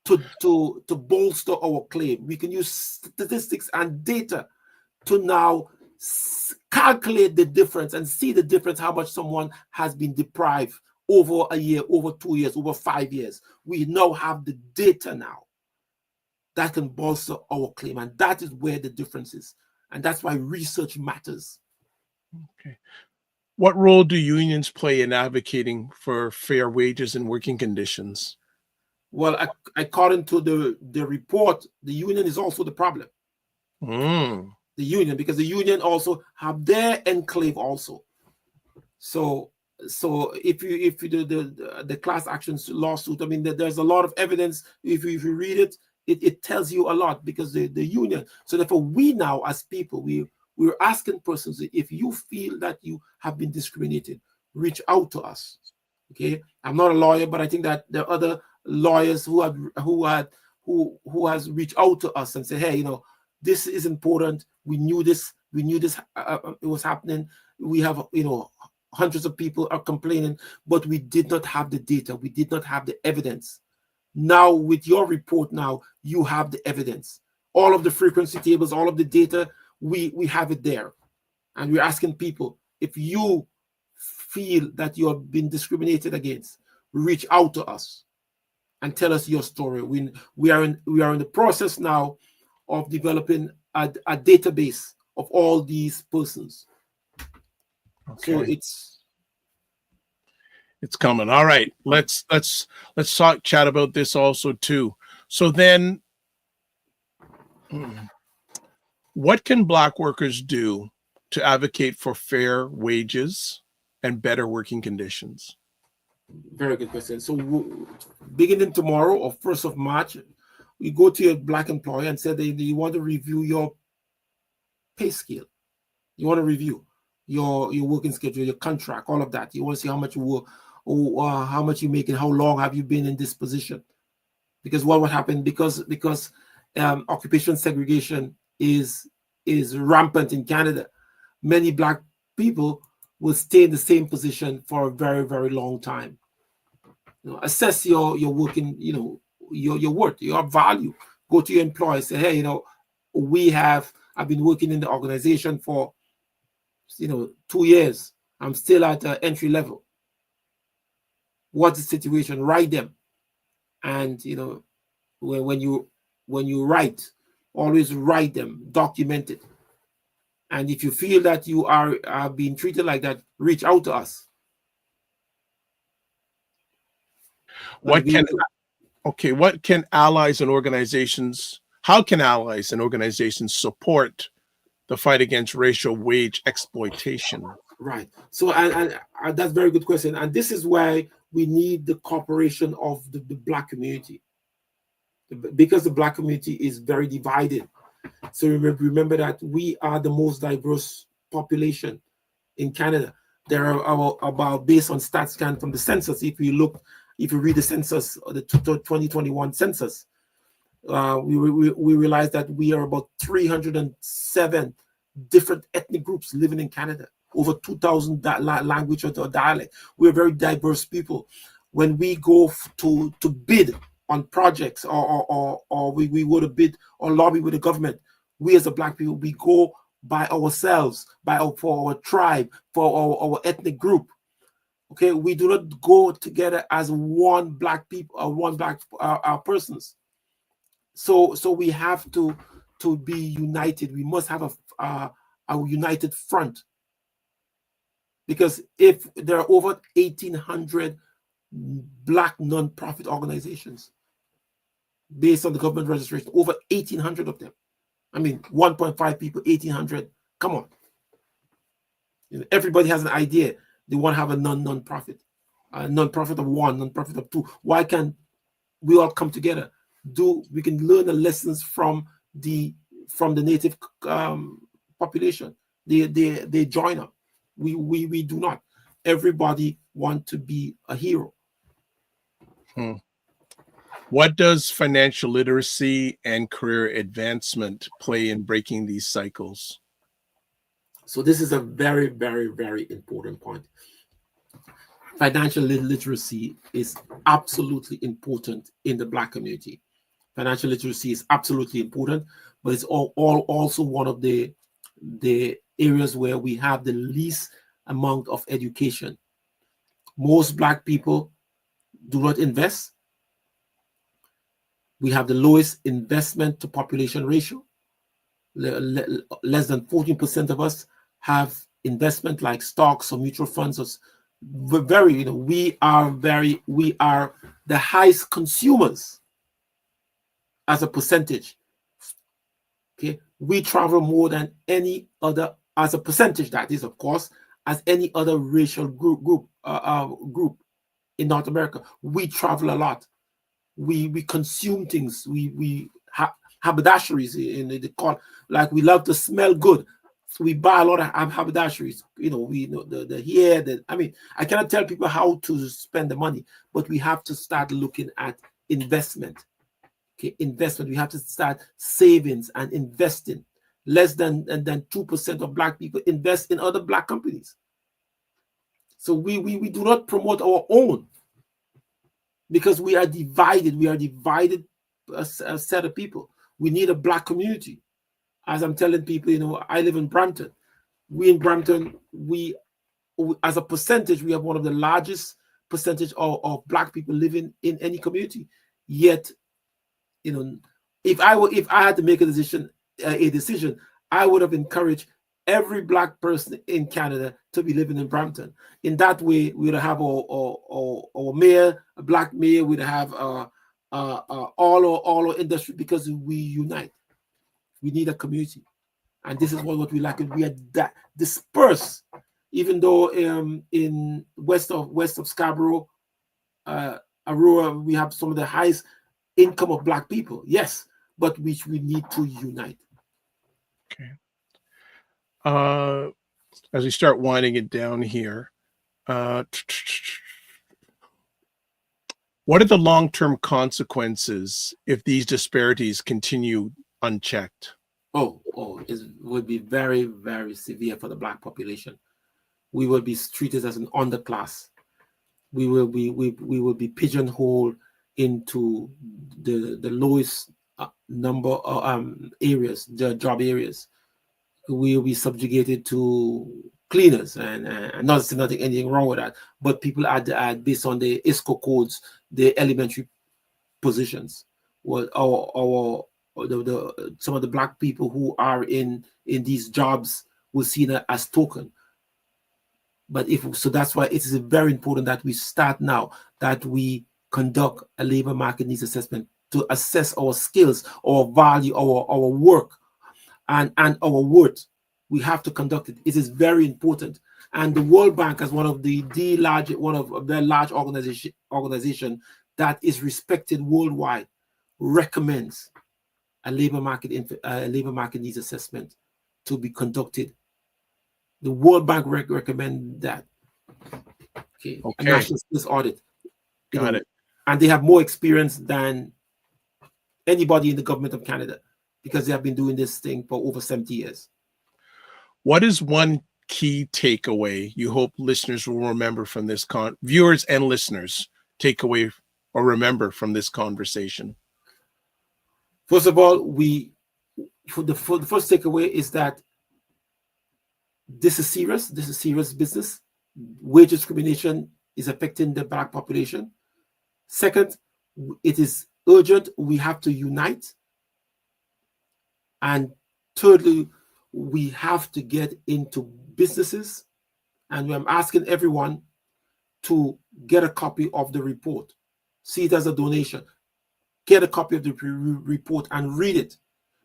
to bolster our claim. We can use statistics and data to now calculate the difference and see the difference, how much someone has been deprived over a year, over 2 years, over 5 years. We now have the data now that can bolster our claim, and that is where the difference is, and that's why research matters. Okay. What role do unions play in advocating for fair wages and working conditions? Well, according to the report, the union is also the problem. The union, because the union also have their enclave also. So if you do the class actions lawsuit, I mean, there's a lot of evidence. If you read it, it tells you a lot, because the union. So therefore, we now as people, we're asking persons, if you feel that you have been discriminated, reach out to us. Okay, I'm not a lawyer, but I think that there are other lawyers who has reached out to us and said, hey, this is important. We knew this. It was happening. We have, hundreds of people are complaining, but we did not have the data. We did not have the evidence. Now, with your report, now you have the evidence. All of the frequency tables, all of the data, we have it there. And we're asking people, if you feel that you have been discriminated against, reach out to us and tell us your story. We are in the process now of developing a database of all these persons. Okay. So it's coming. All right. Let's chat about this also too. So then, what can Black workers do to advocate for fair wages and better working conditions? Very good question. So beginning tomorrow or 1st of March, you go to your Black employer and say that you want to review your pay scale. You want to review your working schedule, your contract, all of that. You want to see how much you work, or how much you make, and how long have you been in this position. Because what would happen, because occupation segregation is rampant in Canada, many Black people will stay in the same position for a very, very long time. Assess your working, your worth, your value. Go to your employer, say, hey, I've been working in the organization for 2 years. I'm still at entry level. What's the situation? Write them. And when you write, always write them, document it. And if you feel that you are being treated like that, reach out to us. What can allies and organizations, how can allies and organizations support the fight against racial wage exploitation? Right. So and that's a very good question. And this is why we need the cooperation of the Black community, because the Black community is very divided. So remember that we are the most diverse population in Canada. There are about, based on stats scan from the census, if you read the census, the 2021 census, we realize that we are about 307 different ethnic groups living in Canada, over 2,000 languages or dialect. We're very diverse people. When we go to bid on projects or we would have bid or lobby with the government, we as a Black people, we go by ourselves, for our tribe, for our ethnic group. Okay, we do not go together as one Black people or one Black persons. So we have to be united. We must have a united front, because if there are over 1,800 Black non-profit organizations based on the government registration, over 1,800 of them. I mean, 1.5 people, 1,800. Come on. Everybody has an idea. They want to have a non-profit, a non-profit of one, non-profit of two. Why can't we all come together? We can learn the lessons from the native population. They join up. We do not. Everybody want to be a hero. What does financial literacy and career advancement play in breaking these cycles? So this is a very, very, very important point. Financial literacy is absolutely important in the Black community. Financial literacy is absolutely important, but it's also one of the areas where we have the least amount of education. Most Black people do not invest. We have the lowest investment to population ratio. Less than 14% of us have investment like stocks or mutual funds. We are the highest consumers as a percentage. Okay, we travel more than any other, as a percentage, that is, of course, as any other racial group in North America. We travel a lot. We consume things. We have haberdasheries in the call. Like, we love to smell good. We buy a lot of haberdasheries. We know the hair. I mean, I cannot tell people how to spend the money, but we have to start looking at investment. Okay, investment. We have to start savings and investing. Less than 2% of Black people invest in other Black companies. So we do not promote our own, because we are divided. We are divided a set of people. We need a Black community. As I'm telling people, I live in Brampton. We in Brampton, as a percentage, we have one of the largest percentage of Black people living in any community. Yet, if I had to make a decision, I would have encouraged every Black person in Canada to be living in Brampton. In that way, we would have our mayor, a Black mayor. We'd have all our industry, because we unite. We need a community, and this is what we lack. We are that dispersed. Even though in west of Scarborough, Aurora, we have some of the highest income of Black people. Yes, but which we need to unite. Okay. As we start winding it down here, what are the long-term consequences if these disparities continue unchecked? It would be very, very severe for the Black population. We will be treated as an underclass. We will be pigeonholed into the lowest number of areas, the job areas. We will be subjugated to cleaners, and not saying anything wrong with that, but people are based on the ISCO codes, the elementary positions. Some of the Black people who are in these jobs will see that as token. But that's why it is very important that we start now, that we conduct a labor market needs assessment to assess our skills, our value, our work, and our worth. We have to conduct it. It is very important. And the World Bank, as one of the large organization that is respected worldwide, recommends a labor market needs assessment to be conducted. The World Bank recommend that. Okay. A national skills audit. Got it. And they have more experience than anybody in the government of Canada, because they have been doing this thing for over 70 years. What is one key takeaway you hope listeners will remember from this viewers and listeners take away or remember from this conversation? First of all, the first takeaway is that this is serious. This is serious business. Wage discrimination is affecting the Black population. Second, it is urgent. We have to unite. And thirdly, we have to get into businesses. And I'm asking everyone to get a copy of the report. See it as a donation. Get a copy of the report and read it,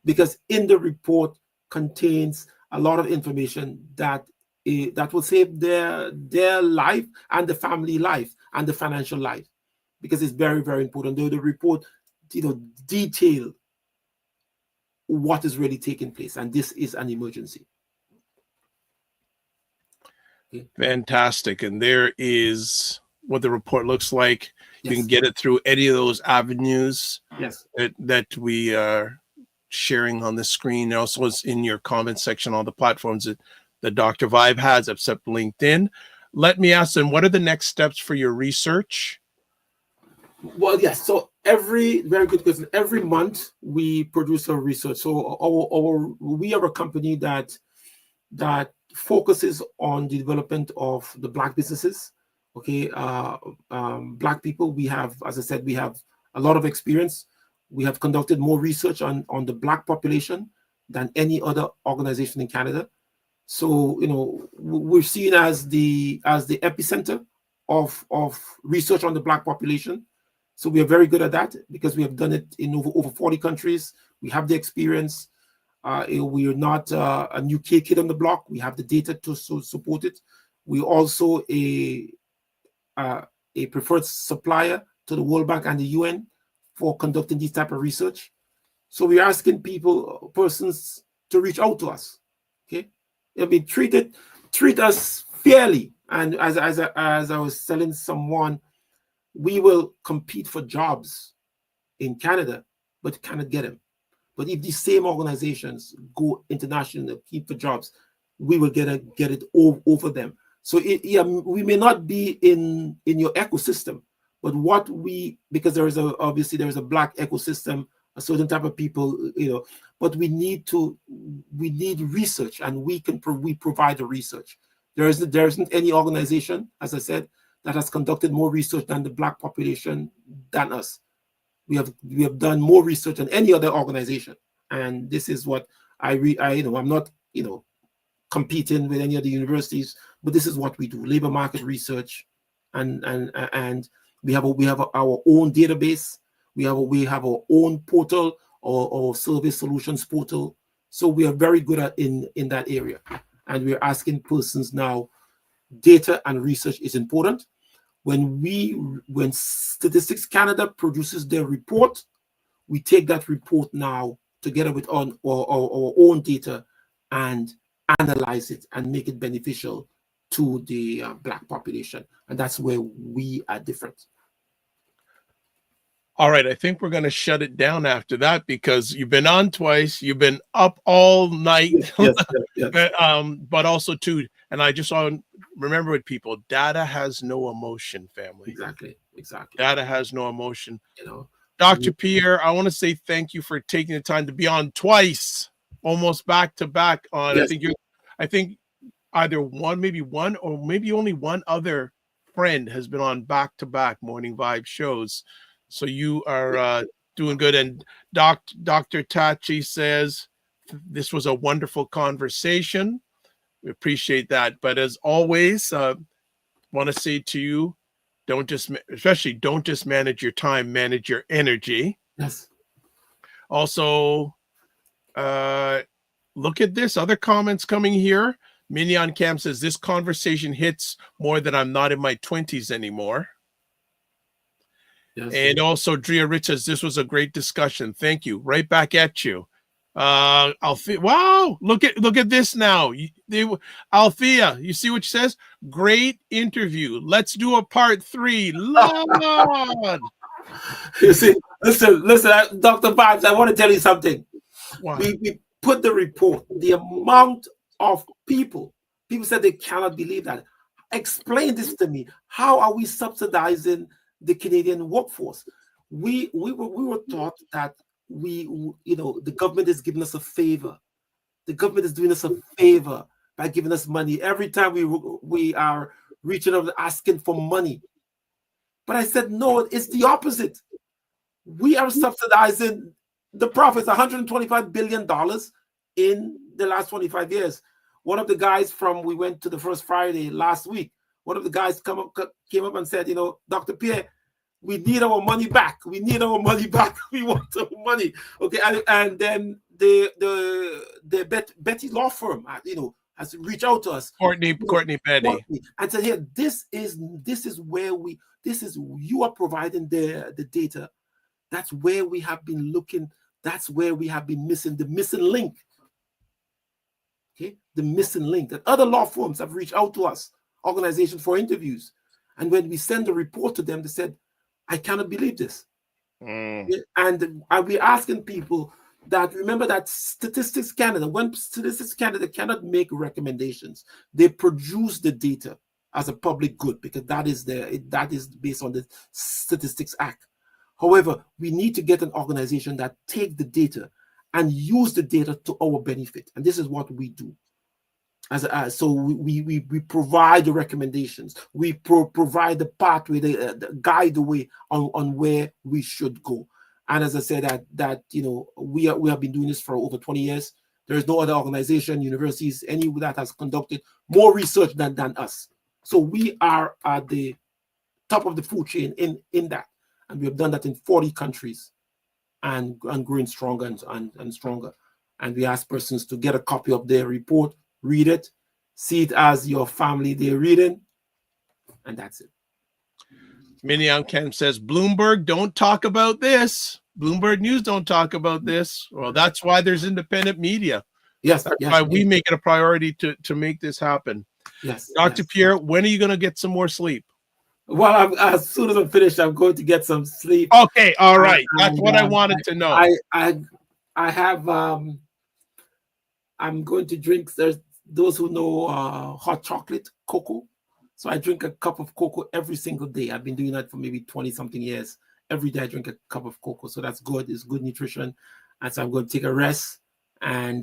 because in the report contains a lot of information that will save their life and the family life and the financial life, because it's very, very important. The report, detail what is really taking place, and this is an emergency. Okay. Fantastic. And there is what the report looks like. Yes. You can get it through any of those avenues Yes. that we are sharing on the screen. It also is in your comment section on the platforms that Dr. Vibe has, except LinkedIn. Let me ask them, what are the next steps for your research? Well, yes. So very good question. Every month we produce our research. So we are a company that focuses on the development of the Black businesses. Okay, Black people. We have, as I said, we have a lot of experience. We have conducted more research on the Black population than any other organization in Canada. So we're seen as the epicenter of research on the Black population. So we are very good at that because we have done it in over 40 countries. We have the experience. We are not a new kid on the block. We have the data to support it. We're also a preferred supplier to the World Bank and the UN for conducting this type of research. So we're asking persons to reach out to us. Okay, treat us fairly. And as I was telling someone, we will compete for jobs in Canada, but cannot get them. But if these same organizations go international and compete for jobs, we will get it over them. So we may not be in your ecosystem, but because there is obviously a Black ecosystem, a certain type of people, but we need research, and we provide the research. There isn't any organization, as I said, that has conducted more research than the Black population than us. We have done more research than any other organization, and this is what I'm not competing with any of the universities, but this is what we do: labor market research, and we have our own database. We have our own portal or service solutions portal. So we are very good at in that area, and we're asking persons now. Data and research is important. When Statistics Canada produces their report, we take that report now together with our own data and analyze it and make it beneficial to the Black population. And that's where we are different. All right, I think we're going to shut it down after that because you've been on twice. You've been up all night. Yes. But also, too, and I just want to remember with people, data has no emotion, family. Exactly. Data has no emotion. Dr. Pierre, I want to say thank you for taking the time to be on twice, almost back to back on. Yes. I think either maybe one or maybe only one other friend has been on back-to-back Morning Vibe shows. So you are doing good. And Dr. Tachi says, this was a wonderful conversation. We appreciate that. But as always, want to say to you, don't just manage your time, manage your energy. Yes. Also, look at this. Other comments coming here. Mignon Cam says, this conversation hits more than I'm not in my 20s anymore. Yes, and also Drea Rich says, this was a great discussion. Thank you. Right back at you. Wow, look at this now. Althea, you see what she says? Great interview. Let's do a part 3. Lord. You see, listen, Dr. Vibes, I want to tell you something. Wow. We put the report, the amount of people. People said they cannot believe that. Explain this to me. How are we subsidizing the Canadian workforce? We were taught that the government is giving us a favor. The government is doing us a favor by giving us money every time we are reaching out asking for money. But I said no, it's the opposite. We are subsidizing the profits, $125 billion in the last 25 years. One of the guys we went to the First Friday last week. One of the guys came up and said, Dr. Pierre, we need our money back. We need our money back. We want our money. Okay, and then the Betty law firm, has reached out to us. Courtney Betty, and said, here, this is you are providing the data. That's where we have been looking. That's where we have been missing the missing link. Okay, the missing link. That other law firms have reached out to us, organizations, for interviews, and when we send a report to them, they said, "I cannot believe this." And we're asking people that remember that Statistics Canada, when Statistics Canada cannot make recommendations, they produce the data as a public good because that is based on the Statistics Act. However, we need to get an organization that take the data and use the data to our benefit, and this is what we do. So we provide the recommendations, we provide the pathway, the guide the way on where we should go. And as I said, that we have been doing this for over 20 years. There is no other organization, universities, any that has conducted more research than us. So we are at the top of the food chain in that, and we have done that in 40 countries, and growing stronger and stronger. And we ask persons to get a copy of their report, read it, see it as your family they're reading, and that's it. Minion Kemp says, Bloomberg, don't talk about this. Bloomberg News don't talk about this. Well, that's why there's independent media. Yes, that's why we make it a priority to make this happen. Yes, Dr. Pierre, when are you going to get some more sleep? Well, as soon as I'm finished, I'm going to get some sleep. Okay, all right. That's what I wanted to know. I have I'm going to drink. There's those who know hot chocolate, cocoa. So I drink a cup of cocoa every single day. I've been doing that for maybe 20-something years. Every day I drink a cup of cocoa. So that's good. It's good nutrition. And so I'm going to take a rest and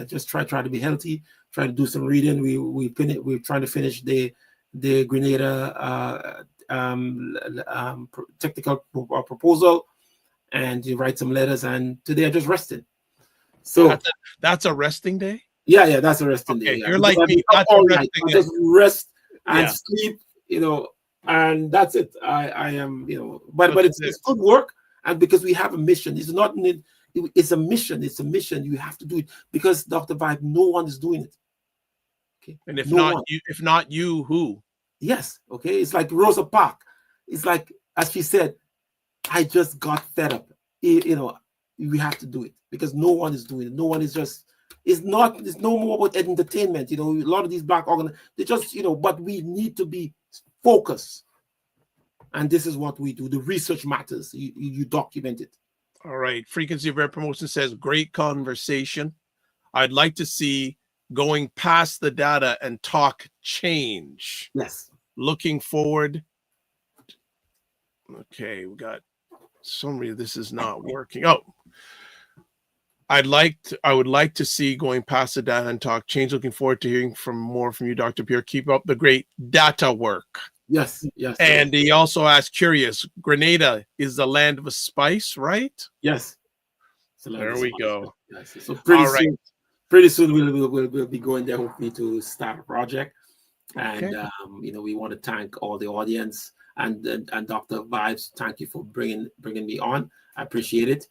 just try to be healthy. Try to do some reading. We're trying to finish the Grenada technical proposal and write some letters. And today I just rested. So that's a resting day. Yeah, that's a resting day. You're like me. That's a resting day. Just rest and sleep, and that's it. I am, but it's good work, and because we have a mission. It's a mission. It's a mission. You have to do it because Dr. Vibe, no one is doing it. Okay, and if not you, who? Yes. Okay, it's like Rosa Parks. It's like, as she said, I just got fed up. We have to do it because no one is doing it. No one is just. It's no more about entertainment. A lot of these black organizations, they just, but we need to be focused. And this is what we do. The research matters. You document it. All right. Frequency of Air Promotion says, great conversation. I'd like to see going past the data and talk change. Yes. Looking forward. Okay. We got somebody. This is not working. Oh. I would like to see going past the data and talk change. Looking forward to hearing more from you, Dr. Pierre. Keep up the great data work. Yes. And he also asked, curious, Grenada is the land of spice, right? Yes. There we go. Yes. So pretty soon we'll be going there hopefully to start a project. And we want to thank all the audience and Dr. Vibes. Thank you for bringing me on. I appreciate it.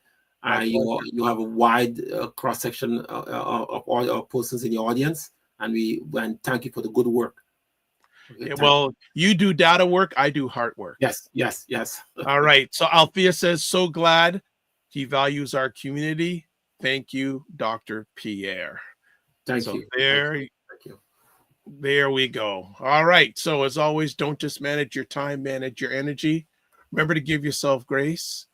You have a wide cross section of all persons in the audience, and thank you for the good work. Okay, well, you do data work, I do heart work. Yes. All right. So Althea says, so glad he values our community. Thank you, Dr. Pierre. Thank you. There we go. All right. So as always, don't just manage your time, manage your energy. Remember to give yourself grace.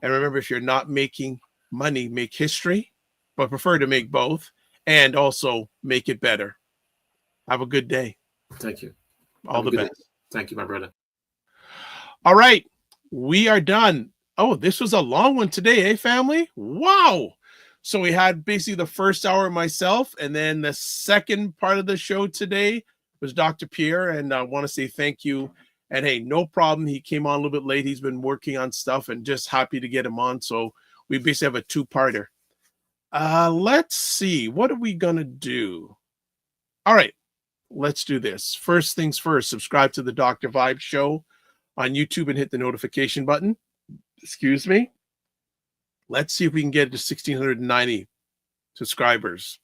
And remember, if you're not making money, make history, but prefer to make both. and also make it better. Have a good day. Thank you. All the best. Thank you, my brother. All right. We are done. Oh, this was a long one today, family? Wow. So we had basically the first hour myself, and then the second part of the show today was Dr. Pierre, and I want to say thank you. And hey, no problem. He came on a little bit late. He's been working on stuff, and just happy to get him on. So we basically have a two-parter. Let's see. What are we going to do? All right. Let's do this. First things first, subscribe to the Dr. Vibe Show on YouTube and hit the notification button. Excuse me. Let's see if we can get to 1,690 subscribers.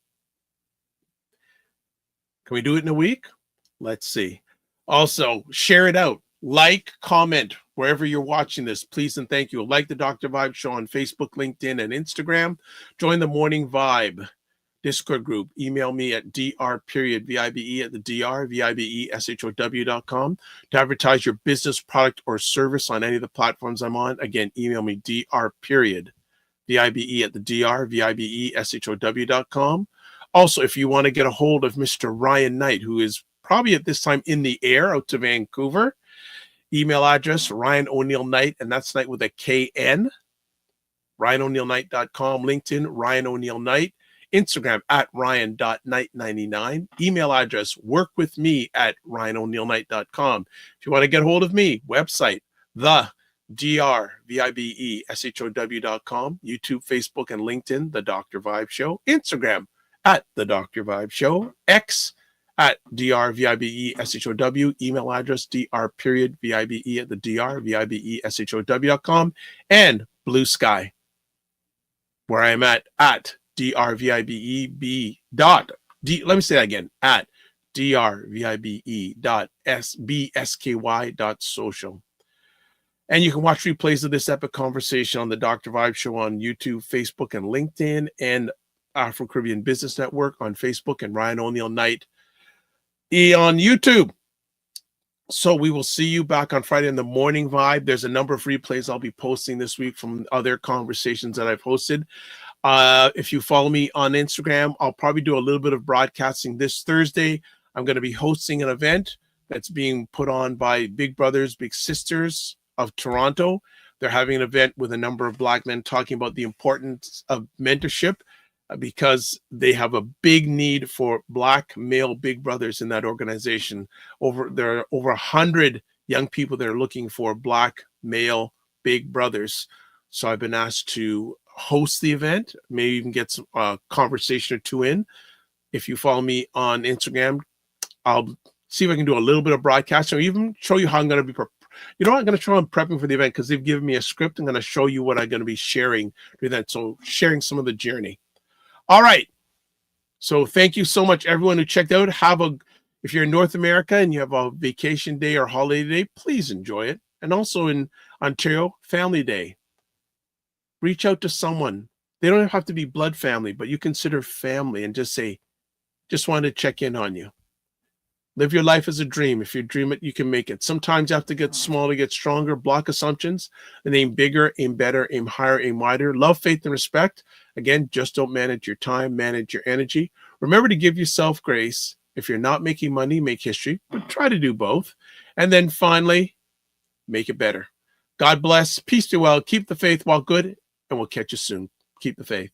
Can we do it in a week? Let's see. Also, share it out. Like, comment wherever you're watching this. Please and thank you. Like the Dr. Vibe Show on Facebook, LinkedIn, and Instagram. Join the Morning Vibe Discord group. Email me at dr.vibe@thedr.com to advertise your business, product, or service on any of the platforms I'm on. Again, email me dr.vibe@thedr.com. Also, if you want to get a hold of Mr. Ryan Knight, who is probably at this time in the air out to Vancouver, email address Ryan Oneil Knight, and that's Knight with a KN, RyanOneilKnight.com, LinkedIn, Ryan Oneil Knight, Instagram at Ryan.Knight99, email address workwithme@RyanOneilKnight.com. If you want to get a hold of me, website, the drvibeshow.com, YouTube, Facebook, and LinkedIn, The Dr. Vibe Show, Instagram at The Dr. Vibe Show, X at drvibeshow, email address dr.vibe@thedrvibeshow.com, and Blue Sky, where I'm at drvibeb dot d. Let me say that again, at drvibe.bsky.social. And you can watch replays of this epic conversation on the Dr. Vibe Show on YouTube, Facebook, and LinkedIn, and Afro-Caribbean Business Network on Facebook, and Ryan Oneil Knight on YouTube. So we will see you back on Friday in the Morning Vibe. There's a number of replays I'll be posting this week from other conversations that I've hosted. If you follow me on Instagram, I'll probably do a little bit of broadcasting this Thursday. I'm going to be hosting an event that's being put on by Big Brothers, Big Sisters of Toronto. They're having an event with a number of Black men talking about the importance of mentorship, because they have a big need for Black male big brothers in that organization. There are over 100 young people that are looking for Black male big brothers. So I've been asked to host the event, maybe even get some conversation or two in. If you follow me on Instagram, I'll see if I can do a little bit of broadcasting, or even show you how I'm going to be I'm going to show I'm prepping for the event, because they've given me a script. I'm going to show you what I'm going to be sharing through that. So sharing some of the journey. All right. So thank you so much, everyone who checked out. If you're in North America and you have a vacation day or holiday day, please enjoy it. And also in Ontario, Family Day. Reach out to someone. They don't have to be blood family, but you consider family, and just say, just wanted to check in on you. Live your life as a dream. If you dream it, you can make it. Sometimes you have to get small to get stronger. Block assumptions and aim bigger, aim better, aim higher, aim wider. Love, faith, and respect. Again, just don't manage your time, manage your energy. Remember to give yourself grace. If you're not making money, make history, but try to do both. And then finally, make it better. God bless. Peace to you well. Keep the faith while good, and we'll catch you soon. Keep the faith.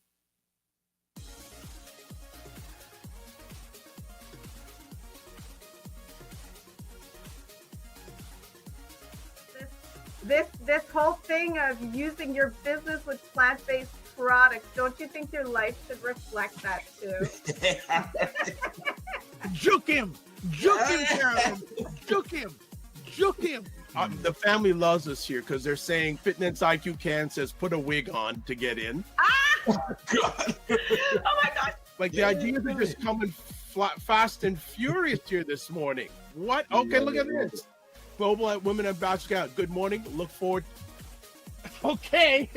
This whole thing of using your business with plant-based products, don't you think your life should reflect that too? Juke him, Carolyn. Juke him. The family loves us here because they're saying Fitness IQ Can says put a wig on to get in. Oh God! Oh my God! Like the ideas are just coming fast and furious here this morning. What? Okay, look at this. Global Women Ambassador. Good morning. Look forward. Okay.